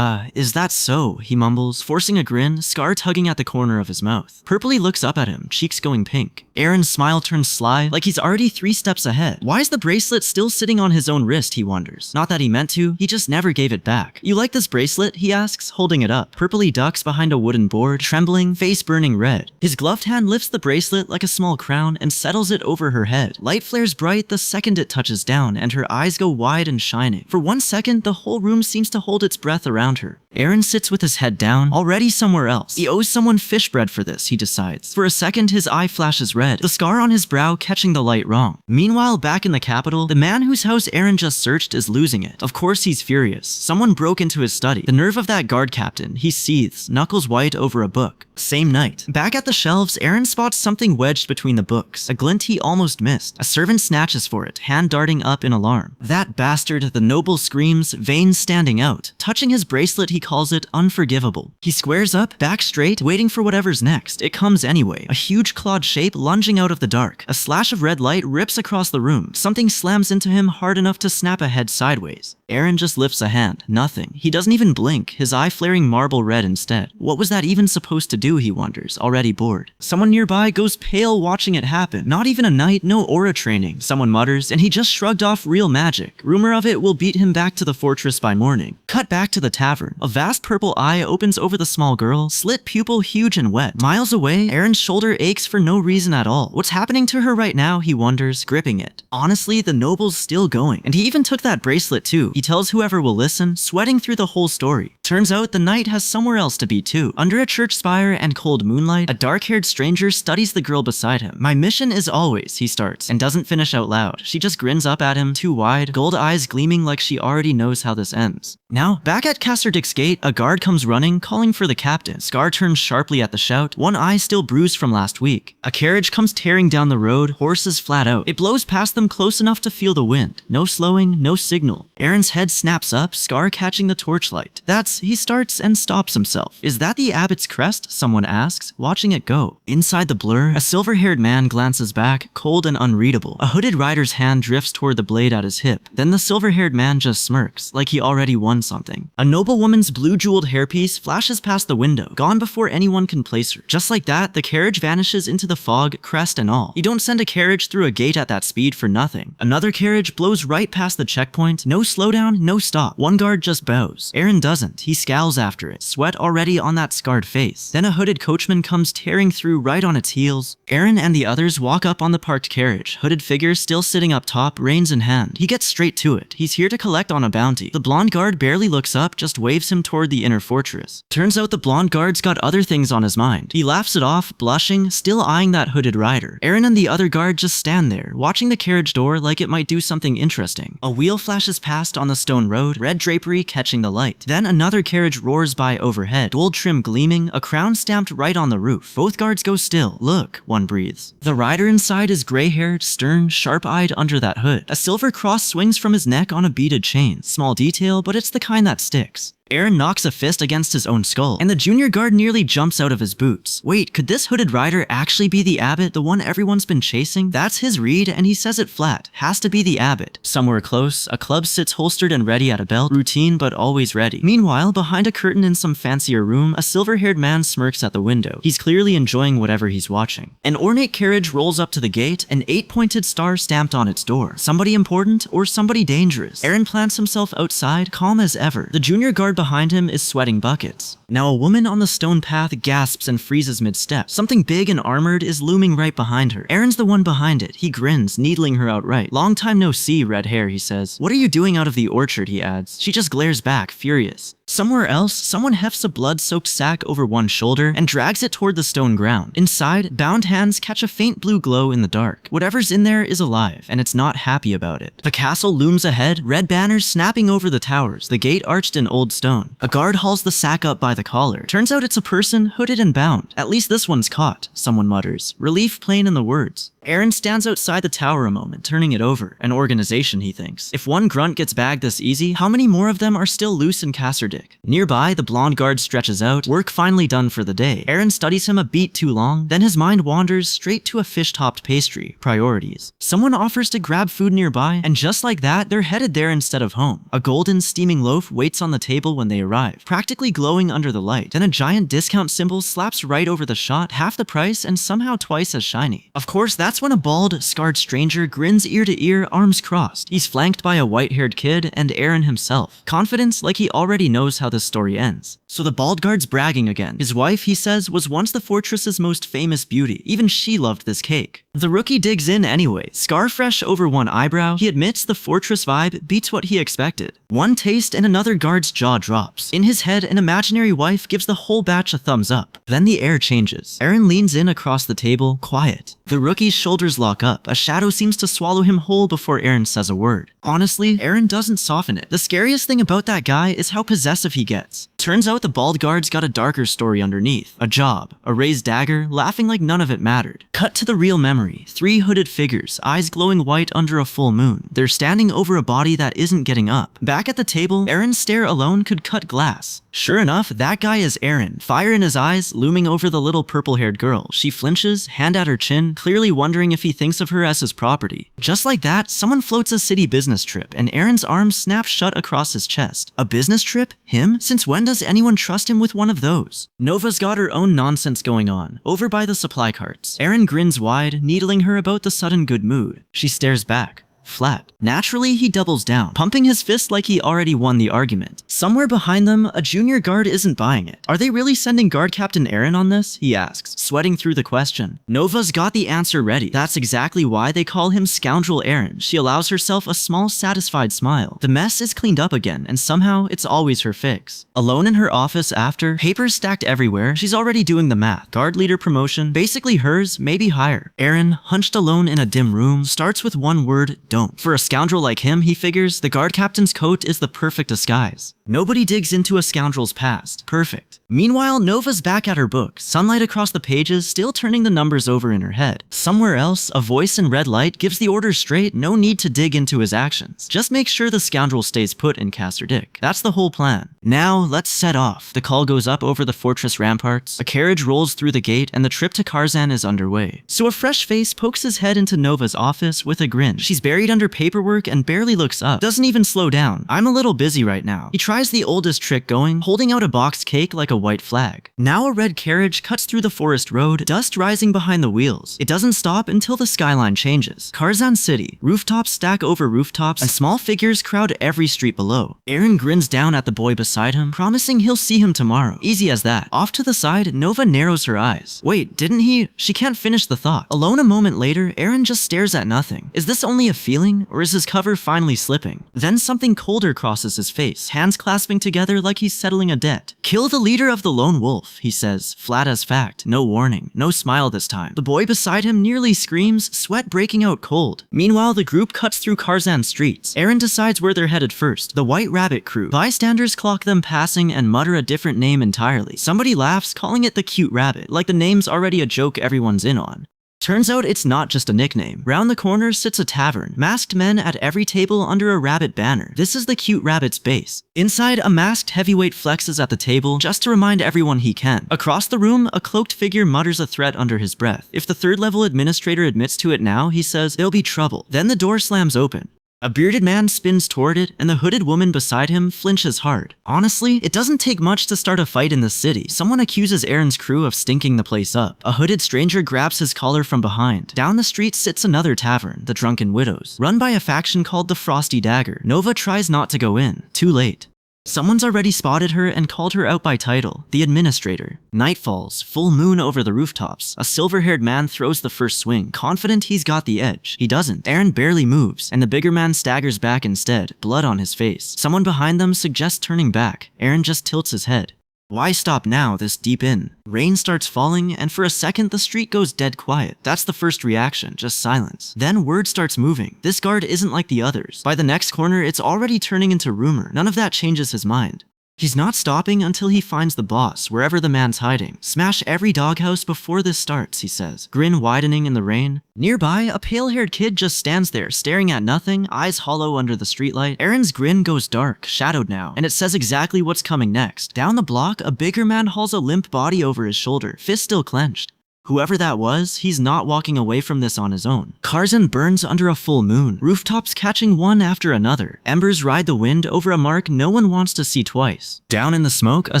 Is that so? He mumbles, forcing a grin, Scar tugging at the corner of his mouth. Purpley looks up at him, cheeks going pink. Aaron's smile turns sly, like he's already 3 steps ahead. Why is the bracelet still sitting on his own wrist, he wonders. Not that he meant to, he just never gave it back. You like this bracelet? He asks, holding it up. Purpley ducks behind a wooden board, trembling, face burning red. His gloved hand lifts the bracelet like a small crown and settles it over her head. Light flares bright the second it touches down, and her eyes go wide and shining. For 1 second, the whole room seems to hold its breath around her. Aaron sits with his head down, already somewhere else. He owes someone fish bread for this, he decides. For a second, his eye flashes red, the scar on his brow catching the light wrong. Meanwhile, back in the capital, the man whose house Aaron just searched is losing it. Of course he's furious. Someone broke into his study. The nerve of that guard captain. He seethes, knuckles white over a book. Same night. Back at the shelves, Aaron spots something wedged between the books, a glint he almost missed. A servant snatches for it, hand darting up in alarm. That bastard, the noble screams, veins standing out. Touching his bracelet, he calls it unforgivable. He squares up, back straight, waiting for whatever's next. It comes anyway. A huge clawed shape lunging out of the dark. A slash of red light rips across the room. Something slams into him hard enough to snap a head sideways. Aaron just lifts a hand. Nothing. He doesn't even blink, his eye flaring marble red instead. What was that even supposed to do, he wonders, already bored. Someone nearby goes pale watching it happen. Not even a knight, no aura training, someone mutters, and he just shrugged off real magic. Rumor of it will beat him back to the fortress by morning. Cut back to the tavern. A vast purple eye opens over the small girl, slit pupil huge and wet. Miles away, Aaron's shoulder aches for no reason at all. What's happening to her right now, he wonders, gripping it. Honestly, the noble's still going. And he even took that bracelet too. He tells whoever will listen, sweating through the whole story. Turns out the knight has somewhere else to be too. Under a church spire and cold moonlight, a dark-haired stranger studies the girl beside him. My mission is always, he starts, and doesn't finish out loud. She just grins up at him, too wide, gold eyes gleaming like she already knows how this ends. Now, back at Casterdick's gate, a guard comes running, calling for the captain. Scar turns sharply at the shout, one eye still bruised from last week. A carriage comes tearing down the road, horses flat out. It blows past them close enough to feel the wind. No slowing, no signal. Aaron's head snaps up, Scar catching the torchlight. He starts and stops himself. Is that the abbot's crest? Someone asks, watching it go. Inside the blur, a silver-haired man glances back, cold and unreadable. A hooded rider's hand drifts toward the blade at his hip. Then the silver-haired man just smirks, like he already won something. A noblewoman's blue-jeweled hairpiece flashes past the window, gone before anyone can place her. Just like that, the carriage vanishes into the fog, crest and all. You don't send a carriage through a gate at that speed for nothing. Another carriage blows right past the checkpoint, no slowdown, no stop. One guard just bows. Aaron doesn't. He scowls after it, sweat already on that scarred face. Then a hooded coachman comes tearing through right on its heels. Aaron and the others walk up on the parked carriage, hooded figure still sitting up top, reins in hand. He gets straight to it. He's here to collect on a bounty. The blonde guard barely looks up, just waves him toward the inner fortress. Turns out the blonde guard's got other things on his mind. He laughs it off, blushing, still eyeing that hooded rider. Aaron and the other guard just stand there, watching the carriage door like it might do something interesting. A wheel flashes past on the stone road, red drapery catching the light. Then another carriage roars by overhead, gold trim gleaming, a crown stamped right on the roof. Both guards go still. Look, one breathes. The rider inside is gray-haired, stern, sharp-eyed under that hood. A silver cross swings from his neck on a beaded chain. Small detail, but it's the kind that sticks. Aaron knocks a fist against his own skull, and the junior guard nearly jumps out of his boots. Wait, could this hooded rider actually be the abbot, the one everyone's been chasing? That's his read, and he says it flat. Has to be the abbot. Somewhere close, a club sits holstered and ready at a belt, routine but always ready. Meanwhile, behind a curtain in some fancier room, a silver-haired man smirks at the window. He's clearly enjoying whatever he's watching. An ornate carriage rolls up to the gate, an 8-pointed star stamped on its door. Somebody important or somebody dangerous. Aaron plants himself outside, calm as ever. The junior guard behind him is sweating buckets. Now a woman on the stone path gasps and freezes mid-step. Something big and armored is looming right behind her. Aaron's the one behind it. He grins, needling her outright. Long time no see, red hair, he says. What are you doing out of the orchard, he adds. She just glares back, furious. Somewhere else, someone hefts a blood-soaked sack over one shoulder and drags it toward the stone ground. Inside, bound hands catch a faint blue glow in the dark. Whatever's in there is alive, and it's not happy about it. The castle looms ahead, red banners snapping over the towers, the gate arched in old stone. A guard hauls the sack up by the collar. Turns out it's a person, hooded and bound. At least this one's caught, someone mutters, relief plain in the words. Aaron stands outside the tower a moment, turning it over. An organization, he thinks. If one grunt gets bagged this easy, how many more of them are still loose in Kasserdick? Nearby, the blonde guard stretches out, work finally done for the day. Aaron studies him a beat too long, then his mind wanders straight to a fish-topped pastry. Priorities. Someone offers to grab food nearby, and just like that, they're headed there instead of home. A golden, steaming loaf waits on the table when they arrive, practically glowing under the light. Then a giant discount symbol slaps right over the shot, half the price and somehow twice as shiny. Of course, that's when a bald, scarred stranger grins ear to ear, arms crossed. He's flanked by a white-haired kid and Aaron himself. Confidence like he already knows how this story ends. So the bald guard's bragging again. His wife, he says, was once the fortress's most famous beauty. Even she loved this cake. The rookie digs in anyway. Scar fresh over one eyebrow, he admits the fortress vibe beats what he expected. One taste and another guard's jaw drops. In his head, an imaginary wife gives the whole batch a thumbs up. Then the air changes. Aaron leans in across the table, quiet. The rookie's shoulders lock up. A shadow seems to swallow him whole before Aaron says a word. Honestly, Aaron doesn't soften it. The scariest thing about that guy is how possessive he gets. Turns out the bald guard's got a darker story underneath. A job, a raised dagger, laughing like none of it mattered. Cut to the real memory. 3 hooded figures, eyes glowing white under a full moon. They're standing over a body that isn't getting up. Back at the table, Aaron's stare alone could cut glass. Sure enough, that guy is Aaron, fire in his eyes, looming over the little purple-haired girl. She flinches, hand at her chin, clearly wondering if he thinks of her as his property. Just like that, someone floats a city business trip, and Aaron's arms snap shut across his chest. A business trip? Him? Since when does anyone trust him with one of those? Nova's got her own nonsense going on, over by the supply carts. Aaron grins wide, needling her about the sudden good mood. She stares back. Flat. Naturally, he doubles down, pumping his fist like he already won the argument. Somewhere behind them, a junior guard isn't buying it. Are they really sending Guard Captain Aaron on this? He asks, sweating through the question. Nova's got the answer ready. That's exactly why they call him Scoundrel Aaron. She allows herself a small, satisfied smile. The mess is cleaned up again, and somehow it's always her fix. Alone in her office after, papers stacked everywhere, she's already doing the math. Guard leader promotion, basically hers, maybe higher. Aaron, hunched alone in a dim room, starts with one word, don't. For a scoundrel like him, he figures, the guard captain's coat is the perfect disguise. Nobody digs into a scoundrel's past. Perfect. Meanwhile, Nova's back at her book, sunlight across the pages, still turning the numbers over in her head. Somewhere else, a voice in red light gives the order straight, no need to dig into his actions. Just make sure the scoundrel stays put in Kasserdick. That's the whole plan. Now, let's set off. The call goes up over the fortress ramparts, a carriage rolls through the gate, and the trip to Karzan is underway. So a fresh face pokes his head into Nova's office with a grin. She's buried under paperwork and barely looks up. Doesn't even slow down. I'm a little busy right now. He tries the oldest trick going, holding out a boxed cake like a white flag. Now a red carriage cuts through the forest road, dust rising behind the wheels. It doesn't stop until the skyline changes. Karzan City. Rooftops stack over rooftops, and small figures crowd every street below. Aaron grins down at the boy beside him, promising he'll see him tomorrow. Easy as that. Off to the side, Nova narrows her eyes. Wait, didn't he? She can't finish the thought. Alone a moment later, Aaron just stares at nothing. Is this only a feeling, or is his cover finally slipping? Then something colder crosses his face, hands clasping together like he's settling a debt. Kill the leader of the lone wolf, he says, flat as fact. No warning, no smile this time. The boy beside him nearly screams, sweat breaking out cold. Meanwhile, the group cuts through Karzan streets. Aaron decides where they're headed first. The White Rabbit crew. Bystanders clock them passing and mutter a different name entirely. Somebody laughs, calling it the Cute Rabbit, like the name's already a joke everyone's in on. Turns out it's not just a nickname. Round the corner sits a tavern, masked men at every table under a rabbit banner. This is the Cute Rabbit's base. Inside, a masked heavyweight flexes at the table just to remind everyone he can. Across the room, a cloaked figure mutters a threat under his breath. If the third-level administrator admits to it now, he says, there'll be trouble. Then the door slams open. A bearded man spins toward it, and the hooded woman beside him flinches hard. Honestly, it doesn't take much to start a fight in the city. Someone accuses Aaron's crew of stinking the place up. A hooded stranger grabs his collar from behind. Down the street sits another tavern, the Drunken Widows, run by a faction called the Frosty Dagger. Nova tries not to go in. Too late. Someone's already spotted her and called her out by title, the administrator. Night falls, full moon over the rooftops. A silver-haired man throws the first swing, confident he's got the edge. He doesn't. Aaron barely moves, and the bigger man staggers back instead, blood on his face. Someone behind them suggests turning back. Aaron just tilts his head. Why stop now, this deep in? Rain starts falling, and for a second the street goes dead quiet. That's the first reaction, just silence. Then word starts moving. This guard isn't like the others. By the next corner, it's already turning into rumor. None of that changes his mind. He's not stopping until he finds the boss, wherever the man's hiding. Smash every doghouse before this starts, he says, grin widening in the rain. Nearby, a pale-haired kid just stands there, staring at nothing, eyes hollow under the streetlight. Aaron's grin goes dark, shadowed now, and it says exactly what's coming next. Down the block, a bigger man hauls a limp body over his shoulder, fist still clenched. Whoever that was, he's not walking away from this on his own. Karzan burns under a full moon, rooftops catching one after another. Embers ride the wind over a mark no one wants to see twice. Down in the smoke, a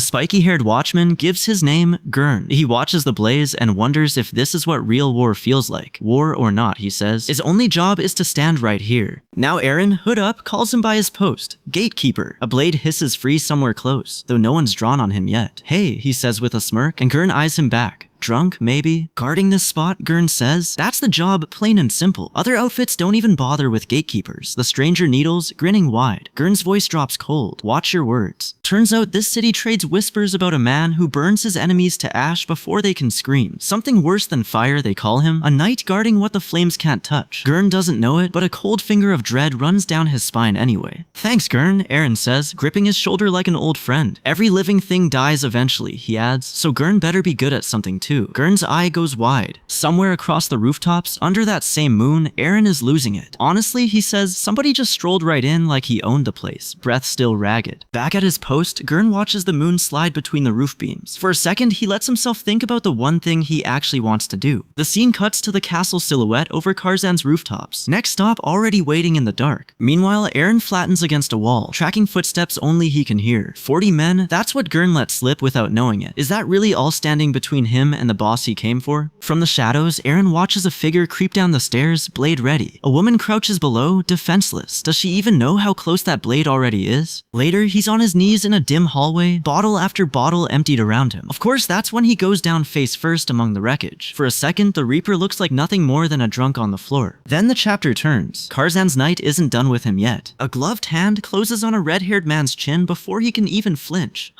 spiky-haired watchman gives his name Gurn. He watches the blaze and wonders if this is what real war feels like. War or not, he says. His only job is to stand right here. Now Aaron, hood up, calls him by his post. Gatekeeper. A blade hisses free somewhere close, though no one's drawn on him yet. Hey, he says with a smirk, and Gurn eyes him back. Drunk, maybe? Guarding this spot, Gurn says. That's the job, plain and simple. Other outfits don't even bother with gatekeepers. The stranger needles, grinning wide. Gurn's voice drops cold. Watch your words. Turns out this city trades whispers about a man who burns his enemies to ash before they can scream. Something worse than fire, they call him. A knight guarding what the flames can't touch. Gurn doesn't know it, but a cold finger of dread runs down his spine anyway. Thanks, Gurn, Aaron says, gripping his shoulder like an old friend. Every living thing dies eventually, he adds, so Gurn better be good at something too. Gurn's eye goes wide. Somewhere across the rooftops, under that same moon, Aaron is losing it. Honestly, he says, somebody just strolled right in like he owned the place, breath still ragged. Back at his post, Gurn watches the moon slide between the roof beams. For a second, he lets himself think about the one thing he actually wants to do. The scene cuts to the castle silhouette over Karzan's rooftops. Next stop, already waiting in the dark. Meanwhile, Aaron flattens against a wall, tracking footsteps only he can hear. 40 men, that's what Gurn let slip without knowing it. Is that really all standing between him and the boss he came for? From the shadows, Aaron watches a figure creep down the stairs, blade ready. A woman crouches below, defenseless. Does she even know how close that blade already is? Later, he's on his knees in a dim hallway, bottle after bottle emptied around him. Of course, that's when he goes down face first among the wreckage. For a second, the Reaper looks like nothing more than a drunk on the floor. Then the chapter turns. Karzan's night isn't done with him yet. A gloved hand closes on a red-haired man's chin before he can even flinch.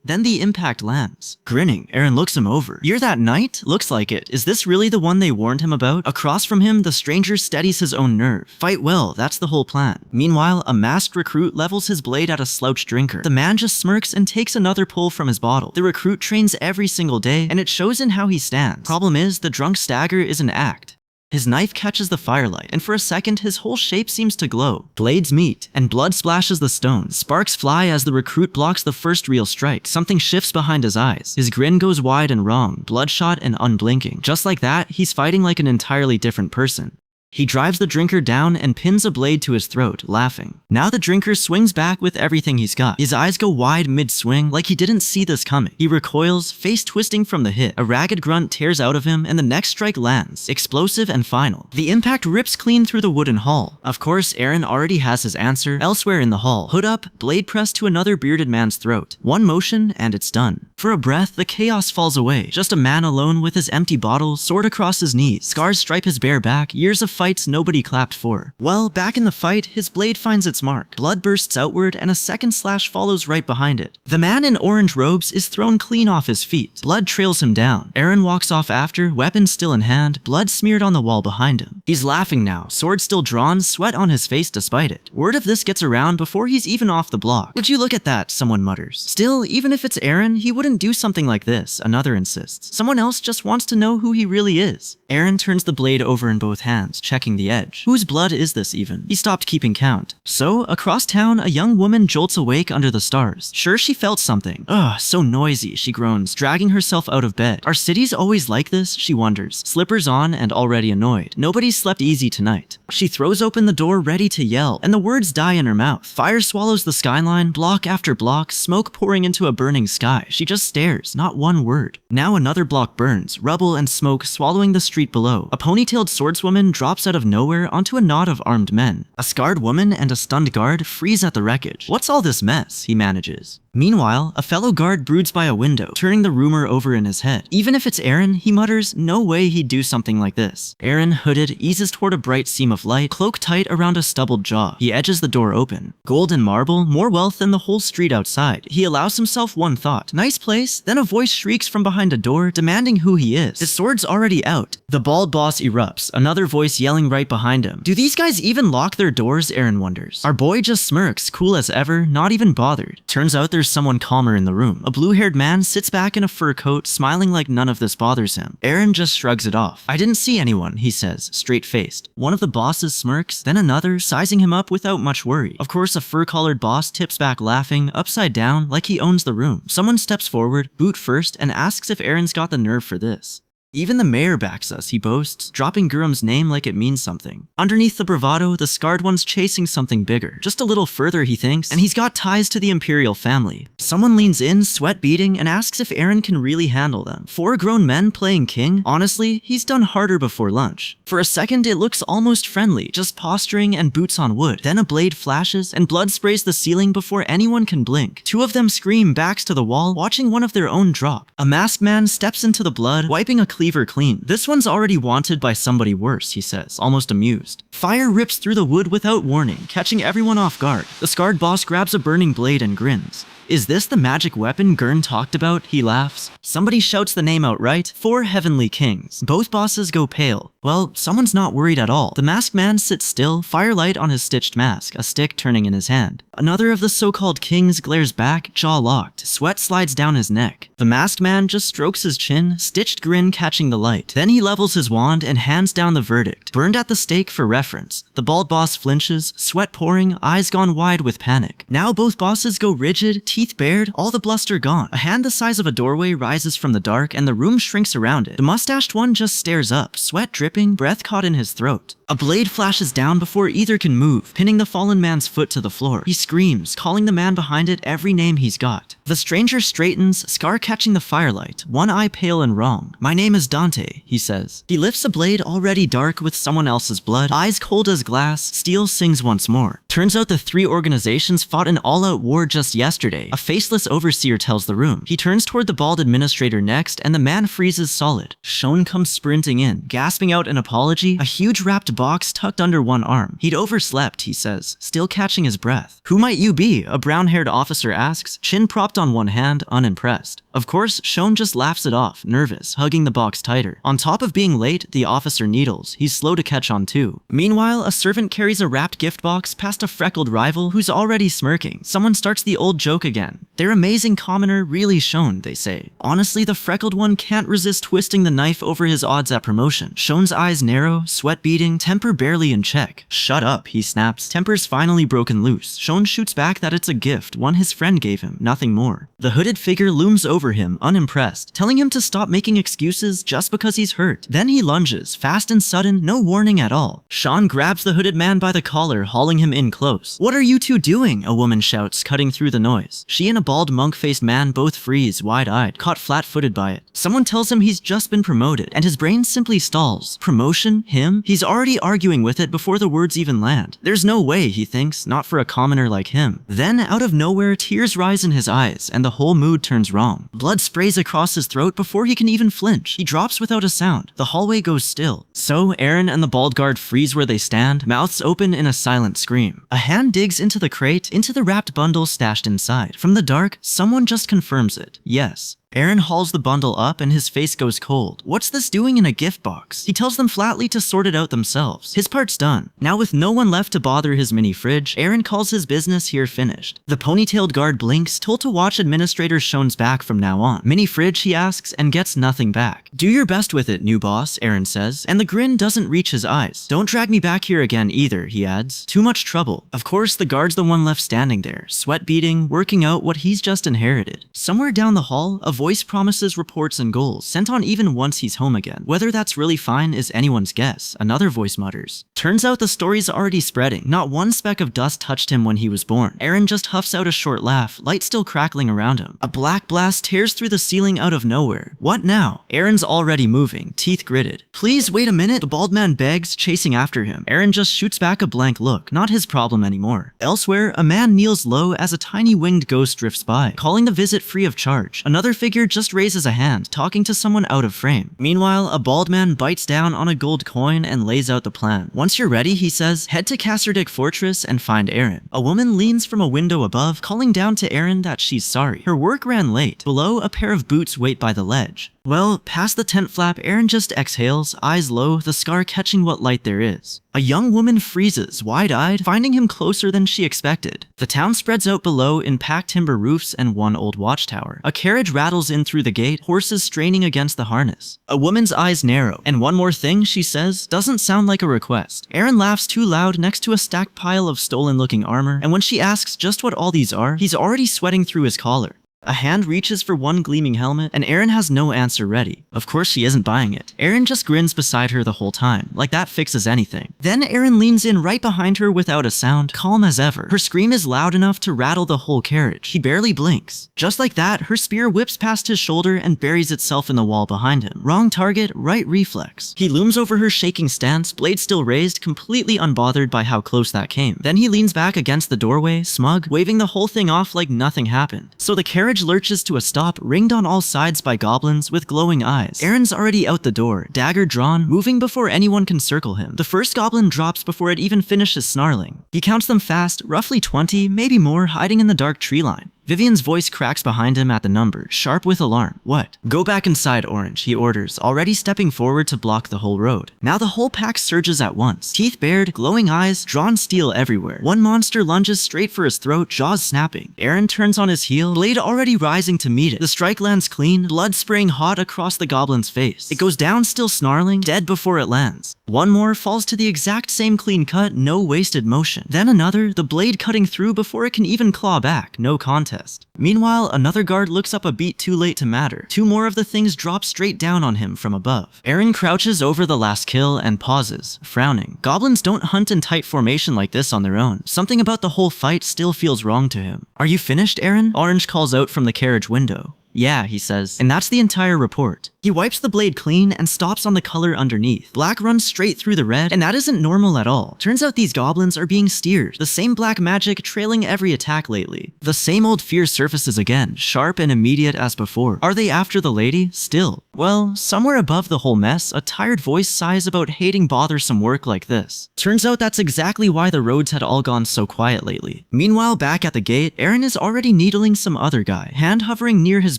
Then the impact lands. Grinning, Aaron looks him over. You're that knight? Looks like it. Is this really the one they warned him about? Across from him, the stranger steadies his own nerve. Fight well, that's the whole plan. Meanwhile, a masked recruit levels his blade at a slouched drinker. The man just smirks and takes another pull from his bottle. The recruit trains every single day, and it shows in how he stands. Problem is, the drunk stagger is an act. His knife catches the firelight, and for a second his whole shape seems to glow. Blades meet, and blood splashes the stone. Sparks fly as the recruit blocks the first real strike. Something shifts behind his eyes. His grin goes wide and wrong, bloodshot and unblinking. Just like that, he's fighting like an entirely different person. He drives the drinker down and pins a blade to his throat, laughing. Now the drinker swings back with everything he's got. His eyes go wide mid-swing, like he didn't see this coming. He recoils, face twisting from the hit. A ragged grunt tears out of him, and the next strike lands, explosive and final. The impact rips clean through the wooden hull. Of course, Aaron already has his answer elsewhere in the hall. Hood up, blade pressed to another bearded man's throat. One motion, and it's done. For a breath, the chaos falls away. Just a man alone with his empty bottle, sword across his knees. Scars stripe his bare back, years of fights nobody clapped for. Well, back in the fight, his blade finds its mark. Blood bursts outward, and a second slash follows right behind it. The man in orange robes is thrown clean off his feet. Blood trails him down. Aaron walks off after, weapon still in hand, blood smeared on the wall behind him. He's laughing now, sword still drawn, sweat on his face despite it. Word of this gets around before he's even off the block. Would you look at that, someone mutters. Still, even if it's Aaron, he wouldn't do something like this, another insists. Someone else just wants to know who he really is. Aaron turns the blade over in both hands, checking the edge. Whose blood is this even? He stopped keeping count. So, across town, a young woman jolts awake under the stars. Sure, she felt something. Ugh, so noisy, she groans, dragging herself out of bed. Are cities always like this? She wonders. Slippers on and already annoyed. Nobody's slept easy tonight. She throws open the door ready to yell, and the words die in her mouth. Fire swallows the skyline, block after block, smoke pouring into a burning sky. She just stares, not one word. Now another block burns, rubble and smoke swallowing the street below. A ponytailed swordswoman drops out of nowhere onto a knot of armed men. A scarred woman and a stunned guard freeze at the wreckage. What's all this mess? He manages. Meanwhile, a fellow guard broods by a window, turning the rumor over in his head. Even if it's Aaron, he mutters, no way he'd do something like this. Aaron, hooded, eases toward a bright seam of light, cloak tight around a stubbled jaw. He edges the door open. Gold and marble, more wealth than the whole street outside. He allows himself one thought. Nice place. Then a voice shrieks from behind a door, demanding who he is. His sword's already out. The bald boss erupts, another voice yelling right behind him. Do these guys even lock their doors? Aaron wonders. Our boy just smirks, cool as ever, not even bothered. Turns out there's there's someone calmer in the room. A blue-haired man sits back in a fur coat, smiling like none of this bothers him. Aaron just shrugs it off. I didn't see anyone, he says, straight-faced. One of the bosses smirks, then another, sizing him up without much worry. Of course, a fur-collared boss tips back laughing, upside down, like he owns the room. Someone steps forward, boot first, and asks if Aaron's got the nerve for this. Even the mayor backs us, he boasts, dropping Gurum's name like it means something. Underneath the bravado, the scarred one's chasing something bigger. Just a little further, he thinks, and he's got ties to the imperial family. Someone leans in, sweat beading, and asks if Aaron can really handle them. 4 grown men playing king? Honestly, he's done harder before lunch. For a second, it looks almost friendly, just posturing and boots on wood. Then a blade flashes, and blood sprays the ceiling before anyone can blink. 2 of them scream, backs to the wall, watching one of their own drop. A masked man steps into the blood, wiping a cleaver clean. This one's already wanted by somebody worse, he says, almost amused. Fire rips through the wood without warning, catching everyone off guard. The scarred boss grabs a burning blade and grins. Is this the magic weapon Gurn talked about? He laughs. Somebody shouts the name outright. 4 heavenly kings. Both bosses go pale. Well, someone's not worried at all. The masked man sits still, firelight on his stitched mask, a stick turning in his hand. Another of the so-called kings glares back, jaw locked. Sweat slides down his neck. The masked man just strokes his chin, stitched grin catching the light. Then he levels his wand and hands down the verdict. Burned at the stake for reference. The bald boss flinches, sweat pouring, eyes gone wide with panic. Now both bosses go rigid, teeth bared, all the bluster gone. A hand the size of a doorway rises from the dark and the room shrinks around it. The mustached one just stares up, sweat dripping, breath caught in his throat. A blade flashes down before either can move, pinning the fallen man's foot to the floor. He screams, calling the man behind it every name he's got. The stranger straightens, scar catching the firelight, one eye pale and wrong. My name is Dante, he says. He lifts a blade already dark with someone else's blood, eyes cold as glass, steel sings once more. Turns out the 3 organizations fought an all-out war just yesterday. A faceless overseer tells the room. He turns toward the bald administrator next, and the man freezes solid. Shone comes sprinting in, gasping out an apology, a huge wrapped box tucked under one arm. He'd overslept, he says, still catching his breath. Who might you be? A brown-haired officer asks, chin propped on one hand, unimpressed. Of course, Shone just laughs it off, nervous, hugging the box tighter. On top of being late, the officer needles. He's slow to catch on too. Meanwhile, a servant carries a wrapped gift box past a freckled rival who's already smirking. Someone starts the old joke again. They're amazing commoner, really Shone, they say. Honestly, the freckled one can't resist twisting the knife over his odds at promotion. Shone's eyes narrow, sweat beading, temper barely in check. Shut up, he snaps. Temper's finally broken loose. Shone shoots back that it's a gift, one his friend gave him, nothing more. The hooded figure looms over him, unimpressed, telling him to stop making excuses just because he's hurt. Then he lunges, fast and sudden, no warning at all. Sean grabs the hooded man by the collar, hauling him in close. What are you two doing? A woman shouts, cutting through the noise. She and a bald monk-faced man both freeze, wide-eyed, caught flat-footed by it. Someone tells him he's just been promoted, and his brain simply stalls. Promotion? Him? He's already arguing with it before the words even land. There's no way, he thinks, not for a commoner like him. Then, out of nowhere, tears rise in his eyes, and the whole mood turns wrong. Blood sprays across his throat before he can even flinch. He drops without a sound. The hallway goes still. So, Aaron and the bald guard freeze where they stand, mouths open in a silent scream. A hand digs into the crate, into the wrapped bundle stashed inside. From the dark, someone just confirms it. Yes. Aaron hauls the bundle up and his face goes cold. What's this doing in a gift box? He tells them flatly to sort it out themselves. His part's done. Now with no one left to bother his mini fridge, Aaron calls his business here finished. The ponytailed guard blinks, told to watch Administrator Shone's back from now on. Mini fridge, he asks, and gets nothing back. Do your best with it, new boss, Aaron says, and the grin doesn't reach his eyes. Don't drag me back here again either, he adds. Too much trouble. Of course, the guard's the one left standing there, sweat beading, working out what he's just inherited. Somewhere down the hall, a voice promises reports and goals, sent on even once he's home again. Whether that's really fine is anyone's guess, another voice mutters. Turns out the story's already spreading. Not one speck of dust touched him when he was born. Aaron just huffs out a short laugh, light still crackling around him. A black blast tears through the ceiling out of nowhere. What now? Aaron's already moving, teeth gritted. Please wait a minute, the bald man begs, chasing after him. Aaron just shoots back a blank look, not his problem anymore. Elsewhere, a man kneels low as a tiny winged ghost drifts by, calling the visit free of charge. Another figure just raises a hand, talking to someone out of frame. Meanwhile, a bald man bites down on a gold coin and lays out the plan. Once you're ready, he says, head to Casserdick Fortress and find Aaron. A woman leans from a window above, calling down to Aaron that she's sorry. Her work ran late. Below, a pair of boots wait by the ledge. Well, past the tent flap, Aaron just exhales, eyes low, the scar catching what light there is. A young woman freezes, wide-eyed, finding him closer than she expected. The town spreads out below in packed timber roofs and one old watchtower. A carriage rattles in through the gate, horses straining against the harness. A woman's eyes narrow. And one more thing, she says, doesn't sound like a request. Aaron laughs too loud next to a stacked pile of stolen-looking armor, and when she asks just what all these are, he's already sweating through his collar. A hand reaches for one gleaming helmet, and Aaron has no answer ready. Of course she isn't buying it. Aaron just grins beside her the whole time, like that fixes anything. Then Aaron leans in right behind her without a sound, calm as ever. Her scream is loud enough to rattle the whole carriage. He barely blinks. Just like that, her spear whips past his shoulder and buries itself in the wall behind him. Wrong target, right reflex. He looms over her shaking stance, blade still raised, completely unbothered by how close that came. Then he leans back against the doorway, smug, waving the whole thing off like nothing happened. So the carriage lurches to a stop, ringed on all sides by goblins with glowing eyes. Aaron's already out the door, dagger drawn, moving before anyone can circle him. The first goblin drops before it even finishes snarling. He counts them fast, roughly 20, maybe more, hiding in the dark tree line. Vivian's voice cracks behind him at the number, sharp with alarm. What? Go back inside, Orange, he orders, already stepping forward to block the whole road. Now the whole pack surges at once. Teeth bared, glowing eyes, drawn steel everywhere. One monster lunges straight for his throat, jaws snapping. Aaron turns on his heel, blade already rising to meet it. The strike lands clean, blood spraying hot across the goblin's face. It goes down still snarling, dead before it lands. One more falls to the exact same clean cut, no wasted motion. Then another, the blade cutting through before it can even claw back, no contest. Meanwhile, another guard looks up a beat too late to matter. Two more of the things drop straight down on him from above. Aaron crouches over the last kill and pauses, frowning. Goblins don't hunt in tight formation like this on their own. Something about the whole fight still feels wrong to him. Are you finished, Aaron? Orange calls out from the carriage window. Yeah, he says, and that's the entire report. He wipes the blade clean and stops on the color underneath. Black runs straight through the red, and that isn't normal at all. Turns out these goblins are being steered. The same black magic trailing every attack lately. The same old fear surfaces again, sharp and immediate as before. Are they after the lady? Still. Well, somewhere above the whole mess, a tired voice sighs about hating bothersome work like this. Turns out that's exactly why the roads had all gone so quiet lately. Meanwhile, back at the gate, Aaron is already needling some other guy, hand hovering near his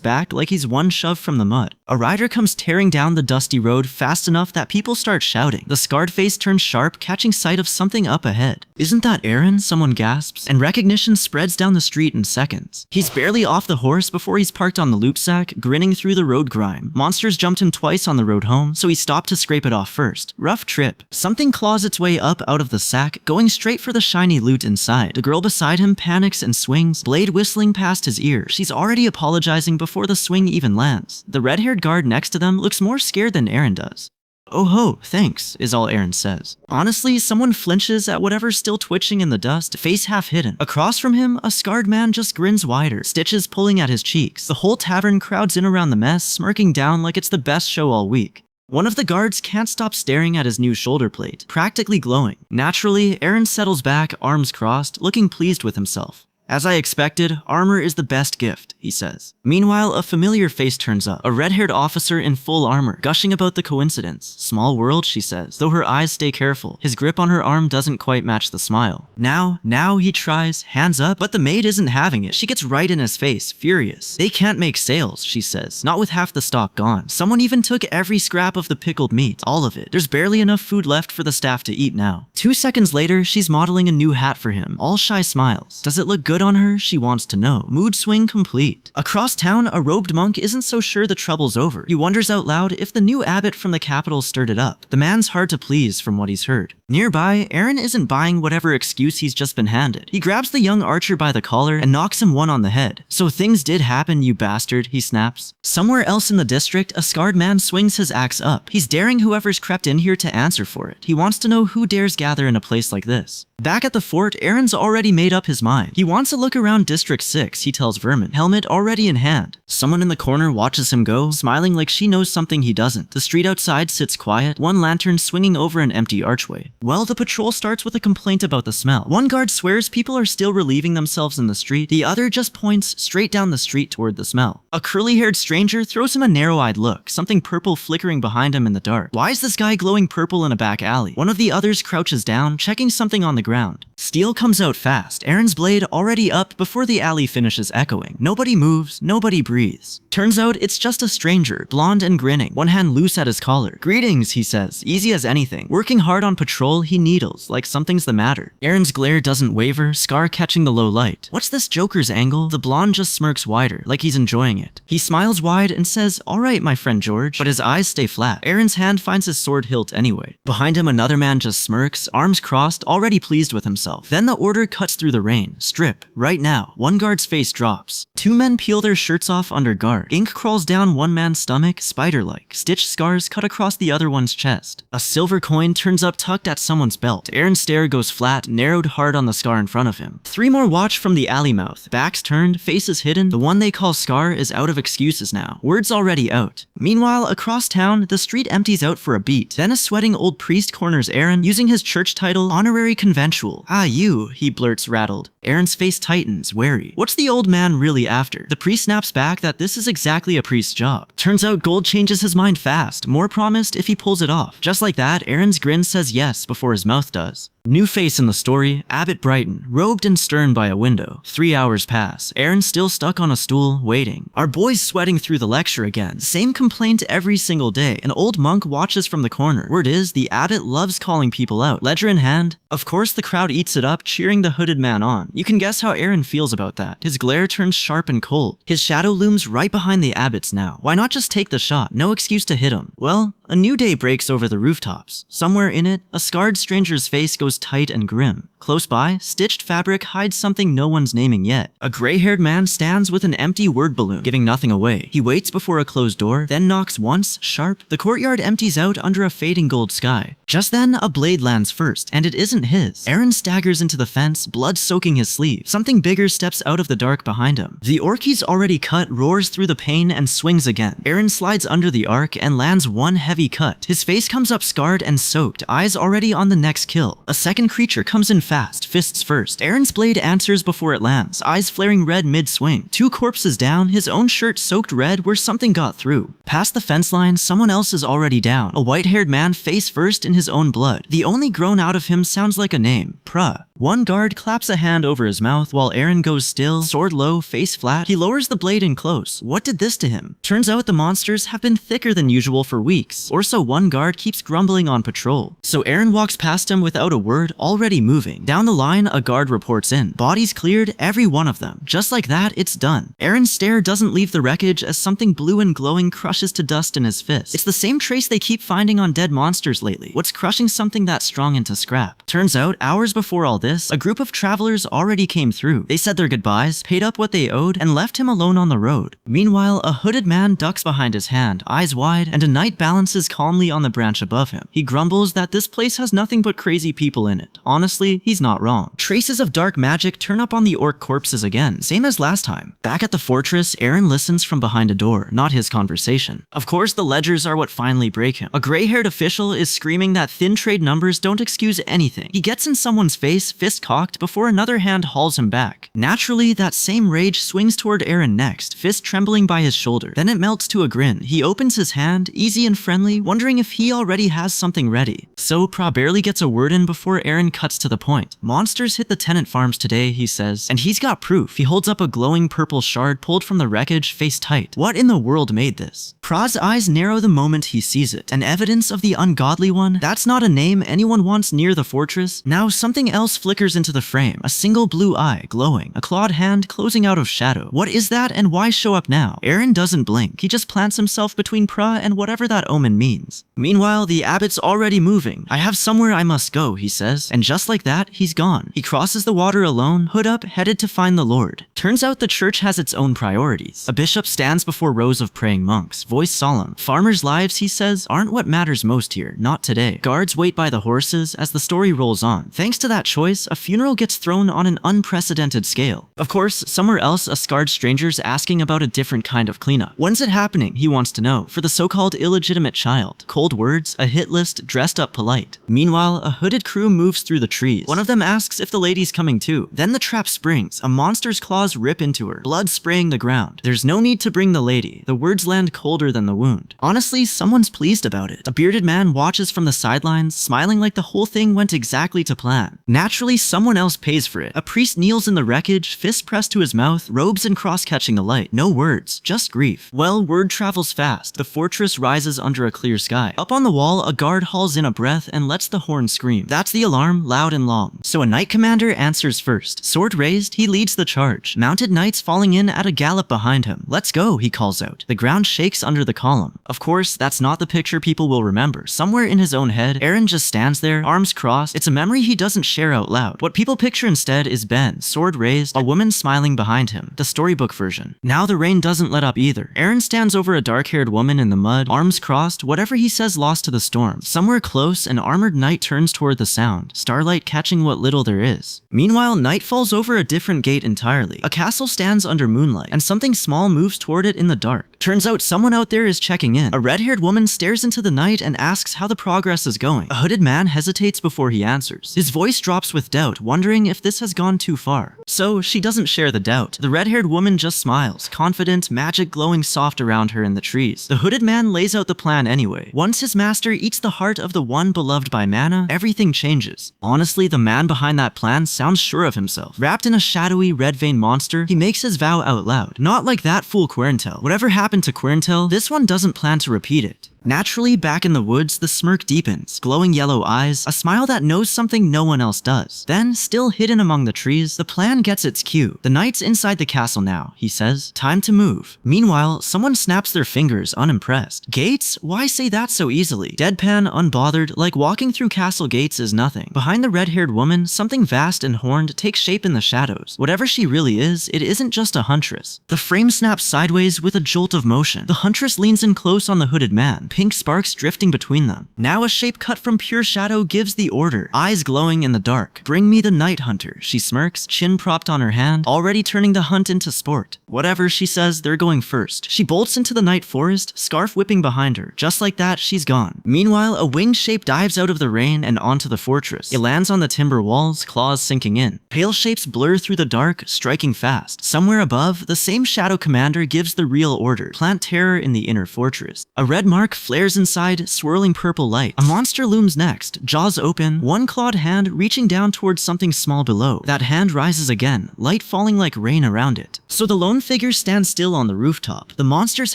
back like he's one shove from the mud. A rider comes tearing down the dusty road fast enough that people start shouting. The scarred face turns sharp, catching sight of something up ahead. Isn't that Aaron? Someone gasps, and recognition spreads down the street in seconds. He's barely off the horse before he's parked on the loop sack, grinning through the road grime. Monsters jumped him twice on the road home, so he stopped to scrape it off first. Rough trip. Something claws its way up out of the sack, going straight for the shiny loot inside. The girl beside him panics and swings, blade whistling past his ear. She's already apologizing before the swing even lands. The red-haired guard next to them looks more scared than Aaron does. Oh ho, thanks, is all Aaron says. Honestly, someone flinches at whatever's still twitching in the dust, face half hidden. Across from him, a scarred man just grins wider, stitches pulling at his cheeks. The whole tavern crowds in around the mess, smirking down like it's the best show all week. One of the guards can't stop staring at his new shoulder plate, practically glowing. Naturally, Aaron settles back, arms crossed, looking pleased with himself. As I expected, armor is the best gift, he says. Meanwhile, a familiar face turns up, a red-haired officer in full armor, gushing about the coincidence. Small world, she says, though her eyes stay careful. His grip on her arm doesn't quite match the smile. Now, he tries, hands up, but the maid isn't having it. She gets right in his face, furious. They can't make sales, she says, not with half the stock gone. Someone even took every scrap of the pickled meat, all of it. There's barely enough food left for the staff to eat now. 2 seconds later, she's modeling a new hat for him, all shy smiles. Does it look good on her? She wants to know. Mood swing complete. Across town, a robed monk isn't so sure the trouble's over. He wonders out loud if the new abbot from the capital stirred it up. The man's hard to please from what he's heard. Nearby, Aaron isn't buying whatever excuse he's just been handed. He grabs the young archer by the collar and knocks him one on the head. So things did happen, you bastard, he snaps. Somewhere else in the district, a scarred man swings his axe up. He's daring whoever's crept in here to answer for it. He wants to know who dares gather in a place like this. Back at the fort, Aaron's already made up his mind. He wants to look around District 6, he tells Vermin, helmet already in hand. Someone in the corner watches him go, smiling like she knows something he doesn't. The street outside sits quiet, one lantern swinging over an empty archway. Well, the patrol starts with a complaint about the smell. One guard swears people are still relieving themselves in the street, the other just points straight down the street toward the smell. A curly-haired stranger throws him a narrow-eyed look, something purple flickering behind him in the dark. Why is this guy glowing purple in a back alley? One of the others crouches down, checking something on the ground. Steel comes out fast. Aaron's blade already already up before the alley finishes echoing. Nobody moves, nobody breathes. Turns out it's just a stranger, blonde and grinning, one hand loose at his collar. "Greetings," he says, easy as anything. Working hard on patrol, he needles, like something's the matter. Aaron's glare doesn't waver, Scar catching the low light. What's this Joker's angle? The blonde just smirks wider, like he's enjoying it. He smiles wide and says, "Alright, my friend George," but his eyes stay flat. Aaron's hand finds his sword hilt anyway. Behind him, another man just smirks, arms crossed, already pleased with himself. Then the order cuts through the rain. "Strip, right now." One guard's face drops. Two men peel their shirts off under guard. Ink crawls down one man's stomach, spider-like. Stitched scars cut across the other one's chest. A silver coin turns up tucked at someone's belt. Aaron's stare goes flat, narrowed hard on the scar in front of him. Three more watch from the alley mouth. Backs turned, faces hidden. The one they call Scar is out of excuses now. Words already out. Meanwhile, across town, the street empties out for a beat. Then a sweating old priest corners Aaron, using his church title, Honorary Conventual. "Ah, you," he blurts rattled. Aaron's face tightens, wary. What's the old man really after? The priest snaps back that this is exactly a priest's job. Turns out Gold changes his mind fast. More promised if he pulls it off. Just like that, Aaron's grin says yes before his mouth does. New face in the story, Abbot Brighton, robed and stern by a window. 3 hours pass. Aaron's still stuck on a stool, waiting. Our boy's sweating through the lecture again. Same complaint every single day. An old monk watches from the corner. Word is, the abbot loves calling people out. Ledger in hand. Of course, the crowd eats it up, cheering the hooded man on. You can guess how Aaron feels about that. His glare turns sharp and cold. His shadow looms right behind the abbot's now. Why not just take the shot? No excuse to hit him. Well, a new day breaks over the rooftops. Somewhere in it, a scarred stranger's face goes tight and grim. Close by, stitched fabric hides something no one's naming yet. A gray-haired man stands with an empty word balloon, giving nothing away. He waits before a closed door, then knocks once, sharp. The courtyard empties out under a fading gold sky. Just then, a blade lands first, and it isn't his. Aaron staggers into the fence, blood soaking his sleeve. Something bigger steps out of the dark behind him. The orc he's already cut roars through the pain and swings again. Aaron slides under the arc and lands one heavy cut. His face comes up scarred and soaked, eyes already on the next kill. A second creature comes in fast, fists first. Aaron's blade answers before it lands, eyes flaring red mid-swing. Two corpses down, his own shirt soaked red where something got through. Past the fence line, someone else is already down. A white-haired man face first in his own blood. The only groan out of him sounds like a name, Pruh. One guard claps a hand over his mouth while Aaron goes still, sword low, face flat. He lowers the blade in close. What did this to him? Turns out the monsters have been thicker than usual for weeks, or so one guard keeps grumbling on patrol. So Aaron walks past him without a word, already moving. Down the line, a guard reports in. Bodies cleared, every one of them. Just like that, it's done. Aaron's stare doesn't leave the wreckage as something blue and glowing crushes to dust in his fist. It's the same trace they keep finding on dead monsters lately. What's crushing something that strong into scrap? Turns out, hours before all this, a group of travelers already came through. They said their goodbyes, paid up what they owed, and left him alone on the road. Meanwhile, a hooded man ducks behind his hand, eyes wide, and a knight balances calmly on the branch above him. He grumbles that this place has nothing but crazy people in it. Honestly, he's not wrong. Traces of dark magic turn up on the orc corpses again, same as last time. Back at the fortress, Aaron listens from behind a door, not his conversation. Of course, the ledgers are what finally break him. A gray-haired official is screaming that thin trade numbers don't excuse anything. He gets in someone's face, fist cocked, before another hand hauls him back. Naturally, that same rage swings toward Aaron next, fist trembling by his shoulder. Then it melts to a grin. He opens his hand, easy and friendly, wondering if he already has something ready. So Pra barely gets a word in before Aaron cuts to the point. Monsters hit the tenant farms today, he says, and he's got proof. He holds up a glowing purple shard pulled from the wreckage, face tight. What in the world made this? Pra's eyes narrow the moment he sees it. An evidence of the ungodly one? That's not a name anyone wants near the fortress. Now something else flickers into the frame, a single blue eye glowing, a clawed hand closing out of shadow. What is that and why show up now? Aaron doesn't blink. He just plants himself between Pra and whatever that omen means. Meanwhile, the abbot's already moving. I have somewhere I must go, he says, and just like that, he's gone. He crosses the water alone, hood up, headed to find the Lord. Turns out the church has its own priorities. A bishop stands before rows of praying monks, voice solemn. Farmers' lives, he says, aren't what matters most here, not today. Guards wait by the horses as the story rolls on. Thanks to that choice, a funeral gets thrown on an unprecedented scale. Of course, somewhere else, a scarred stranger's asking about a different kind of cleanup. When's it happening, he wants to know, for the so-called illegitimate child. Cold words, a hit list, dressed up polite. Meanwhile, a hooded crew moves through the trees. One of them asks if the lady's coming too. Then the trap springs. A monster's claws rip into her, blood spraying the ground. There's no need to bring the lady. The words land cold milder than the wound. Honestly, someone's pleased about it. A bearded man watches from the sidelines, smiling like the whole thing went exactly to plan. Naturally, someone else pays for it. A priest kneels in the wreckage, fist pressed to his mouth, robes and cross catching the light. No words, just grief. Well, word travels fast. The fortress rises under a clear sky. Up on the wall, a guard hauls in a breath and lets the horn scream. That's the alarm, loud and long. So a knight commander answers first. Sword raised, he leads the charge. Mounted knights falling in at a gallop behind him. Let's go, he calls out. The ground shakes under the column. Of course, that's not the picture people will remember. Somewhere in his own head, Eren just stands there, arms crossed. It's a memory he doesn't share out loud. What people picture instead is Ben, sword raised, a woman smiling behind him, the storybook version. Now the rain doesn't let up either. Eren stands over a dark-haired woman in the mud, arms crossed, whatever he says lost to the storm. Somewhere close, an armored knight turns toward the sound, starlight catching what little there is. Meanwhile, night falls over a different gate entirely. A castle stands under moonlight, and something small moves toward it in the dark. Turns out someone out there is checking in. A red-haired woman stares into the night and asks how the progress is going. A hooded man hesitates before he answers. His voice drops with doubt, wondering if this has gone too far. So, she doesn't share the doubt. The red-haired woman just smiles, confident, magic glowing soft around her in the trees. The hooded man lays out the plan anyway. Once his master eats the heart of the one beloved by Mana, everything changes. Honestly, the man behind that plan sounds sure of himself. Wrapped in a shadowy, red-veined monster, he makes his vow out loud. Not like that fool Querintel. Whatever happened to Querintel, this one doesn't plan to repeat it. Naturally, back in the woods, the smirk deepens, glowing yellow eyes, a smile that knows something no one else does. Then, still hidden among the trees, the plan gets its cue. The knight's inside the castle now, he says. Time to move. Meanwhile, someone snaps their fingers, unimpressed. Gates? Why say that so easily? Deadpan, unbothered, like walking through castle gates is nothing. Behind the red-haired woman, something vast and horned takes shape in the shadows. Whatever she really is, it isn't just a huntress. The frame snaps sideways with a jolt of motion. The huntress leans in close on the hooded man, pink sparks drifting between them. Now a shape cut from pure shadow gives the order, eyes glowing in the dark. Bring me the night hunter, she smirks, chin propped on her hand, already turning the hunt into sport. Whatever, she says, they're going first. She bolts into the night forest, scarf whipping behind her. Just like that, she's gone. Meanwhile, a winged shape dives out of the rain and onto the fortress. It lands on the timber walls, claws sinking in. Pale shapes blur through the dark, striking fast. Somewhere above, the same shadow commander gives the real order. Plant terror in the inner fortress. A red mark flares inside, swirling purple light. A monster looms next, jaws open, one clawed hand reaching down towards something small below. That hand rises again, light falling like rain around it. So the lone figure stands still on the rooftop, the monster's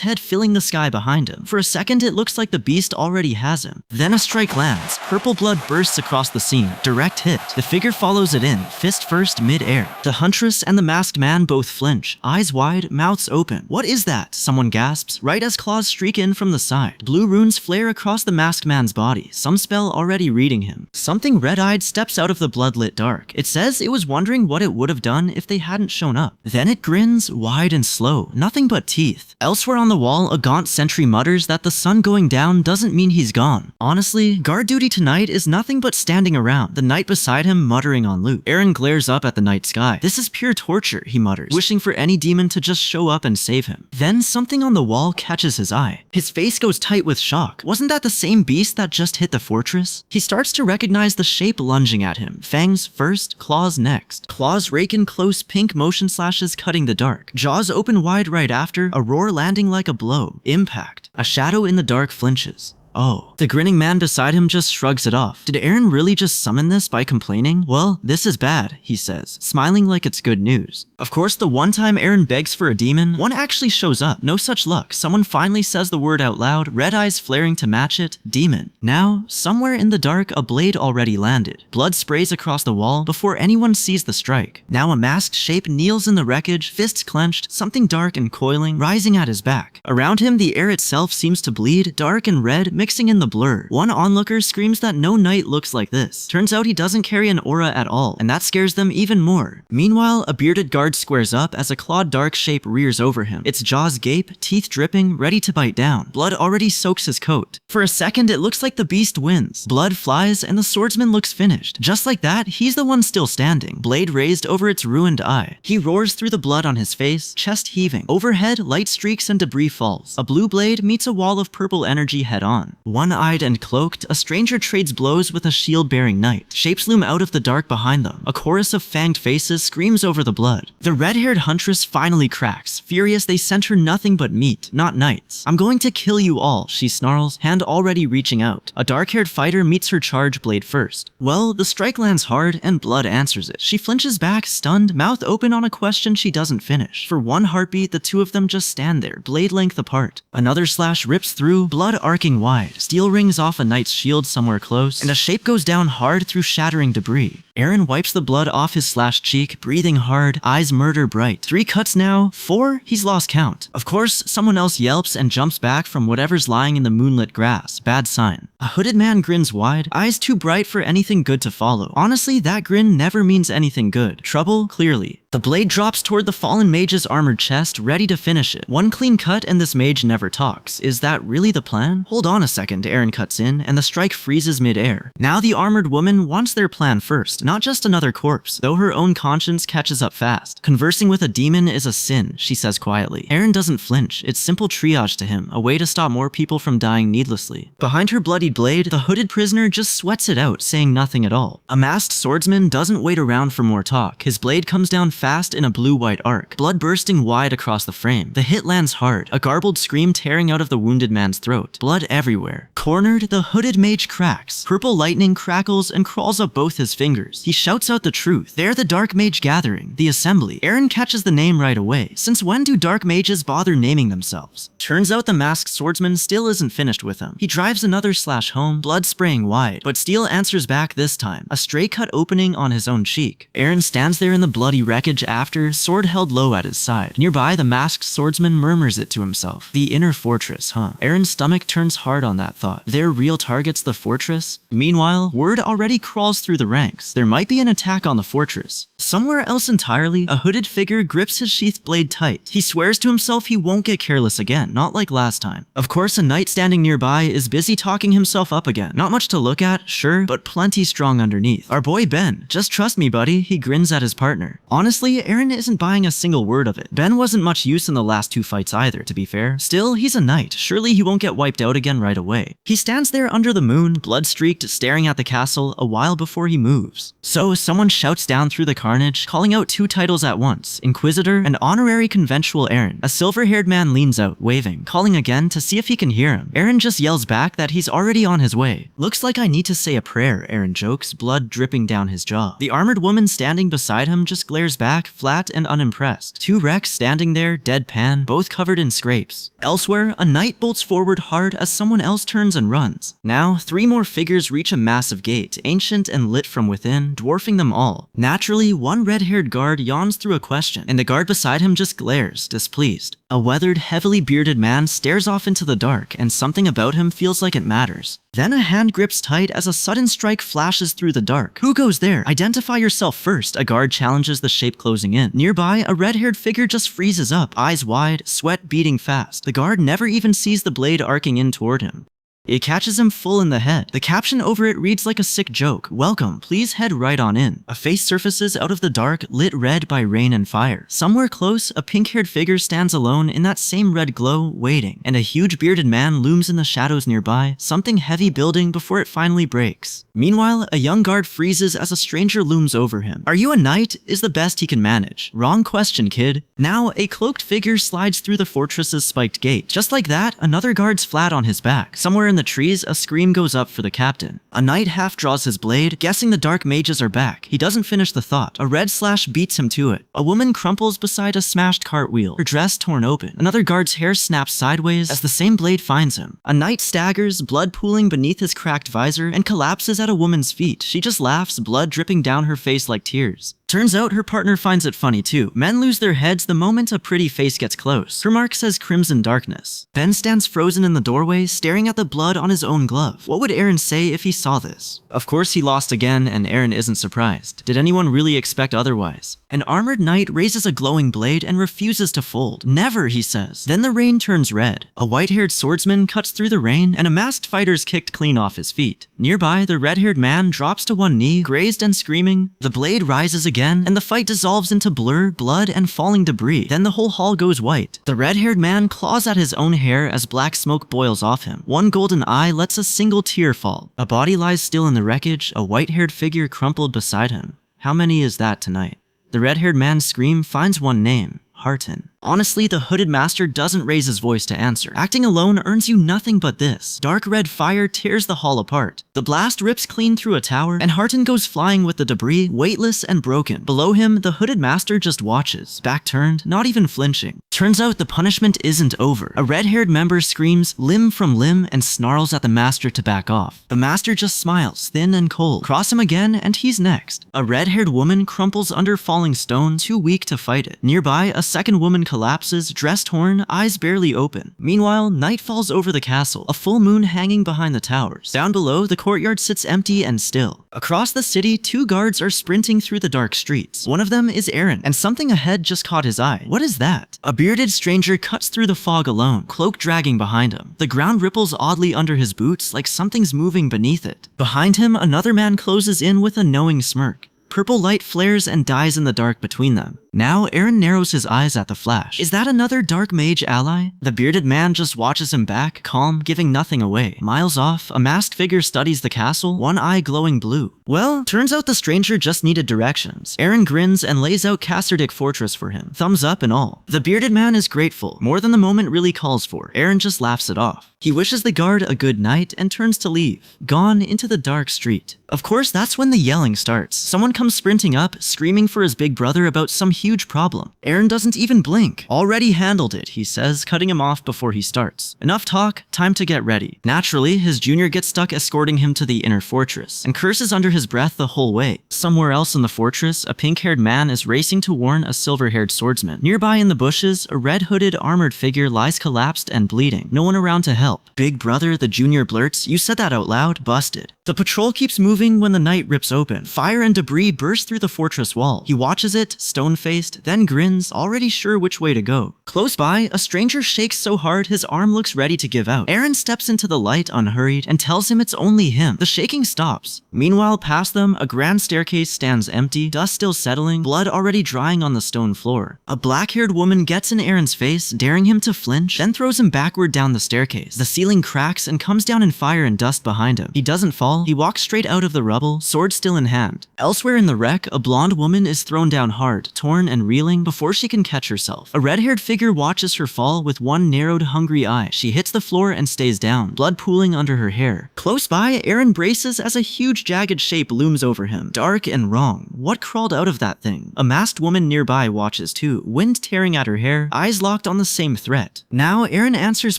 head filling the sky behind him. For a second, it looks like the beast already has him. Then a strike lands. Purple blood bursts across the scene. Direct hit. The figure follows it in, fist first, mid-air. The huntress and the masked man both flinch, eyes wide, mouths open. What is that? Someone gasps, right as claws streak in from the side. Blue runes flare across the masked man's body, some spell already reading him. Something red-eyed steps out of the blood-lit dark. It says it was wondering what it would have done if they hadn't shown up. Then it grins, wide and slow, nothing but teeth. Elsewhere on the wall, a gaunt sentry mutters that the sun going down doesn't mean he's gone. Honestly, guard duty tonight is nothing but standing around, the knight beside him muttering on loop. Eren glares up at the night sky. This is pure torture, he mutters, wishing for any demon to just show up and save him. Then something on the wall catches his eye. His face goes tight with shock. Wasn't that the same beast that just hit the fortress? He starts to recognize the shape lunging at him. Fangs first, claws next. Claws rake in close, pink motion slashes cutting the dark. Jaws open wide right after, a roar landing like a blow. Impact. A shadow in the dark flinches. Oh. The grinning man beside him just shrugs it off. Did Eren really just summon this by complaining? Well, this is bad, he says, smiling like it's good news. Of course, the one time Eren begs for a demon, one actually shows up. No such luck. Someone finally says the word out loud, red eyes flaring to match it, demon. Now, somewhere in the dark, a blade already landed. Blood sprays across the wall before anyone sees the strike. Now a masked shape kneels in the wreckage, fists clenched, something dark and coiling, rising at his back. Around him, the air itself seems to bleed, dark and red, mixing in the blur. One onlooker screams that no knight looks like this. Turns out he doesn't carry an aura at all, and that scares them even more. Meanwhile, a bearded guard squares up as a clawed dark shape rears over him. Its jaws gape, teeth dripping, ready to bite down. Blood already soaks his coat. For a second, it looks like the beast wins. Blood flies, and the swordsman looks finished. Just like that, he's the one still standing, blade raised over its ruined eye. He roars through the blood on his face, chest heaving. Overhead, light streaks and debris falls. A blue blade meets a wall of purple energy head on. everyone. One-eyed and cloaked, a stranger trades blows with a shield-bearing knight. Shapes loom out of the dark behind them. A chorus of fanged faces screams over the blood. The red-haired huntress finally cracks. Furious, they sent her nothing but meat, not knights. "I'm going to kill you all," she snarls, hand already reaching out. A dark-haired fighter meets her charge blade first. Well, the strike lands hard, and Blood answers it. She flinches back, stunned, mouth open on a question she doesn't finish. For one heartbeat, the two of them just stand there, blade length apart. Another slash rips through, blood arcing wide. Steel rings off a knight's shield somewhere close, and a shape goes down hard through shattering debris. Eren wipes the blood off his slashed cheek, breathing hard, eyes murder bright. 3 cuts now, 4? He's lost count. Of course, someone else yelps and jumps back from whatever's lying in the moonlit grass. Bad sign. A hooded man grins wide, eyes too bright for anything good to follow. Honestly, that grin never means anything good. Trouble, clearly. The blade drops toward the fallen mage's armored chest, ready to finish it. One clean cut and this mage never talks. Is that really the plan? Hold on a second, Eren cuts in, and the strike freezes mid-air. Now the armored woman wants their plan first, not just another corpse, though her own conscience catches up fast. Conversing with a demon is a sin, she says quietly. Eren doesn't flinch. It's simple triage to him, a way to stop more people from dying needlessly. Behind her bloodied blade, the hooded prisoner just sweats it out, saying nothing at all. A masked swordsman doesn't wait around for more talk. His blade comes down fast in a blue-white arc, blood bursting wide across the frame. The hit lands hard, a garbled scream tearing out of the wounded man's throat. Blood everywhere. Cornered, the hooded mage cracks. Purple lightning crackles and crawls up both his fingers. He shouts out the truth. They're the Dark Mage Gathering, the Assembly. Eren catches the name right away. Since when do Dark Mages bother naming themselves? Turns out the masked swordsman still isn't finished with him. He drives another slash home, blood spraying wide, but Steel answers back this time, a stray cut opening on his own cheek. Eren stands there in the bloody wreckage after, sword held low at his side. Nearby, the masked swordsman murmurs it to himself. The inner fortress, huh? Eren's stomach turns hard on that thought. Their real target's the fortress? Meanwhile, word already crawls through the ranks. There might be an attack on the fortress. Somewhere else entirely, a hooded figure grips his sheathed blade tight. He swears to himself he won't get careless again, not like last time. Of course, a knight standing nearby is busy talking himself up again. Not much to look at, sure, but plenty strong underneath. Our boy Ben. Just trust me, buddy, he grins at his partner. Honestly, Eren isn't buying a single word of it. Ben wasn't much use in the last 2 fights either, to be fair. Still, he's a knight. Surely he won't get wiped out again right away. He stands there under the moon, blood-streaked, staring at the castle, a while before he moves. So, someone shouts down through the carnage, calling out 2 titles at once, Inquisitor and Honorary Conventual Eren. A silver-haired man leans out, waving, calling again to see if he can hear him. Eren just yells back that he's already on his way. Looks like I need to say a prayer, Eren jokes, blood dripping down his jaw. The armored woman standing beside him just glares back, flat and unimpressed. 2 wrecks standing there, deadpan, both covered in scrapes. Elsewhere, a knight bolts forward hard as someone else turns and runs. Now, 3 more figures reach a massive gate, ancient and lit from within, dwarfing them all. Naturally, one red-haired guard yawns through a question, and the guard beside him just glares, displeased. A weathered, heavily bearded man stares off into the dark, and something about him feels like it matters. Then a hand grips tight as a sudden strike flashes through the dark. Who goes there? Identify yourself first, a guard challenges the shape closing in. Nearby, a red-haired figure just freezes up, eyes wide, sweat beating fast. The guard never even sees the blade arcing in toward him. It catches him full in the head. The caption over it reads like a sick joke. Welcome, please head right on in. A face surfaces out of the dark, lit red by rain and fire. Somewhere close, a pink-haired figure stands alone in that same red glow, waiting. And a huge bearded man looms in the shadows nearby, something heavy building before it finally breaks. Meanwhile, a young guard freezes as a stranger looms over him. Are you a knight? Is the best he can manage. Wrong question, kid. Now, a cloaked figure slides through the fortress's spiked gate. Just like that, another guard's flat on his back. Somewhere in the trees, a scream goes up for the captain. A knight half draws his blade, guessing the dark mages are back. He doesn't finish the thought. A red slash beats him to it. A woman crumples beside a smashed cartwheel, her dress torn open. Another guard's hair snaps sideways as the same blade finds him. A knight staggers, blood pooling beneath his cracked visor, and collapses at a woman's feet. She just laughs, blood dripping down her face like tears. Turns out her partner finds it funny too. Men lose their heads the moment a pretty face gets close. Her mark says Crimson Darkness. Ben stands frozen in the doorway, staring at the blood on his own glove. What would Eren say if he saw this? Of course he lost again, and Eren isn't surprised. Did anyone really expect otherwise? An armored knight raises a glowing blade and refuses to fold. Never, he says. Then the rain turns red. A white-haired swordsman cuts through the rain, and a masked fighter's kicked clean off his feet. Nearby, the red-haired man drops to one knee, grazed and screaming. The blade rises again. again, and the fight dissolves into blur, blood, and falling debris. Then the whole hall goes white. The red-haired man claws at his own hair as black smoke boils off him. One golden eye lets a single tear fall. A body lies still in the wreckage, a white-haired figure crumpled beside him. How many is that tonight? The red-haired man's scream finds one name: Harton. Honestly, the hooded master doesn't raise his voice to answer. Acting alone earns you nothing but this. Dark red fire tears the hall apart. The blast rips clean through a tower, and Harton goes flying with the debris, weightless and broken. Below him, the hooded master just watches, back turned, not even flinching. Turns out the punishment isn't over. A red-haired member screams limb from limb and snarls at the master to back off. The master just smiles, thin and cold. Cross him again, and he's next. A red-haired woman crumples under falling stone, too weak to fight it. Nearby, a second woman collapses, dress torn, eyes barely open. Meanwhile, night falls over the castle, a full moon hanging behind the towers. Down below, the courtyard sits empty and still. Across the city, two guards are sprinting through the dark streets. One of them is Aaron, and something ahead just caught his eye. What is that? A bearded stranger cuts through the fog alone, cloak dragging behind him. The ground ripples oddly under his boots like something's moving beneath it. Behind him, another man closes in with a knowing smirk. Purple light flares and dies in the dark between them. Now, Aaron narrows his eyes at the flash. Is that another dark mage ally? The bearded man just watches him back, calm, giving nothing away. Miles off, a masked figure studies the castle, one eye glowing blue. Well, turns out the stranger just needed directions. Aaron grins and lays out Casterdick Fortress for him, thumbs up and all. The bearded man is grateful, more than the moment really calls for. Aaron just laughs it off. He wishes the guard a good night and turns to leave, gone into the dark street. Of course, that's when the yelling starts. Someone comes sprinting up, screaming for his big brother about some huge problem. Aaron doesn't even blink. Already handled it, he says, cutting him off before he starts. Enough talk, time to get ready. Naturally, his junior gets stuck escorting him to the inner fortress, and curses under his breath the whole way. Somewhere else in the fortress, a pink-haired man is racing to warn a silver-haired swordsman. Nearby in the bushes, a red-hooded armored figure lies collapsed and bleeding. No one around to help. Big brother, the junior blurts, "You said that out loud?" Busted. The patrol keeps moving when the night rips open. Fire and debris burst through the fortress wall. He watches it, stone-faced, then grins, already sure which way to go. Close by, a stranger shakes so hard his arm looks ready to give out. Aaron steps into the light unhurried and tells him it's only him. The shaking stops. Meanwhile, past them, a grand staircase stands empty, dust still settling, blood already drying on the stone floor. A black-haired woman gets in Aaron's face, daring him to flinch, then throws him backward down the staircase. The ceiling cracks and comes down in fire and dust behind him. He doesn't fall. He walks straight out of the rubble, sword still in hand. Elsewhere in the wreck, a blonde woman is thrown down hard, torn and reeling before she can catch herself. A red-haired figure watches her fall with one narrowed, hungry eye. She hits the floor and stays down, blood pooling under her hair. Close by, Aaron braces as a huge jagged shape looms over him. Dark and wrong. What crawled out of that thing? A masked woman nearby watches too, wind tearing at her hair, eyes locked on the same threat. Now, Aaron answers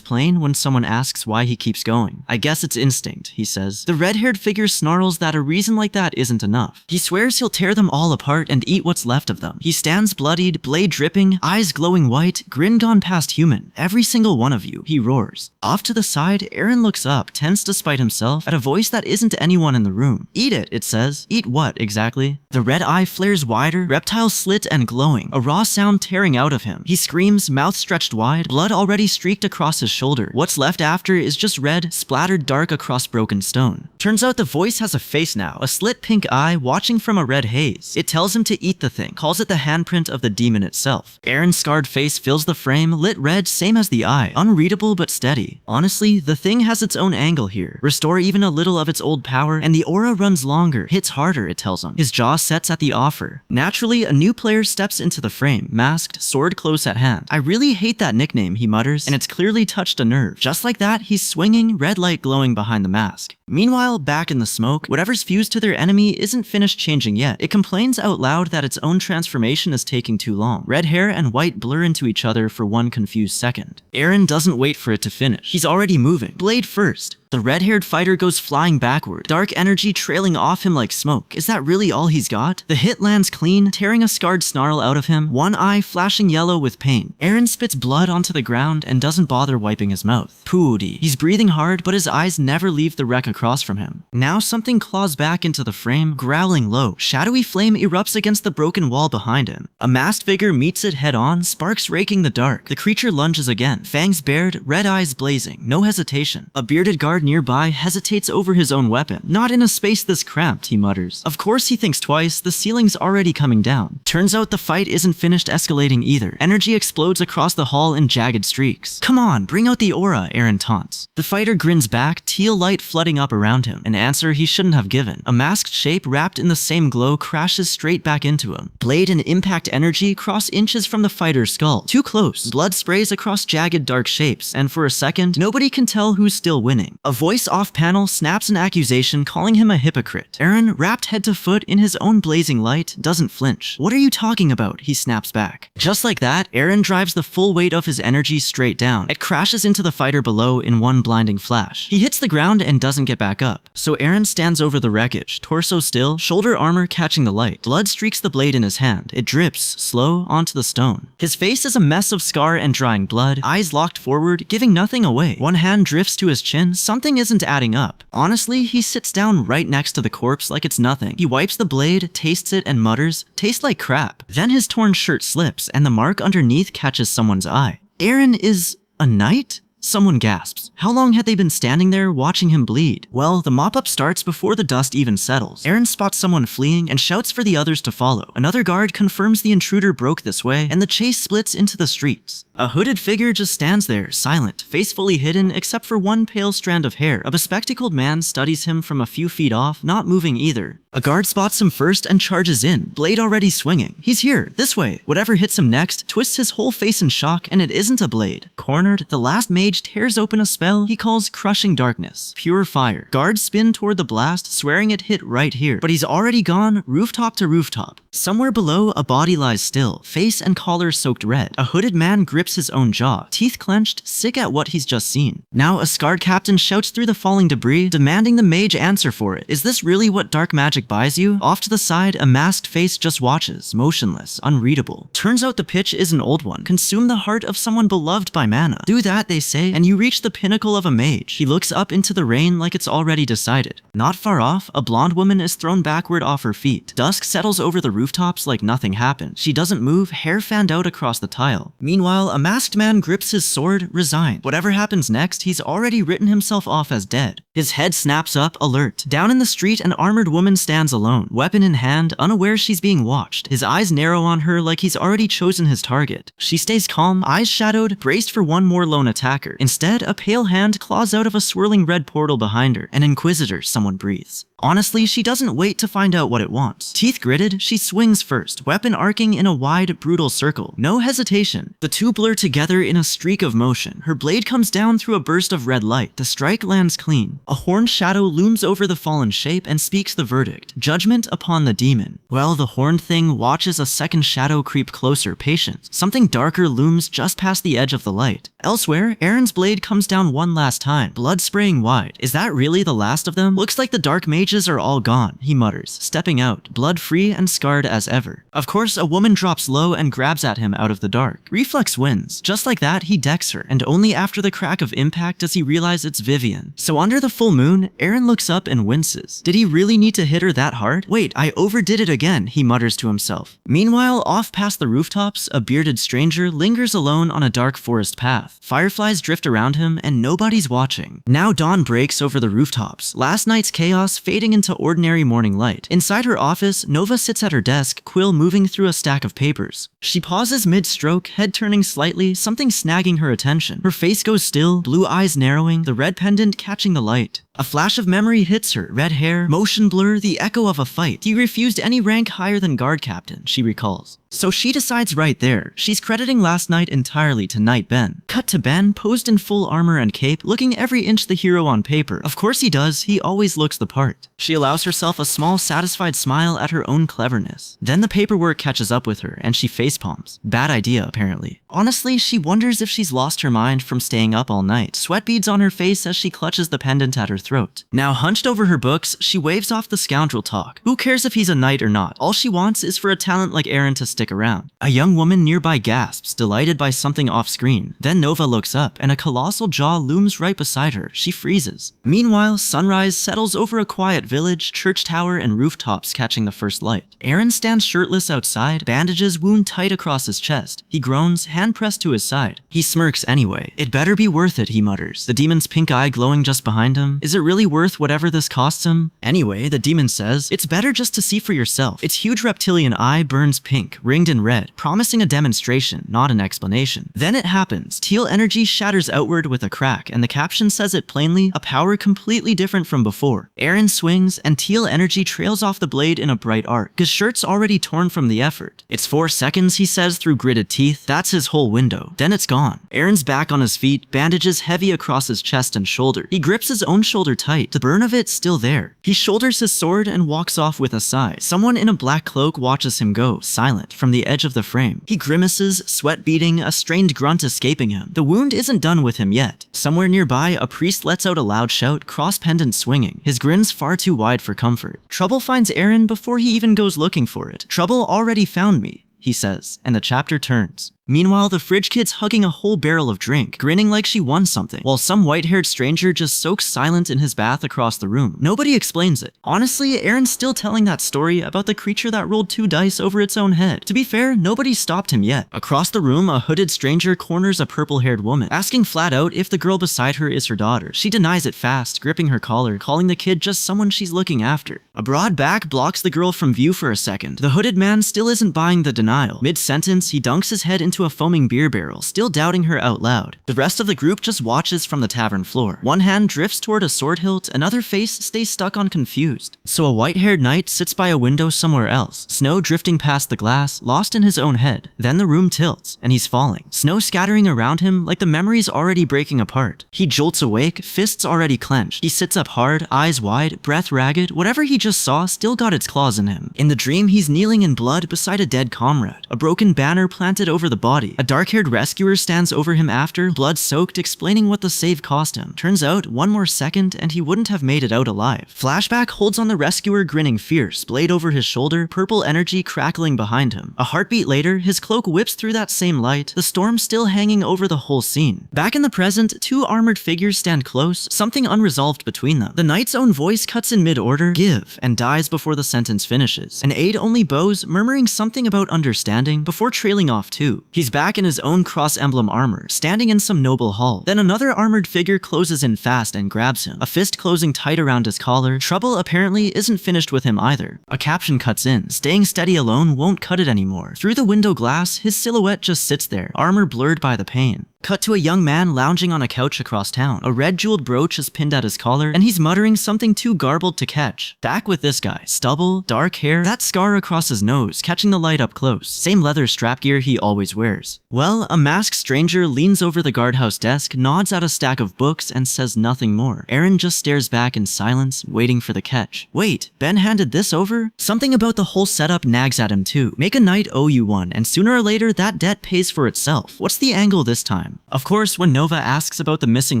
plain when someone asks why he keeps going. "I guess it's instinct," he says. The red-haired figure snarls that a reason like that isn't enough. He swears he'll tear them all apart and eat what's left of them. He stands bloodied, blade dripping, eyes glowing white, grin gone past human. "Every single one of you," he roars. Off to the side, Aaron looks up, tense despite himself, at a voice that isn't anyone in the room. "Eat it says. Eat what, exactly?" The red eye flares wider, reptile slit and glowing, a raw sound tearing out of him. He screams, mouth stretched wide, blood already streaked across his shoulder. What's left after is just red, splattered dark across broken stone. Turns out the voice has a face now, a slit pink eye watching from a red haze. It tells him to eat the thing, calls it the handprint of the demon itself. Aaron's scarred face fills the frame, lit red, same as the eye. Unreadable but steady. Honestly, the thing has its own angle here. Restore even a little of its old power, and the aura runs longer, hits harder, it tells him. His jaw sets at the offer. Naturally, a new player steps into the frame, masked, sword close at hand. "I really hate that nickname," he mutters, and it's clearly touched a nerve. Just like that, he's swinging, red light glowing behind the mask. Meanwhile, back in the smoke, whatever's fused to their enemy isn't finished changing yet. It complains out loud that its own transformation is taking too long. Red hair and white blur into each other for one confused second. Aaron doesn't wait for it to finish. He's already moving. Blade first. The red-haired fighter goes flying backward, dark energy trailing off him like smoke. Is that really all he's got? The hit lands clean, tearing a scarred snarl out of him, one eye flashing yellow with pain. Aaron spits blood onto the ground and doesn't bother wiping his mouth. Pooty. He's breathing hard, but his eyes never leave the wreck across from him. Now something claws back into the frame, growling low. Shadowy flame erupts against the broken wall behind him. A masked figure meets it head-on, sparks raking the dark. The creature lunges again, fangs bared, red eyes blazing, no hesitation. A bearded guard guard nearby hesitates over his own weapon. Not in a space this cramped, he mutters. Of course he thinks twice, the ceiling's already coming down. Turns out the fight isn't finished escalating either. Energy explodes across the hall in jagged streaks. Come on, bring out the aura, Eren taunts. The fighter grins back, teal light flooding up around him, an answer he shouldn't have given. A masked shape wrapped in the same glow crashes straight back into him. Blade and impact energy cross inches from the fighter's skull. Too close. Blood sprays across jagged dark shapes, and for a second, nobody can tell who's still winning. A voice off panel snaps an accusation calling him a hypocrite. Eren, wrapped head to foot in his own blazing light, doesn't flinch. What are you talking about? He snaps back. Just like that, Eren drives the full weight of his energy straight down. It crashes into the fighter below in one blinding flash. He hits the ground and doesn't get back up. So Eren stands over the wreckage, torso still, shoulder armor catching the light. Blood streaks the blade in his hand. It drips, slow, onto the stone. His face is a mess of scar and drying blood, eyes locked forward, giving nothing away. One hand drifts to his chin. Something isn't adding up. Honestly, he sits down right next to the corpse like it's nothing. He wipes the blade, tastes it, and mutters, "Tastes like crap." Then his torn shirt slips, and the mark underneath catches someone's eye. Eren is a knight? Someone gasps. How long had they been standing there watching him bleed? Well, the mop-up starts before the dust even settles. Eren spots someone fleeing and shouts for the others to follow. Another guard confirms the intruder broke this way, and the chase splits into the streets. A hooded figure just stands there, silent, face fully hidden except for one pale strand of hair. A bespectacled man studies him from a few feet off, not moving either. A guard spots him first and charges in, blade already swinging. He's here, this way. Whatever hits him next twists his whole face in shock, and it isn't a blade. Cornered, the last mage tears open a spell he calls Crushing Darkness. Pure fire. Guards spin toward the blast, swearing it hit right here. But he's already gone, rooftop to rooftop. Somewhere below, a body lies still, face and collar soaked red. A hooded man grips his own jaw, teeth clenched, sick at what he's just seen. Now a scarred captain shouts through the falling debris, demanding the mage answer for it. Is this really what dark magic buys you? Off to the side, a masked face just watches, motionless, unreadable. Turns out the pitch is an old one. Consume the heart of someone beloved by mana. Do that, they say, and you reach the pinnacle of a mage. He looks up into the rain like it's already decided. Not far off, a blonde woman is thrown backward off her feet. Dusk settles over the rooftops like nothing happened. She doesn't move, hair fanned out across the tile. Meanwhile, a masked man grips his sword, resigned. Whatever happens next, he's already written himself off as dead. His head snaps up, alert. Down in the street, an armored woman stands alone, weapon in hand, unaware she's being watched. His eyes narrow on her like he's already chosen his target. She stays calm, eyes shadowed, braced for one more lone attacker. Instead, a pale hand claws out of a swirling red portal behind her. An inquisitor, someone breathes. Honestly, she doesn't wait to find out what it wants. Teeth gritted, she swings first, weapon arcing in a wide, brutal circle. No hesitation. The two blur together in a streak of motion. Her blade comes down through a burst of red light. The strike lands clean. A horned shadow looms over the fallen shape and speaks the verdict. Judgment upon the demon. Well, the horned thing watches a second shadow creep closer, patient. Something darker looms just past the edge of the light. Elsewhere, Eren's blade comes down one last time, blood spraying wide. Is that really the last of them? Looks like the dark mages are all gone, he mutters, stepping out, blood free and scarred as ever. Of course, a woman drops low and grabs at him out of the dark. Reflex wins. Just like that, he decks her, and only after the crack of impact does he realize it's Vivian. So under the full moon, Eren looks up and winces. Did he really need to hit her that hard? Wait, I overdid it again, he mutters to himself. Meanwhile, off past the rooftops, a bearded stranger lingers alone on a dark forest path. Fireflies drift around him, and nobody's watching. Now dawn breaks over the rooftops, last night's chaos fading into ordinary morning light. Inside her office, Nova sits at her desk, quill moving through a stack of papers. She pauses mid-stroke, head turning slightly, something snagging her attention. Her face goes still, blue eyes narrowing, the red pendant catching the light. A flash of memory hits her, red hair, motion blur, the echo of a fight. He refused any rank higher than guard captain, she recalls. So she decides right there. She's crediting last night entirely to Knight Ben. Cut to Ben, posed in full armor and cape, looking every inch the hero on paper. Of course he does, he always looks the part. She allows herself a small satisfied smile at her own cleverness. Then the paperwork catches up with her, and she facepalms. Bad idea, apparently. Honestly, she wonders if she's lost her mind from staying up all night. Sweat beads on her face as she clutches the pendant at her throat. Now hunched over her books, she waves off the scoundrel talk. Who cares if he's a knight or not? All she wants is for a talent like Eren to stick around. A young woman nearby gasps, delighted by something off-screen. Then Nova looks up, and a colossal jaw looms right beside her. She freezes. Meanwhile, sunrise settles over a quiet village, church tower, and rooftops catching the first light. Eren stands shirtless outside, bandages wound tight across his chest. He groans, hand pressed to his side. He smirks anyway. "It better be worth it," he mutters, the demon's pink eye glowing just behind him. "Is it really worth whatever this costs him?" Anyway, the demon says, "It's better just to see for yourself." Its huge reptilian eye burns pink, ringed in red, promising a demonstration, not an explanation. Then it happens. Teal energy shatters outward with a crack, and the caption says it plainly, a power completely different from before. Eren swings, and teal energy trails off the blade in a bright arc. His shirt's already torn from the effort. "It's 4 seconds, he says through gritted teeth. That's his whole window. Then it's gone. Eren's back on his feet, bandages heavy across his chest and shoulder. He grips his own shoulder tight, the burn of it still there. He shoulders his sword and walks off with a sigh. Someone in a black cloak watches him go, silent, from the edge of the frame. He grimaces, sweat beading, a strained grunt escaping him. The wound isn't done with him yet. Somewhere nearby, a priest lets out a loud shout, cross pendant swinging. His grin's far too wide for comfort. Trouble finds Eren before he even goes looking for it. "Trouble already found me," he says, and the chapter turns. Meanwhile, the fridge kid's hugging a whole barrel of drink, grinning like she won something, while some white-haired stranger just soaks silent in his bath across the room. Nobody explains it. Honestly, Eren's still telling that story about the creature that rolled 2 dice over its own head. To be fair, nobody stopped him yet. Across the room, a hooded stranger corners a purple-haired woman, asking flat out if the girl beside her is her daughter. She denies it fast, gripping her collar, calling the kid just someone she's looking after. A broad back blocks the girl from view for a second. The hooded man still isn't buying the denial. Mid-sentence, he dunks his head into a foaming beer barrel, still doubting her out loud. The rest of the group just watches from the tavern floor. One hand drifts toward a sword hilt, another face stays stuck on confused. So a white-haired knight sits by a window somewhere else, snow drifting past the glass, lost in his own head. Then the room tilts, and he's falling. Snow scattering around him like the memory's already breaking apart. He jolts awake, fists already clenched. He sits up hard, eyes wide, breath ragged. Whatever he just saw still got its claws in him. In the dream, he's kneeling in blood beside a dead comrade. A broken banner planted over the body. A dark-haired rescuer stands over him after, blood-soaked, explaining what the save cost him. Turns out, one more second and he wouldn't have made it out alive. Flashback holds on the rescuer grinning fierce, blade over his shoulder, purple energy crackling behind him. A heartbeat later, his cloak whips through that same light, the storm still hanging over the whole scene. Back in the present, 2 armored figures stand close, something unresolved between them. The knight's own voice cuts in mid-order, "Give," and dies before the sentence finishes. An aide only bows, murmuring something about understanding, before trailing off too. He's back in his own cross-emblem armor, standing in some noble hall. Then another armored figure closes in fast and grabs him, a fist closing tight around his collar. Trouble apparently isn't finished with him either. A caption cuts in, "Staying steady alone won't cut it anymore." Through the window glass, his silhouette just sits there, armor blurred by the pain. Cut to a young man lounging on a couch across town. A red jeweled brooch is pinned at his collar, and he's muttering something too garbled to catch. Back with this guy. Stubble, dark hair, that scar across his nose, catching the light up close. Same leather strap gear he always wears. Well, a masked stranger leans over the guardhouse desk, nods at a stack of books, and says nothing more. Eren just stares back in silence, waiting for the catch. Wait, Ben handed this over? Something about the whole setup nags at him too. Make a knight owe you one, and sooner or later that debt pays for itself. What's the angle this time? Of course, when Nova asks about the missing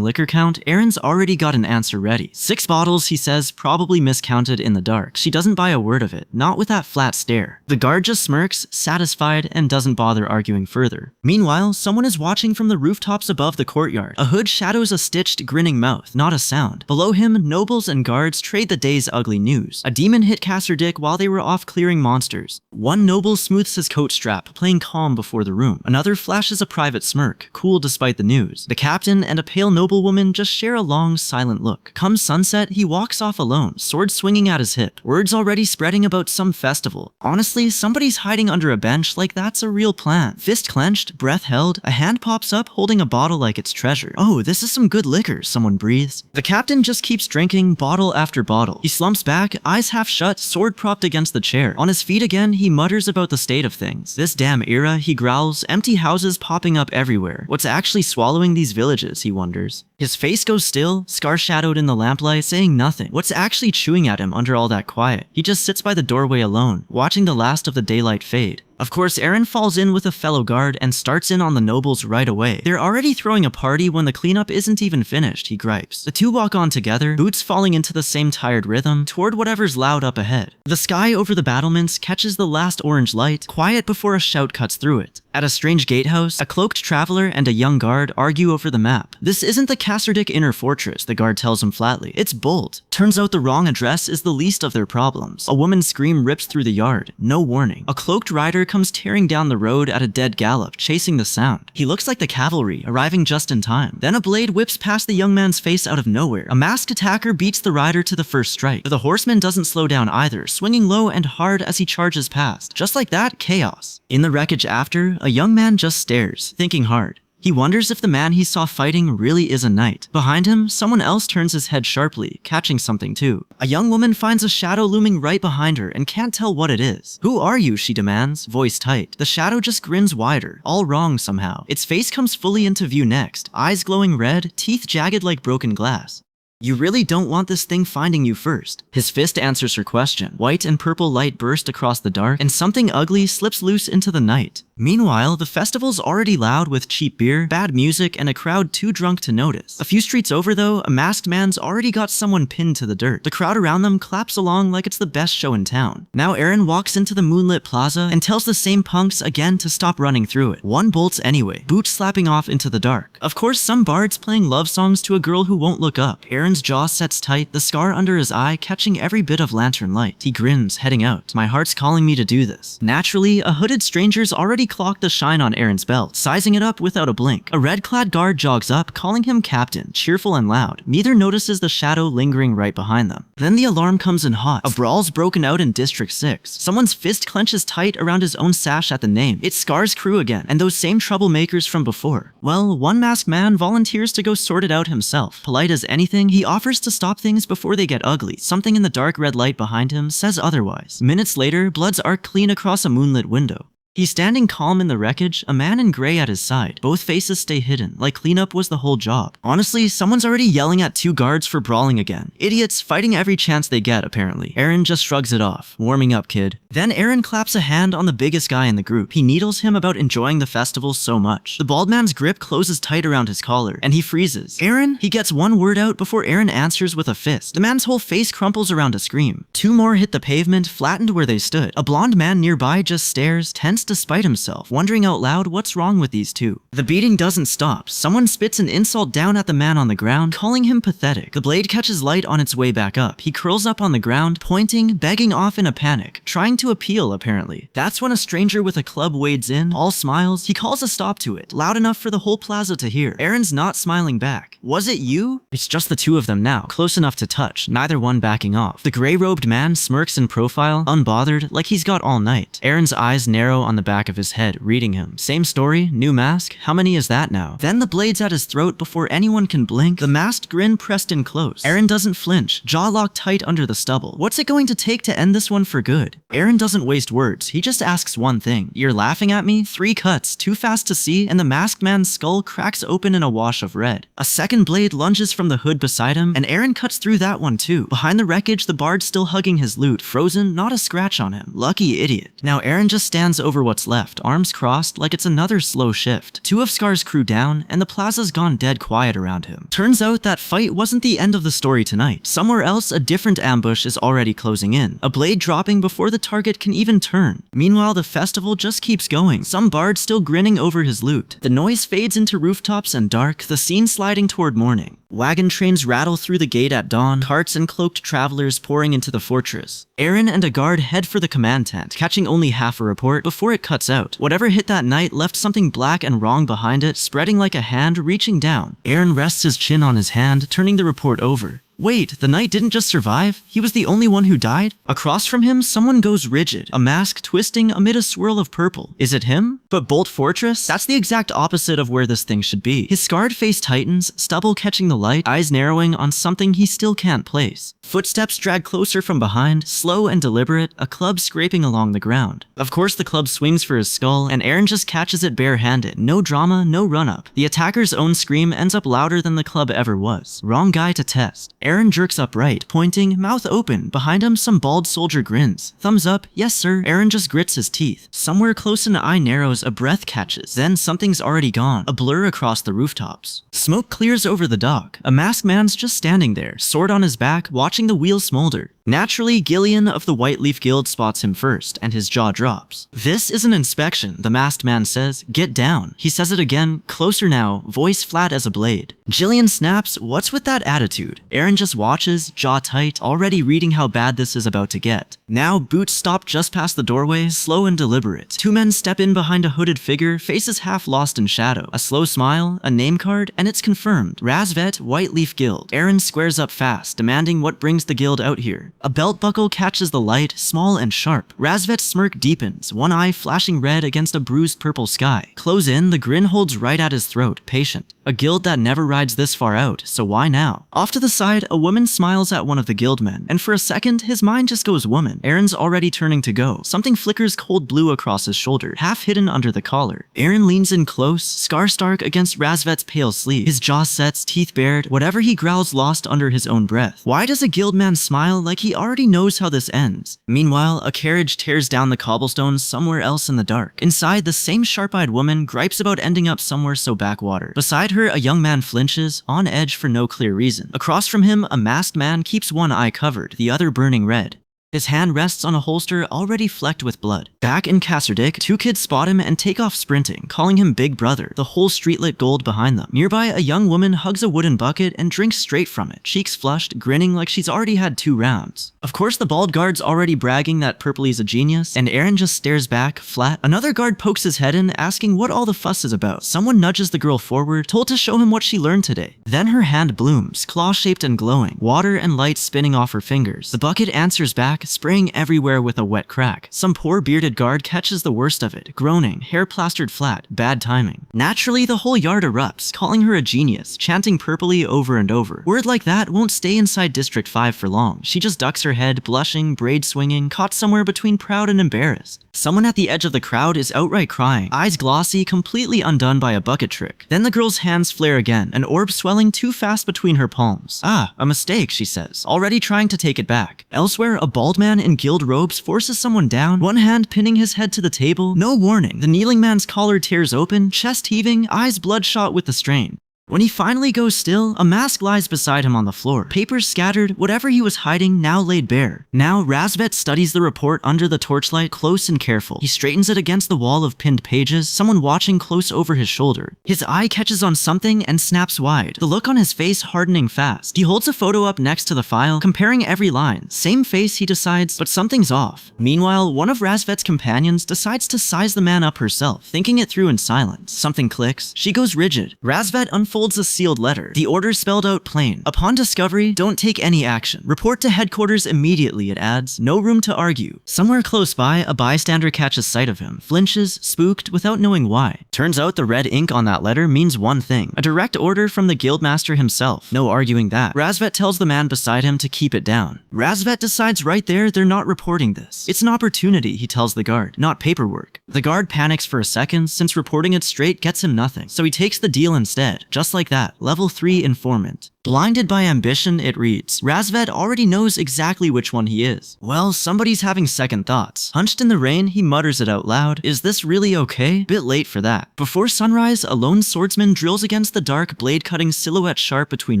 liquor count, Eren's already got an answer ready. 6 bottles, he says, probably miscounted in the dark. She doesn't buy a word of it, not with that flat stare. The guard just smirks, satisfied, and doesn't bother arguing further. Meanwhile, someone is watching from the rooftops above the courtyard. A hood shadows a stitched, grinning mouth, not a sound. Below him, nobles and guards trade the day's ugly news. A demon hit Caster Dick while they were off clearing monsters. One noble smooths his coat strap, playing calm before the room. Another flashes a private smirk, cool despite the news. The captain and a pale noblewoman just share a long, silent look. Come sunset, he walks off alone, sword swinging at his hip. Words already spreading about some festival. Honestly, somebody's hiding under a bench like that's a real plan. Fist clenched, breath held, a hand pops up holding a bottle like it's treasure. "Oh, this is some good liquor," someone breathes. The captain just keeps drinking, bottle after bottle. He slumps back, eyes half shut, sword propped against the chair. On his feet again, he mutters about the state of things. This damn era, he growls, empty houses popping up everywhere. What's actually swallowing these villages, he wonders. His face goes still, scar-shadowed in the lamplight, saying nothing. What's actually chewing at him under all that quiet? He just sits by the doorway alone, watching the last of the daylight fade. Of course, Eren falls in with a fellow guard and starts in on the nobles right away. They're already throwing a party when the cleanup isn't even finished, he gripes. The two walk on together, boots falling into the same tired rhythm, toward whatever's loud up ahead. The sky over the battlements catches the last orange light, quiet before a shout cuts through it. At a strange gatehouse, a cloaked traveler and a young guard argue over the map. This isn't the Kasserdick Inner Fortress, the guard tells him flatly. It's bold. Turns out the wrong address is the least of their problems. A woman's scream rips through the yard. No warning. A cloaked rider comes tearing down the road at a dead gallop, chasing the sound. He looks like the cavalry, arriving just in time. Then a blade whips past the young man's face out of nowhere. A masked attacker beats the rider to the first strike. But the horseman doesn't slow down either, swinging low and hard as he charges past. Just like that, chaos. In the wreckage after, a young man just stares, thinking hard. He wonders if the man he saw fighting really is a knight. Behind him, someone else turns his head sharply, catching something too. A young woman finds a shadow looming right behind her and can't tell what it is. "Who are you?" she demands, voice tight. The shadow just grins wider, all wrong somehow. Its face comes fully into view next, eyes glowing red, teeth jagged like broken glass. "You really don't want this thing finding you first." His fist answers her question. White and purple light burst across the dark, and something ugly slips loose into the night. Meanwhile, the festival's already loud with cheap beer, bad music, and a crowd too drunk to notice. A few streets over though, a masked man's already got someone pinned to the dirt. The crowd around them claps along like it's the best show in town. Now Eren walks into the moonlit plaza and tells the same punks again to stop running through it. One bolts anyway, boots slapping off into the dark. Of course, some bard's playing love songs to a girl who won't look up. Eren's jaw sets tight, the scar under his eye catching every bit of lantern light. He grins, heading out. My heart's calling me to do this. Naturally, a hooded stranger's already clocked the shine on Eren's belt, sizing it up without a blink. A red-clad guard jogs up, calling him captain, cheerful and loud. Neither notices the shadow lingering right behind them. Then the alarm comes in hot. A brawl's broken out in District 6. Someone's fist clenches tight around his own sash at the name. It's Scar's crew again, and those same troublemakers from before. Well, one masked man volunteers to go sort it out himself. Polite as anything, he offers to stop things before they get ugly. Something in the dark red light behind him says otherwise. Minutes later, bloods arc clean across a moonlit window. He's standing calm in the wreckage, a man in gray at his side. Both faces stay hidden, like cleanup was the whole job. Honestly, someone's already yelling at two guards for brawling again. Idiots fighting every chance they get, apparently. Eren just shrugs it off. Warming up, kid. Then Eren claps a hand on the biggest guy in the group. He needles him about enjoying the festival so much. The bald man's grip closes tight around his collar, and he freezes. "Eren?" He gets one word out before Eren answers with a fist. The man's whole face crumples around a scream. Two more hit the pavement, flattened where they stood. A blonde man nearby just stares, tense despite himself, wondering out loud what's wrong with these two. The beating doesn't stop. Someone spits an insult down at the man on the ground, calling him pathetic. The blade catches light on its way back up. He curls up on the ground, pointing, begging off in a panic, trying to appeal apparently. That's when a stranger with a club wades in, all smiles. He calls a stop to it, loud enough for the whole plaza to hear. Eren's not smiling back. "Was it you?" It's just the two of them now, close enough to touch, neither one backing off. The gray-robed man smirks in profile, unbothered, like he's got all night. Eren's eyes narrow on the back of his head, reading him. Same story, new mask, how many is that now? Then the blade's at his throat before anyone can blink, the masked grin pressed in close. Eren doesn't flinch, jaw locked tight under the stubble. What's it going to take to end this one for good? Eren doesn't waste words, he just asks one thing. "You're laughing at me?" 3 cuts, too fast to see, and the masked man's skull cracks open in a wash of red. A second blade lunges from the hood beside him, and Eren cuts through that one too. Behind the wreckage, the bard's still hugging his loot, frozen, not a scratch on him. Lucky idiot. Now Eren just stands over what's left, arms crossed like it's another slow shift. 2 of Scar's crew down, and the plaza's gone dead quiet around him. Turns out that fight wasn't the end of the story tonight. Somewhere else, a different ambush is already closing in. A blade dropping before the target can even turn. Meanwhile, the festival just keeps going. Some bard still grinning over his loot. The noise fades into rooftops and dark, the scene sliding toward morning. Wagon trains rattle through the gate at dawn, carts and cloaked travelers pouring into the fortress. Eren and a guard head for the command tent, catching only half a report before it cuts out. Whatever hit that night left something black and wrong behind it, spreading like a hand reaching down. Eren rests his chin on his hand, turning the report over. Wait, the knight didn't just survive? He was the only one who died? Across from him, someone goes rigid, a mask twisting amid a swirl of purple. Is it him? But Bolt Fortress? That's the exact opposite of where this thing should be. His scarred face tightens, stubble catching the light, eyes narrowing on something he still can't place. Footsteps drag closer from behind, slow and deliberate, a club scraping along the ground. Of course the club swings for his skull, and Eren just catches it barehanded. No drama, no run-up. The attacker's own scream ends up louder than the club ever was. Wrong guy to test. Eren jerks upright, pointing, mouth open. Behind him, some bald soldier grins. Thumbs up, yes sir. Eren just grits his teeth. Somewhere close an eye narrows, a breath catches. Then something's already gone, a blur across the rooftops. Smoke clears over the dock. A masked man's just standing there, sword on his back, watching the wheel smolder. Naturally, Gillian of the White Leaf Guild spots him first, and his jaw drops. "This is an inspection," the masked man says. "Get down." He says it again, closer now, voice flat as a blade. Gillian snaps, "What's with that attitude?" Aaron just watches, jaw tight, already reading how bad this is about to get. Now, boots stop just past the doorway, slow and deliberate. Two men step in behind a hooded figure, faces half lost in shadow. A slow smile, a name card, and it's confirmed. Razvet, White Leaf Guild. Aaron squares up fast, demanding what brings the guild out here. A belt buckle catches the light, small and sharp. Razvet's smirk deepens, one eye flashing red against a bruised purple sky. Close in, the grin holds right at his throat, patient. A guild that never rides this far out, so why now? Off to the side, a woman smiles at one of the guild men, and for a second, his mind just goes woman. Aaron's already turning to go. Something flickers cold blue across his shoulder, half hidden under the collar. Aaron leans in close, scar stark against Razvet's pale sleeve. His jaw sets, teeth bared, whatever he growls lost under his own breath. Why does a guild man smile like he already knows how this ends? Meanwhile, a carriage tears down the cobblestones somewhere else in the dark. Inside, the same sharp-eyed woman gripes about ending up somewhere so backwater. Beside her, a young man flinches, on edge for no clear reason. Across from him, a masked man keeps one eye covered, the other burning red. His hand rests on a holster already flecked with blood. Back in Kasserdick, two kids spot him and take off sprinting, calling him Big Brother, the whole streetlit gold behind them. Nearby, a young woman hugs a wooden bucket and drinks straight from it, cheeks flushed, grinning like she's already had 2 rounds. Of course, the bald guard's already bragging that Purpley's a genius, and Aaron just stares back, flat. Another guard pokes his head in, asking what all the fuss is about. Someone nudges the girl forward, told to show him what she learned today. Then her hand blooms, claw-shaped and glowing, water and light spinning off her fingers. The bucket answers back, spraying everywhere with a wet crack. Some poor bearded guard catches the worst of it, groaning, hair plastered flat, bad timing. Naturally, the whole yard erupts, calling her a genius, chanting purpley over and over. Word like that won't stay inside District 5 for long. She just ducks her head, blushing, braid swinging, caught somewhere between proud and embarrassed. Someone at the edge of the crowd is outright crying, eyes glossy, completely undone by a bucket trick. Then the girl's hands flare again, an orb swelling too fast between her palms. "Ah, a mistake," she says, already trying to take it back. Elsewhere, a bald man in guild robes forces someone down, one hand pinning his head to the table. No warning, the kneeling man's collar tears open, chest heaving, eyes bloodshot with the strain. When he finally goes still, a mask lies beside him on the floor. Papers scattered, whatever he was hiding now laid bare. Now, Razvet studies the report under the torchlight, close and careful. He straightens it against the wall of pinned pages, someone watching close over his shoulder. His eye catches on something and snaps wide, the look on his face hardening fast. He holds a photo up next to the file, comparing every line. Same face, he decides, but something's off. Meanwhile, one of Razvet's companions decides to size the man up herself, thinking it through in silence. Something clicks. She goes rigid. Razvet unfolds a sealed letter. The order spelled out plain. Upon discovery, don't take any action. Report to headquarters immediately, it adds. No room to argue. Somewhere close by, a bystander catches sight of him, flinches, spooked, without knowing why. Turns out the red ink on that letter means one thing. A direct order from the guildmaster himself. No arguing that. Razvet tells the man beside him to keep it down. Razvet decides right there they're not reporting this. It's an opportunity, he tells the guard, not paperwork. The guard panics for a second, since reporting it straight gets him nothing. So he takes the deal instead. Just like that, level 3 informant. Blinded by ambition, it reads. Razvet already knows exactly which one he is. Well, somebody's having second thoughts. Hunched in the rain, he mutters it out loud. Is this really okay? Bit late for that. Before sunrise, a lone swordsman drills against the dark, blade-cutting silhouette sharp between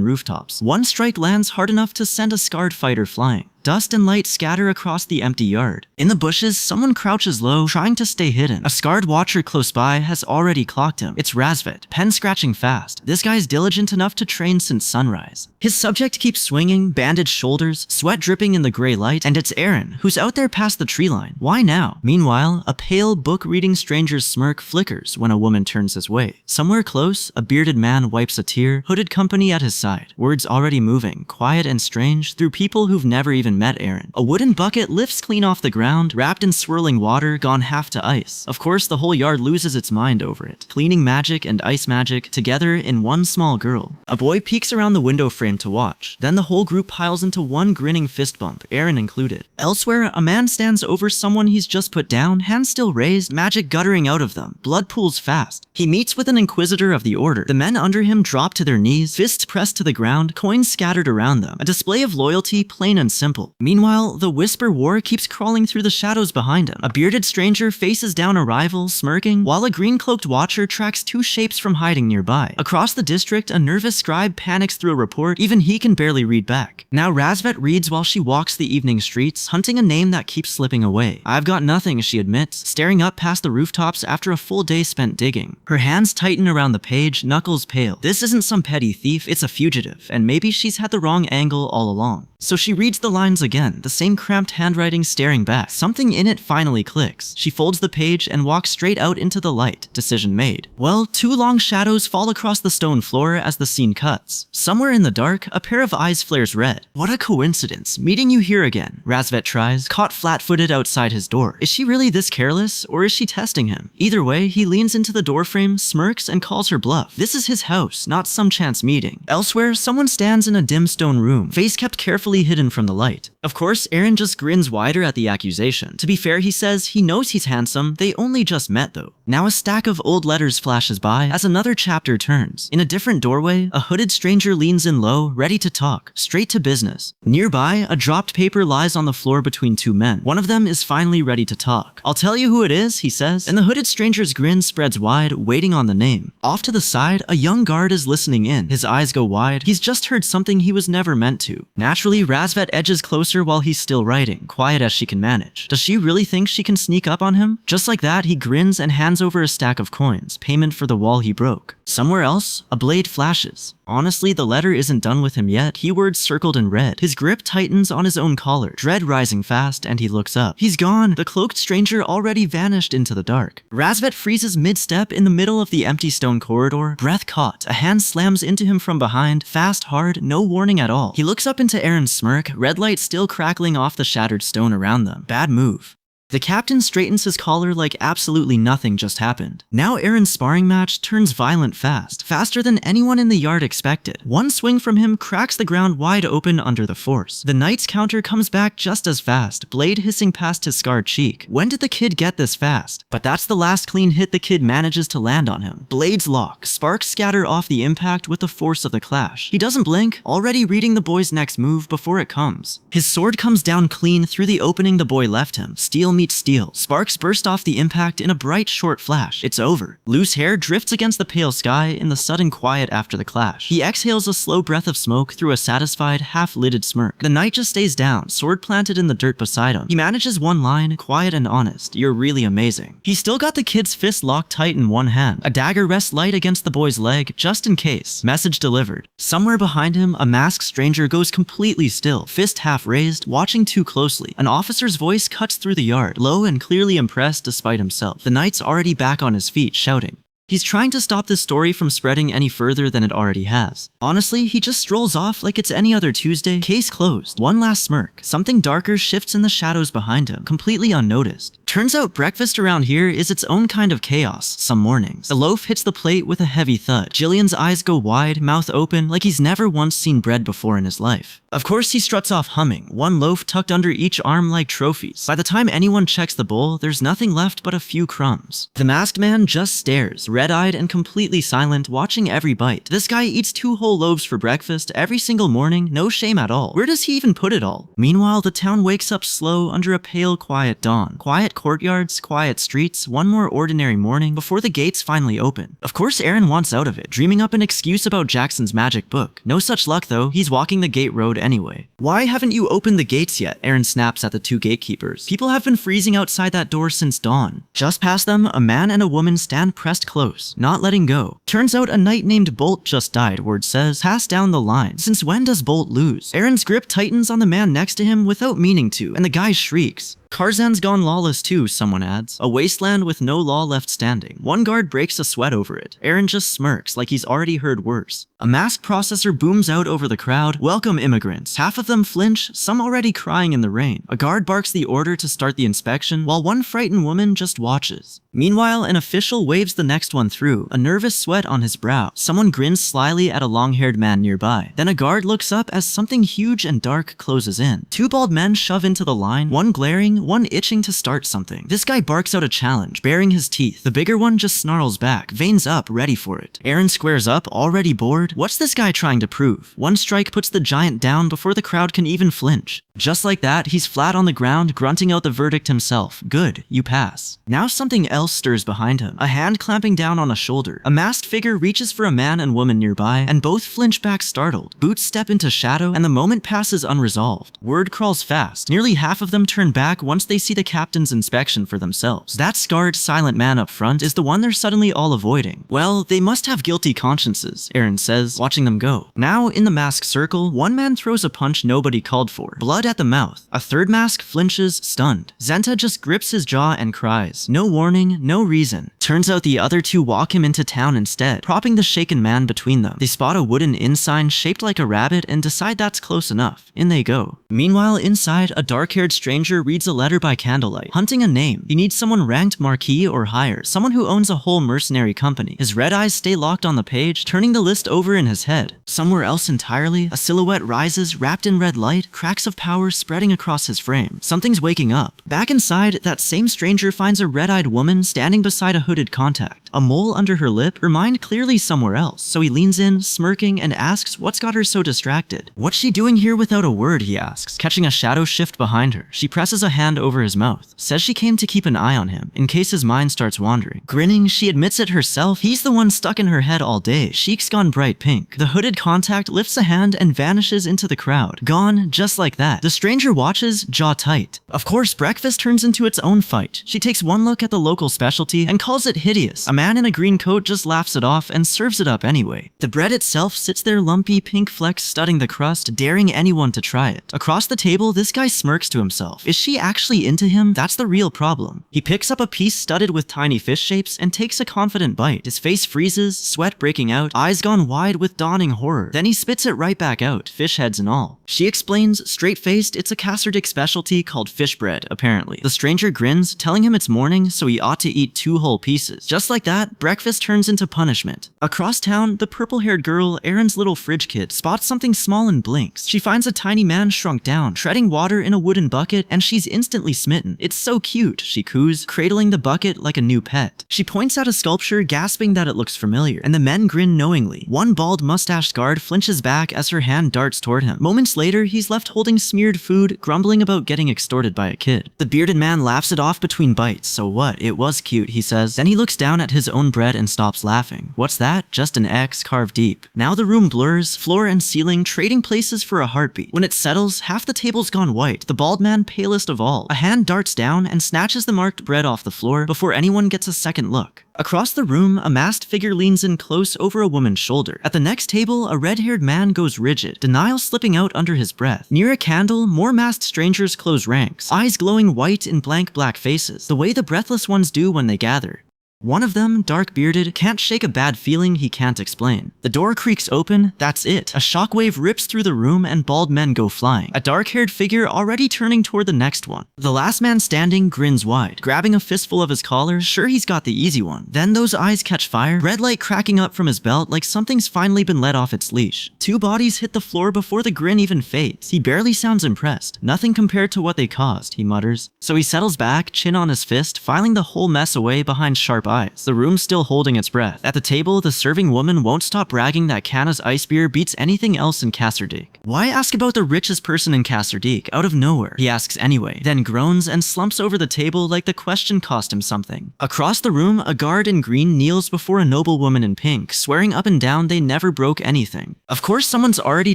rooftops. One strike lands hard enough to send a scarred fighter flying. Dust and light scatter across the empty yard. In the bushes, someone crouches low, trying to stay hidden. A scarred watcher close by has already clocked him. It's Razvet, pen scratching fast. This guy's diligent enough to train since sunrise. His subject keeps swinging, bandaged shoulders, sweat dripping in the gray light, and it's Aaron, who's out there past the tree line. Why now? Meanwhile, a pale, book-reading stranger's smirk flickers when a woman turns his way. Somewhere close, a bearded man wipes a tear, hooded company at his side. Words already moving, quiet and strange, through people who've never even met Aaron. A wooden bucket lifts clean off the ground, wrapped in swirling water, gone half to ice. Of course, the whole yard loses its mind over it. Cleaning magic and ice magic together in one small girl. A boy peeks around the window frame to watch. Then the whole group piles into one grinning fist bump, Aaron included. Elsewhere, a man stands over someone he's just put down, hands still raised, magic guttering out of them. Blood pools fast. He meets with an inquisitor of the order. The men under him drop to their knees, fists pressed to the ground, coins scattered around them. A display of loyalty, plain and simple. Meanwhile, the Whisper War keeps crawling through the shadows behind him. A bearded stranger faces down a rival, smirking, while a green-cloaked watcher tracks two shapes from hiding nearby. Across the district, a nervous scribe panics through through a report even he can barely read back. Now Razvet reads while she walks the evening streets, hunting a name that keeps slipping away. "I've got nothing," she admits, staring up past the rooftops after a full day spent digging. Her hands tighten around the page, knuckles pale. This isn't some petty thief, it's a fugitive, and maybe she's had the wrong angle all along. So she reads the lines again, the same cramped handwriting staring back. Something in it finally clicks. She folds the page and walks straight out into the light. Decision made. Well, 2 long shadows fall across the stone floor as the scene cuts. Somewhere in the dark, a pair of eyes flares red. "What a coincidence, meeting you here again," Razvet tries, caught flat-footed outside his door. Is she really this careless, or is she testing him? Either way, he leans into the doorframe, smirks, and calls her bluff. This is his house, not some chance meeting. Elsewhere, someone stands in a dim stone room, face kept carefully hidden from the light. Of course, Eren just grins wider at the accusation. To be fair, he says he knows he's handsome, they only just met though. Now a stack of old letters flashes by as another chapter turns. In a different doorway, a hooded stranger leans in low, ready to talk, straight to business. Nearby, a dropped paper lies on the floor between 2 men. One of them is finally ready to talk. "I'll tell you who it is," he says, and the hooded stranger's grin spreads wide, waiting on the name. Off to the side, a young guard is listening in. His eyes go wide. He's just heard something he was never meant to. Naturally, Razvet edges closer while he's still writing, quiet as she can manage. Does she really think she can sneak up on him? Just like that, he grins and hands over a stack of coins, payment for the wall he broke. Somewhere else, a blade flashes. Honestly, the letter isn't done with him yet. Keywords circled in red. His grip tightens on his own collar, dread rising fast, and he looks up. He's gone. The cloaked stranger already vanished into the dark. Razvet freezes mid-step in the middle of the empty stone corridor, breath caught. A hand slams into him from behind, fast, hard, no warning at all. He looks up into Eren's smirk, red light still crackling off the shattered stone around them. Bad move. The captain straightens his collar like absolutely nothing just happened. Now Eren's sparring match turns violent fast, faster than anyone in the yard expected. One swing from him cracks the ground wide open under the force. The knight's counter comes back just as fast, blade hissing past his scarred cheek. When did the kid get this fast? But that's the last clean hit the kid manages to land on him. Blades lock, sparks scatter off the impact with the force of the clash. He doesn't blink, already reading the boy's next move before it comes. His sword comes down clean through the opening the boy left him. Steel meets steel. Sparks burst off the impact in a bright short flash. It's over. Loose hair drifts against the pale sky in the sudden quiet after the clash. He exhales a slow breath of smoke through a satisfied, half-lidded smirk. The knight just stays down, sword planted in the dirt beside him. He manages one line, quiet and honest. "You're really amazing." He's still got the kid's fist locked tight in one hand. A dagger rests light against the boy's leg, just in case. Message delivered. Somewhere behind him, a masked stranger goes completely still, fist half raised, watching too closely. An officer's voice cuts through the yard, low and clearly impressed despite himself. The knight's already back on his feet, shouting. He's trying to stop this story from spreading any further than it already has. Honestly, he just strolls off like it's any other Tuesday. Case closed. One last smirk. Something darker shifts in the shadows behind him, completely unnoticed. Turns out breakfast around here is its own kind of chaos some mornings. The loaf hits the plate with a heavy thud. Jillian's eyes go wide, mouth open, like he's never once seen bread before in his life. Of course, he struts off humming, one loaf tucked under each arm like trophies. By the time anyone checks the bowl, there's nothing left but a few crumbs. The masked man just stares, red-eyed and completely silent, watching every bite. This guy eats 2 whole loaves for breakfast every single morning, no shame at all. Where does he even put it all? Meanwhile, the town wakes up slow under a pale, quiet dawn. Quiet courtyards, quiet streets, one more ordinary morning before the gates finally open. Of course, Eren wants out of it, dreaming up an excuse about Jackson's magic book. No such luck though, he's walking the gate road anyway. "Why haven't you opened the gates yet?" Eren snaps at the 2 gatekeepers. People have been freezing outside that door since dawn. Just past them, a man and a woman stand pressed close, not letting go. Turns out a knight named Bolt just died, word says. Pass down the line. Since when does Bolt lose? Eren's grip tightens on the man next to him without meaning to, and the guy shrieks. Karzan's gone lawless too, someone adds. A wasteland with no law left standing. One guard breaks a sweat over it. Eren just smirks like he's already heard worse. A mask processor booms out over the crowd. "Welcome, immigrants." Half of them flinch, some already crying in the rain. A guard barks the order to start the inspection, while one frightened woman just watches. Meanwhile, an official waves the next one through, a nervous sweat on his brow. Someone grins slyly at a long-haired man nearby. Then a guard looks up as something huge and dark closes in. 2 bald men shove into the line, one glaring, waiting, one itching to start something. This guy barks out a challenge, baring his teeth. The bigger one just snarls back, veins up, ready for it. Eren squares up, already bored. What's this guy trying to prove? One strike puts the giant down before the crowd can even flinch. Just like that, he's flat on the ground, grunting out the verdict himself. Good, you pass. Now something else stirs behind him, a hand clamping down on a shoulder. A masked figure reaches for a man and woman nearby, and both flinch back startled. Boots step into shadow, and the moment passes unresolved. Word crawls fast. Nearly half of them turn back once they see the captain's inspection for themselves. That scarred, silent man up front is the one they're suddenly all avoiding. Well, they must have guilty consciences, Eren says, watching them go. Now, in the mask circle, one man throws a punch nobody called for. Blood at the mouth. A third mask flinches, stunned. Zenta just grips his jaw and cries. No warning, no reason. Turns out the other two walk him into town instead, propping the shaken man between them. They spot a wooden inn sign shaped like a rabbit and decide that's close enough. In they go. Meanwhile, inside, a dark-haired stranger reads a letter by candlelight, hunting a name. He needs someone ranked marquis or higher, someone who owns a whole mercenary company. His red eyes stay locked on the page, turning the list over in his head. Somewhere else entirely, a silhouette rises, wrapped in red light, cracks of power spreading across his frame. Something's waking up. Back inside, that same stranger finds a red-eyed woman standing beside a hooded contact. A mole under her lip, her mind clearly somewhere else, so he leans in, smirking, and asks what's got her so distracted. What's she doing here without a word, he asks, catching a shadow shift behind her. She presses a hand over his mouth, says she came to keep an eye on him, in case his mind starts wandering. Grinning, she admits it herself. He's the one stuck in her head all day. Cheeks gone bright pink. The hooded contact lifts a hand and vanishes into the crowd. Gone, just like that. The stranger watches, jaw tight. Of course, breakfast turns into its own fight. She takes one look at the local specialty and calls it hideous. A man in a green coat just laughs it off and serves it up anyway. The bread itself sits there, lumpy, pink flecks studding the crust, daring anyone to try it. Across the table, this guy smirks to himself. Is she actually into him? That's the real problem. He picks up a piece studded with tiny fish shapes and takes a confident bite. His face freezes, sweat breaking out, eyes gone wide with dawning horror. Then he spits it right back out, fish heads and all. She explains, straight-faced, it's a Kasserdik specialty called fish bread, apparently. The stranger grins, telling him it's morning, so he ought to eat 2 whole pieces. Just like that, breakfast turns into punishment. Across town, the purple-haired girl, Eren's little fridge kid, spots something small and blinks. She finds a tiny man shrunk down, treading water in a wooden bucket, and she's instantly smitten. It's so cute, she coos, cradling the bucket like a new pet. She points at a sculpture, gasping that it looks familiar, and the men grin knowingly. One bald mustached guard flinches back as her hand darts toward him. Moments later, he's left holding smeared food, grumbling about getting extorted by a kid. The bearded man laughs it off between bites. So what? It was cute, he says. Then he looks down at his own bread and stops laughing. What's that? Just an X carved deep. Now the room blurs, floor and ceiling trading places for a heartbeat. When it settles, half the table's gone white, the bald man palest of all. A hand darts down and snatches the marked bread off the floor before anyone gets a second look. Across the room, a masked figure leans in close over a woman's shoulder. At the next table, a red-haired man goes rigid, denial slipping out under his breath. Near a candle, more masked strangers close ranks, eyes glowing white in blank black faces, the way the breathless ones do when they gather. One of them, dark-bearded, can't shake a bad feeling he can't explain. The door creaks open, that's it. A shockwave rips through the room and bald men go flying. A dark-haired figure already turning toward the next one. The last man standing grins wide, grabbing a fistful of his collar, sure he's got the easy one. Then those eyes catch fire, red light cracking up from his belt like something's finally been let off its leash. 2 bodies hit the floor before the grin even fades. He barely sounds impressed. Nothing compared to what they caused, he mutters. So he settles back, chin on his fist, filing the whole mess away behind sharp eyes, the room still holding its breath. At the table, the serving woman won't stop bragging that Kanna's ice beer beats anything else in Kasserdik. Why ask about the richest person in Kasserdik out of nowhere? He asks anyway, then groans and slumps over the table like the question cost him something. Across the room, a guard in green kneels before a noblewoman in pink, swearing up and down they never broke anything. Of course, someone's already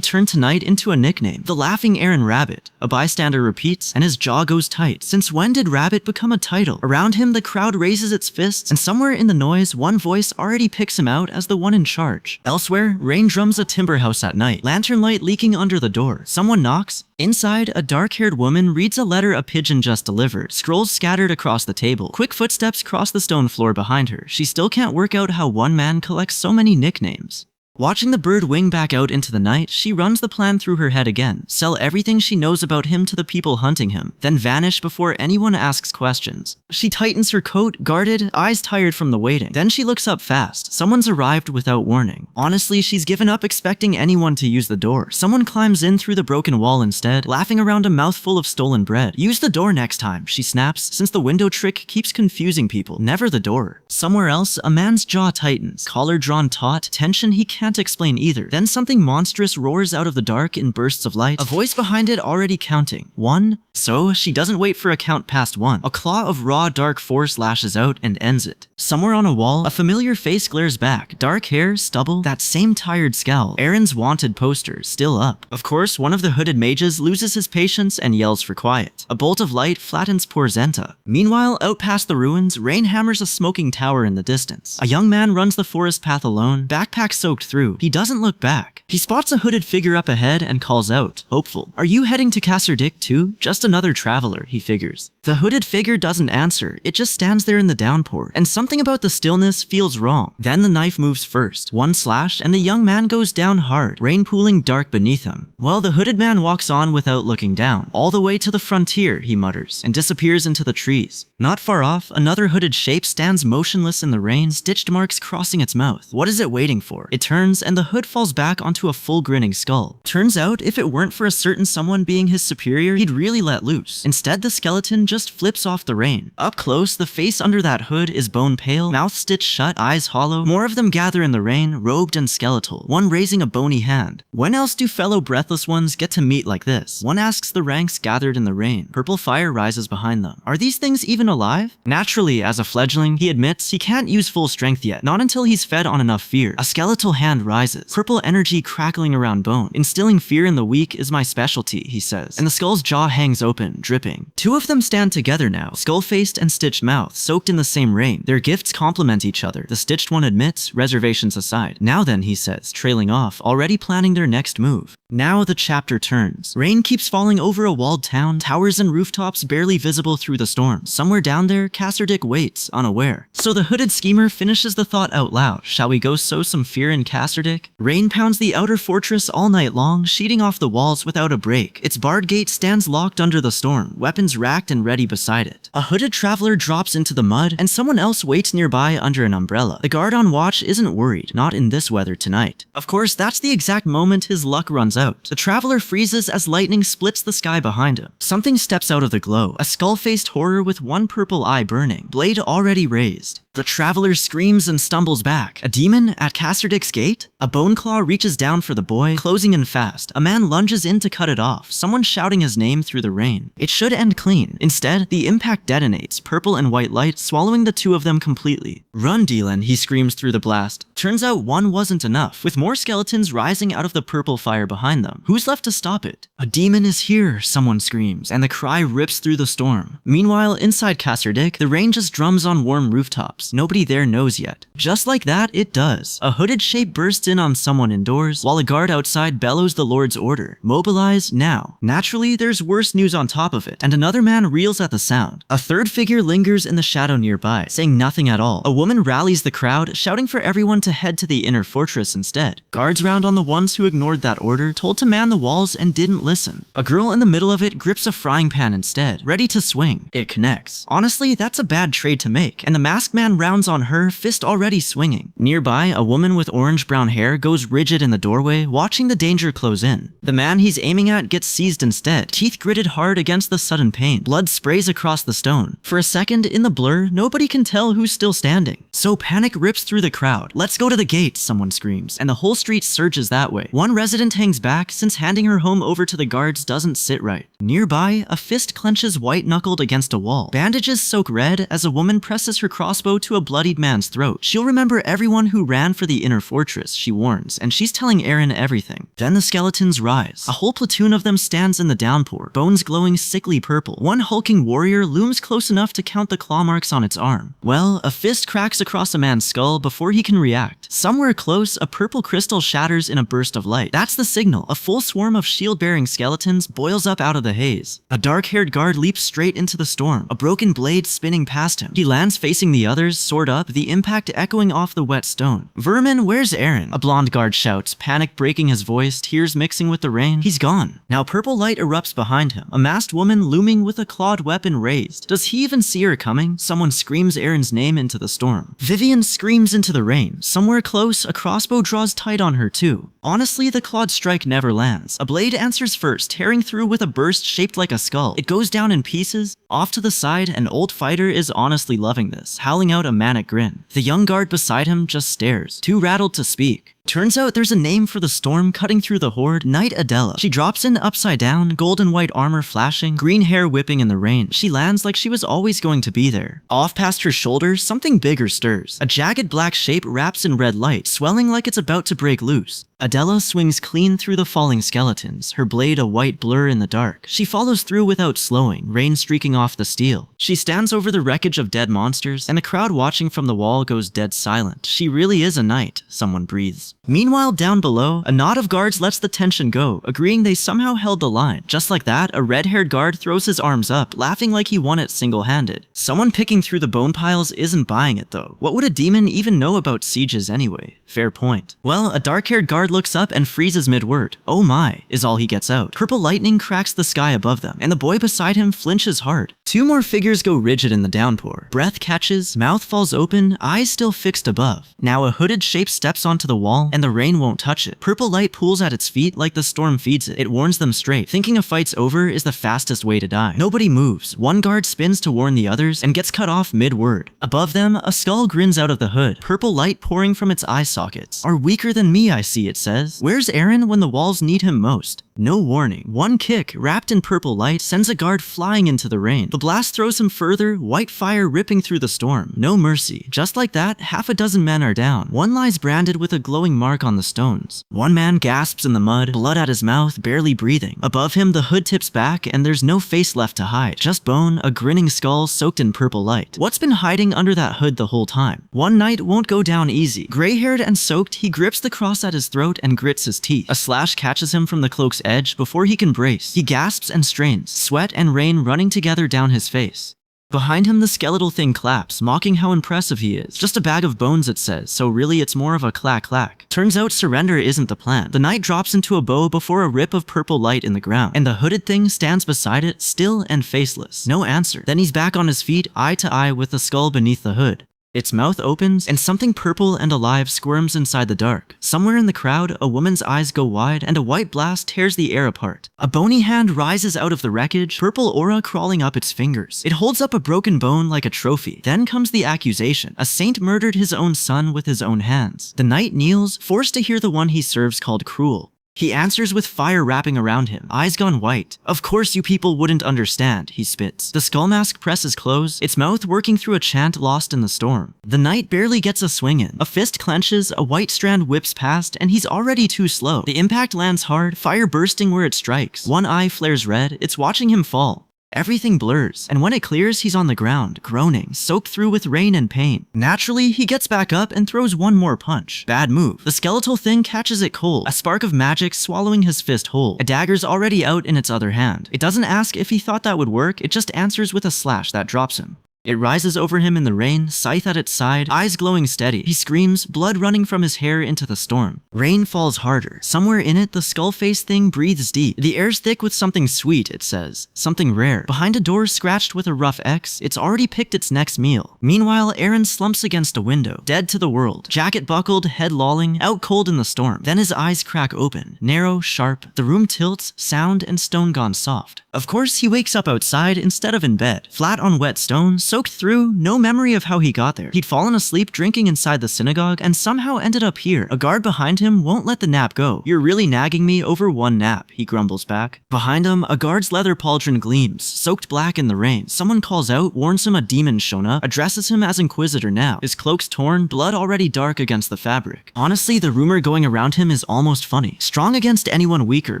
turned tonight into a nickname, the Laughing Eren Rabbit. A bystander repeats, and his jaw goes tight. Since when did Rabbit become a title? Around him, the crowd raises its fists, and somewhere in the noise, one voice already picks him out as the one in charge. Elsewhere, rain drums a timber house at night, lantern light leaking under the door. Someone knocks. Inside, a dark-haired woman reads a letter a pigeon just delivered, scrolls scattered across the table. Quick footsteps cross the stone floor behind her. She still can't work out how one man collects so many nicknames. Watching the bird wing back out into the night, she runs the plan through her head again. Sell everything she knows about him to the people hunting him, then vanish before anyone asks questions. She tightens her coat, guarded, eyes tired from the waiting. Then she looks up fast. Someone's arrived without warning. Honestly, she's given up expecting anyone to use the door. Someone climbs in through the broken wall instead, laughing around a mouthful of stolen bread. Use the door next time, she snaps, since the window trick keeps confusing people, never the door. Somewhere else, a man's jaw tightens, collar drawn taut, tension he can't explain either. Then something monstrous roars out of the dark in bursts of light, a voice behind it already counting. 1. So, she doesn't wait for a count past 1. A claw of raw dark force lashes out and ends it. Somewhere on a wall, a familiar face glares back. Dark hair, stubble, that same tired scowl. Aaron's wanted poster, still up. Of course, one of the hooded mages loses his patience and yells for quiet. A bolt of light flattens poor Zenta. Meanwhile, out past the ruins, rain hammers a smoking tower in the distance. A young man runs the forest path alone, backpack soaked through. He doesn't look back. He spots a hooded figure up ahead and calls out, hopeful. Are you heading to Kasserdik too? Just another traveler, he figures. The hooded figure doesn't answer, it just stands there in the downpour, and something about the stillness feels wrong. Then the knife moves first, one slash, and the young man goes down hard, rain pooling dark beneath him. Well, the hooded man walks on without looking down, all the way to the frontier, he mutters, and disappears into the trees. Not far off, another hooded shape stands motionless in the rain, stitched marks crossing its mouth. What is it waiting for? It turns, and the hood falls back onto a full grinning skull. Turns out, if it weren't for a certain someone being his superior, he'd really let loose. Instead, the skeleton just flips off the rain. Up close, the face under that hood is bone pale, mouth stitched shut, eyes hollow. More of them gather in the rain, robed and skeletal, one raising a bony hand. When else do fellow breathless ones get to meet like this? One asks the ranks gathered in the rain. Purple fire rises behind them. Are these things even alive? Naturally, as a fledgling, he admits he can't use full strength yet, not until he's fed on enough fear. A skeletal hand rises, purple energy crackling around bone. Instilling fear in the weak is my specialty, he says, and the skull's jaw hangs open, dripping. Two of them stand together now, skull-faced and stitched mouth, soaked in the same rain. Their gifts complement each other. The stitched one admits, reservations aside. Now then, he says, trailing off, already planning their next move. Now the chapter turns. Rain keeps falling over a walled town, towers and rooftops barely visible through the storm. Somewhere down there, Kasserdik waits, unaware. So the hooded schemer finishes the thought out loud. Shall we go sow some fear in Kasserdik? Rain pounds the outer fortress all night long, sheeting off the walls without a break. Its barred gate stands locked under the storm, weapons racked and ready beside it. A hooded traveler drops into the mud, and someone else waits nearby under an umbrella. The guard on watch isn't worried, not in this weather tonight. Of course, that's the exact moment his luck runs out. The traveler freezes as lightning splits the sky behind him. Something steps out of the glow, a skull-faced horror with one purple eye burning, blade already raised. The traveler screams and stumbles back. A demon at Kasserdik's gate? A bone claw reaches down for the boy, closing in fast. A man lunges in to cut it off, someone shouting his name through the rain. It should end clean. Instead, the impact detonates, purple and white light swallowing the two of them completely. Run, Dylan, he screams through the blast. Turns out one wasn't enough, with more skeletons rising out of the purple fire behind them. Who's left to stop it? A demon is here, someone screams, and the cry rips through the storm. Meanwhile, inside Kasserdik, the rain just drums on warm rooftops. Nobody there knows yet. Just like that, it does. A hooded shape bursts in on someone indoors, while a guard outside bellows the Lord's order. Mobilize now. Naturally, there's worse news on top of it, and another man reels at the sound. A third figure lingers in the shadow nearby, saying nothing at all. A woman rallies the crowd, shouting for everyone to head to the inner fortress instead. Guards round on the ones who ignored that order, told to man the walls and didn't listen. A girl in the middle of it grips a frying pan instead, ready to swing. It connects. Honestly, that's a bad trade to make, and the masked man rounds on her, fist already swinging. Nearby, a woman with orange-brown hair goes rigid in the doorway, watching the danger close in. The man he's aiming at gets seized instead, teeth gritted hard against the sudden pain. Blood sprays across the stone. For a second, in the blur, nobody can tell who's still standing. So panic rips through the crowd. Let's go to the gate, someone screams, and the whole street surges that way. One resident hangs back, since handing her home over to the guards doesn't sit right. Nearby, a fist clenches white-knuckled against a wall. Bandages soak red as a woman presses her crossbow to a bloodied man's throat. She'll remember everyone who ran for the inner fortress, she warns, and she's telling Aaron everything. Then the skeletons rise. A whole platoon of them stands in the downpour, bones glowing sickly purple. One hulking warrior looms close enough to count the claw marks on its arm. Well, a fist cracks across a man's skull before he can react. Somewhere close, a purple crystal shatters in a burst of light. That's the signal. A full swarm of shield-bearing skeletons boils up out of the haze. A dark-haired guard leaps straight into the storm, a broken blade spinning past him. He lands facing the other, others soared up, the impact echoing off the wet stone. "Vermin, where's Eren?" a blonde guard shouts, panic breaking his voice, tears mixing with the rain. "He's gone." Now purple light erupts behind him, a masked woman looming with a clawed weapon raised. Does he even see her coming? Someone screams Eren's name into the storm. Vivian screams into the rain. Somewhere close, a crossbow draws tight on her too. Honestly, the clawed strike never lands. A blade answers first, tearing through with a burst shaped like a skull. It goes down in pieces. Off to the side, an old fighter is honestly loving this, howling out a manic grin. The young guard beside him just stares, too rattled to speak. Turns out there's a name for the storm cutting through the horde, Knight Adela. She drops in upside down, gold and white armor flashing, green hair whipping in the rain. She lands like she was always going to be there. Off past her shoulders, something bigger stirs. A jagged black shape wraps in red light, swelling like it's about to break loose. Adela swings clean through the falling skeletons, her blade a white blur in the dark. She follows through without slowing, rain streaking off the steel. She stands over the wreckage of dead monsters, and the crowd watching from the wall goes dead silent. She really is a knight, someone breathes. Meanwhile, down below, a knot of guards lets the tension go, agreeing they somehow held the line. Just like that, a red-haired guard throws his arms up, laughing like he won it single-handed. Someone picking through the bone piles isn't buying it though. What would a demon even know about sieges anyway? Fair point. Well, a dark-haired guard looks up and freezes mid-word. "Oh my," is all he gets out. Purple lightning cracks the sky above them, and the boy beside him flinches hard. Two more figures go rigid in the downpour. Breath catches, mouth falls open, eyes still fixed above. Now a hooded shape steps onto the wall, and the rain won't touch it. Purple light pools at its feet like the storm feeds it. It warns them straight. Thinking a fight's over is the fastest way to die. Nobody moves. One guard spins to warn the others and gets cut off mid-word. Above them, a skull grins out of the hood, purple light pouring from its eye sockets. "Are weaker than me, I see," it says. Where's Eren when the walls need him most? No warning. One kick, wrapped in purple light, sends a guard flying into the rain. The blast throws him further, white fire ripping through the storm. No mercy. Just like that, half a dozen men are down. One lies branded with a glowing mark on the stones. One man gasps in the mud, blood at his mouth, barely breathing. Above him, the hood tips back, and there's no face left to hide. Just bone, a grinning skull soaked in purple light. What's been hiding under that hood the whole time? One knight won't go down easy. Gray-haired and soaked, he grips the cross at his throat and grits his teeth. A slash catches him from the cloak's edge before he can brace. He gasps and strains, sweat and rain running together down his face. Behind him, the skeletal thing claps, mocking how impressive he is. Just a bag of bones, it says, so really it's more of a clack-clack. Turns out surrender isn't the plan. The knight drops into a bow before a rip of purple light in the ground, and the hooded thing stands beside it, still and faceless. No answer. Then he's back on his feet, eye to eye with the skull beneath the hood. Its mouth opens, and something purple and alive squirms inside the dark. Somewhere in the crowd, a woman's eyes go wide, and a white blast tears the air apart. A bony hand rises out of the wreckage, purple aura crawling up its fingers. It holds up a broken bone like a trophy. Then comes the accusation. A saint murdered his own son with his own hands. The knight kneels, forced to hear the one he serves called cruel. He answers with fire wrapping around him, eyes gone white. "Of course you people wouldn't understand," he spits. The skull mask presses close, its mouth working through a chant lost in the storm. The knight barely gets a swing in. A fist clenches, a white strand whips past, and he's already too slow. The impact lands hard, fire bursting where it strikes. One eye flares red, it's watching him fall. Everything blurs, and when it clears, he's on the ground, groaning, soaked through with rain and pain. Naturally, he gets back up and throws one more punch. Bad move. The skeletal thing catches it cold, a spark of magic swallowing his fist whole. A dagger's already out in its other hand. It doesn't ask if he thought that would work, it just answers with a slash that drops him. It rises over him in the rain, scythe at its side, eyes glowing steady. He screams, blood running from his hair into the storm. Rain falls harder. Somewhere in it, the skull-face thing breathes deep. The air's thick with something sweet, it says. Something rare. Behind a door scratched with a rough X, it's already picked its next meal. Meanwhile, Eren slumps against a window, dead to the world. Jacket buckled, head lolling, out cold in the storm. Then his eyes crack open. Narrow, sharp. The room tilts, sound and stone gone soft. Of course, he wakes up outside instead of in bed. Flat on wet stone, soaked through, no memory of how he got there. He'd fallen asleep drinking inside the synagogue and somehow ended up here. A guard behind him won't let the nap go. "You're really nagging me over one nap," he grumbles back. Behind him, a guard's leather pauldron gleams, soaked black in the rain. Someone calls out, warns him a demon's shown up, addresses him as Inquisitor now. His cloak's torn, blood already dark against the fabric. Honestly, the rumor going around him is almost funny. Strong against anyone weaker,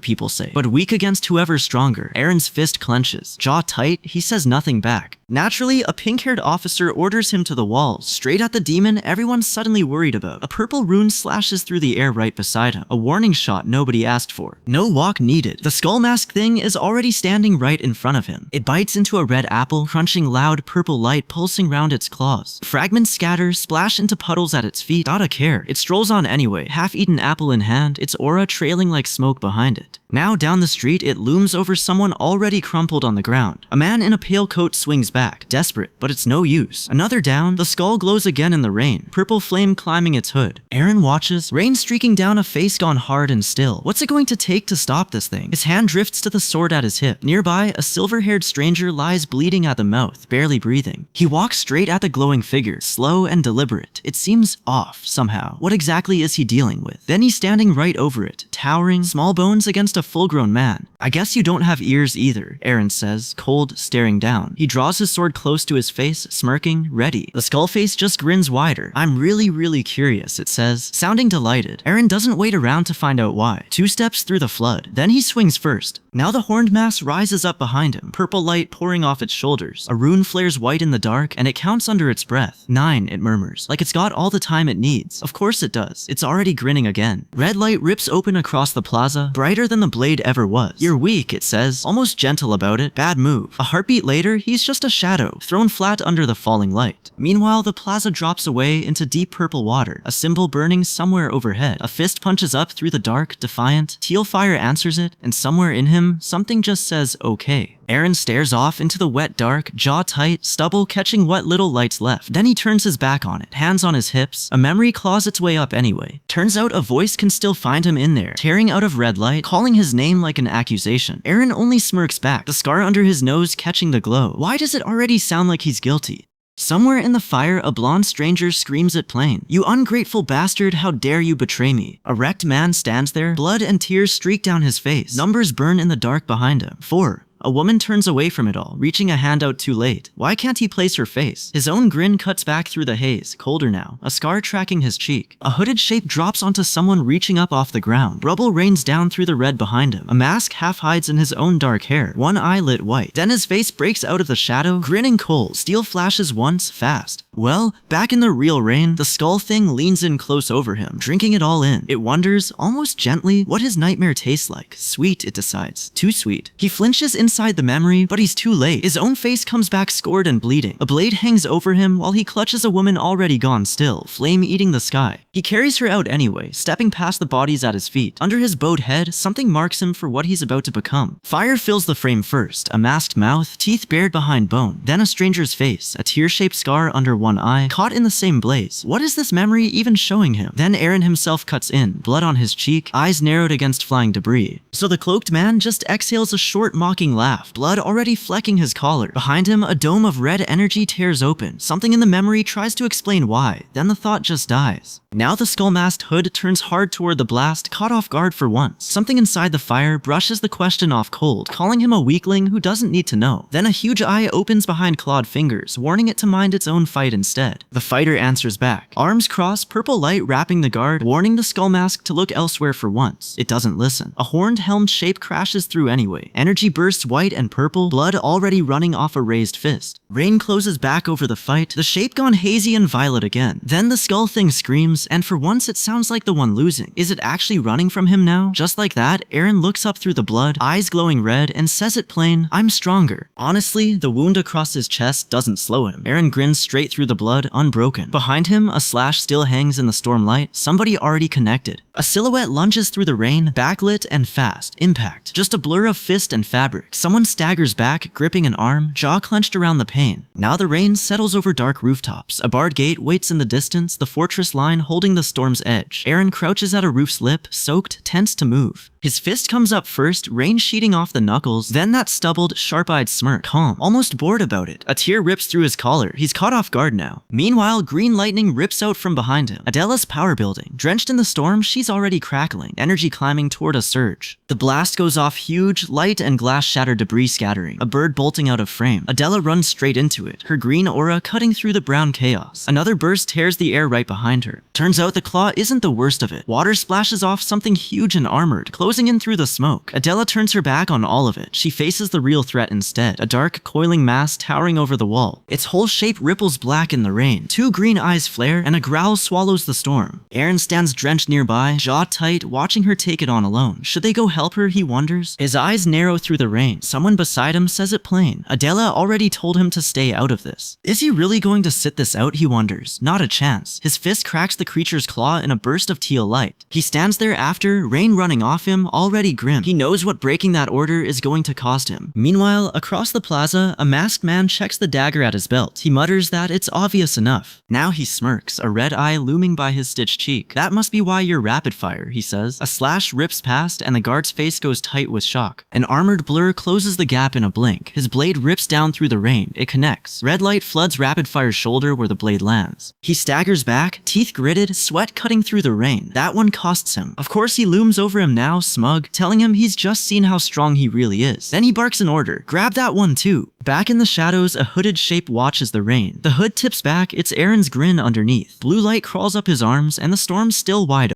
people say, but weak against whoever's stronger. Eren's fist clenches. Jaw tight, he says nothing back. Naturally, a pink-haired officer orders him to the walls, straight at the demon everyone's suddenly worried about. A purple rune slashes through the air right beside him, a warning shot nobody asked for. No walk needed. The skull mask thing is already standing right in front of him. It bites into a red apple, crunching loud purple light pulsing round its claws. Fragments scatter, splash into puddles at its feet. Not a care. It strolls on anyway, half-eaten apple in hand, its aura trailing like smoke behind it. Now down the street, it looms over someone already crumpled on the ground. A man in a pale coat swings back, desperate, but it's no use. Another down, the skull glows again in the rain, purple flame climbing its hood. Eren watches, rain streaking down a face gone hard and still. What's it going to take to stop this thing? His hand drifts to the sword at his hip. Nearby, a silver-haired stranger lies bleeding at the mouth, barely breathing. He walks straight at the glowing figure, slow and deliberate. It seems off, somehow. What exactly is he dealing with? Then he's standing right over it, towering, small bones against a full-grown man. I guess you don't have ears either, Eren says, cold, staring down. He draws his sword close to his face, smirking, ready. The skull face just grins wider. I'm really curious, it says, sounding delighted. Eren doesn't wait around to find out why. 2 steps through the flood. Then he swings first. Now the horned mass rises up behind him, purple light pouring off its shoulders. A rune flares white in the dark, and it counts under its breath. 9, it murmurs, like it's got all the time it needs. Of course it does. It's already grinning again. Red light rips open across the plaza, brighter than the blade ever was. You're weak, it says, almost gentle about it. Bad move. A heartbeat later, he's just a shadow, thrown flat under the falling light. Meanwhile, the plaza drops away into deep purple water, a symbol burning somewhere overhead. A fist punches up through the dark, defiant. Teal fire answers it, and somewhere in him, something just says, okay. Eren stares off into the wet dark, jaw tight, stubble catching what little light's left. Then he turns his back on it, hands on his hips. A memory claws its way up anyway. Turns out a voice can still find him in there, tearing out of red light, calling his name like an accusation. Eren only smirks back, the scar under his nose catching the glow. Why does it already sound like he's guilty? Somewhere in the fire, a blonde stranger screams at Plain. You ungrateful bastard, how dare you betray me? A wrecked man stands there, blood and tears streak down his face. Numbers burn in the dark behind him. 4. A woman turns away from it all, reaching a hand out too late. Why can't he place her face? His own grin cuts back through the haze, colder now, a scar tracking his cheek. A hooded shape drops onto someone reaching up off the ground. Rubble rains down through the red behind him. A mask half hides in his own dark hair, one eye lit white. Then his face breaks out of the shadow, grinning cold. Steel flashes once, fast. Well, back in the real rain, the skull thing leans in close over him, drinking it all in. It wonders, almost gently, what his nightmare tastes like. Sweet, it decides. Too sweet. He flinches inside the memory, but he's too late. His own face comes back scored and bleeding. A blade hangs over him while he clutches a woman already gone still, flame eating the sky. He carries her out anyway, stepping past the bodies at his feet. Under his bowed head, something marks him for what he's about to become. Fire fills the frame first, a masked mouth, teeth bared behind bone, then a stranger's face, a tear-shaped scar under one eye, caught in the same blaze. What is this memory even showing him? Then Eren himself cuts in, blood on his cheek, eyes narrowed against flying debris. So the cloaked man just exhales a short mocking laugh, blood already flecking his collar. Behind him, a dome of red energy tears open. Something in the memory tries to explain why, then the thought just dies. Now the skull-masked hood turns hard toward the blast, caught off guard for once. Something inside the fire brushes the question off cold, calling him a weakling who doesn't need to know. Then a huge eye opens behind clawed fingers, warning it to mind its own fight instead. The fighter answers back. Arms crossed, purple light wrapping the guard, warning the skull mask to look elsewhere for once. It doesn't listen. A horned helmed shape crashes through anyway. Energy bursts white and purple, blood already running off a raised fist. Rain closes back over the fight, the shape gone hazy and violet again. Then the skull thing screams, and for once it sounds like the one losing. Is it actually running from him now? Just like that, Eren looks up through the blood, eyes glowing red, and says it plain, I'm stronger. Honestly, the wound across his chest doesn't slow him. Eren grins straight through the blood, unbroken. Behind him, a slash still hangs in the stormlight, somebody already connected. A silhouette lunges through the rain, backlit and fast. Impact. Just a blur of fist and fabric. Someone staggers back, gripping an arm, jaw clenched around the pain. Now the rain settles over dark rooftops. A barred gate waits in the distance, the fortress line holding the storm's edge. Eren crouches at a roof's lip, soaked, tense to move. His fist comes up first, rain sheeting off the knuckles, then that stubbled, sharp-eyed smirk. Calm, almost bored about it. A tear rips through his collar. He's caught off guard now. Meanwhile, green lightning rips out from behind him. Adela's power building. Drenched in the storm, she's already crackling, energy climbing toward a surge. The blast goes off huge, light and glass-shattered debris scattering. A bird bolting out of frame. Adela runs straight into it, her green aura cutting through the brown chaos. Another burst tears the air right behind her. Turns out the claw isn't the worst of it. Water splashes off something huge and armored, closing closing in through the smoke. Adela turns her back on all of it. She faces the real threat instead, a dark, coiling mass towering over the wall. Its whole shape ripples black in the rain. Two green eyes flare, and a growl swallows the storm. Eren stands drenched nearby, jaw tight, watching her take it on alone. Should they go help her, he wonders? His eyes narrow through the rain. Someone beside him says it plain. Adela already told him to stay out of this. Is he really going to sit this out, he wonders. Not a chance. His fist cracks the creature's claw in a burst of teal light. He stands there after, rain running off him, already grim. He knows what breaking that order is going to cost him. Meanwhile, across the plaza, a masked man checks the dagger at his belt. He mutters that it's obvious enough. Now he smirks, a red eye looming by his stitched cheek. That must be why you're rapid fire, he says. A slash rips past, and the guard's face goes tight with shock. An armored blur closes the gap in a blink. His blade rips down through the rain. It connects. Red light floods rapid fire's shoulder where the blade lands. He staggers back, teeth gritted, sweat cutting through the rain. That one costs him. Of course, he looms over him now, smug, telling him he's just seen how strong he really is. Then he barks an order. Grab that one too. Back in the shadows, a hooded shape watches the rain. The hood tips back, it's Eren's grin underneath. Blue light crawls up his arms, and the storm's still wide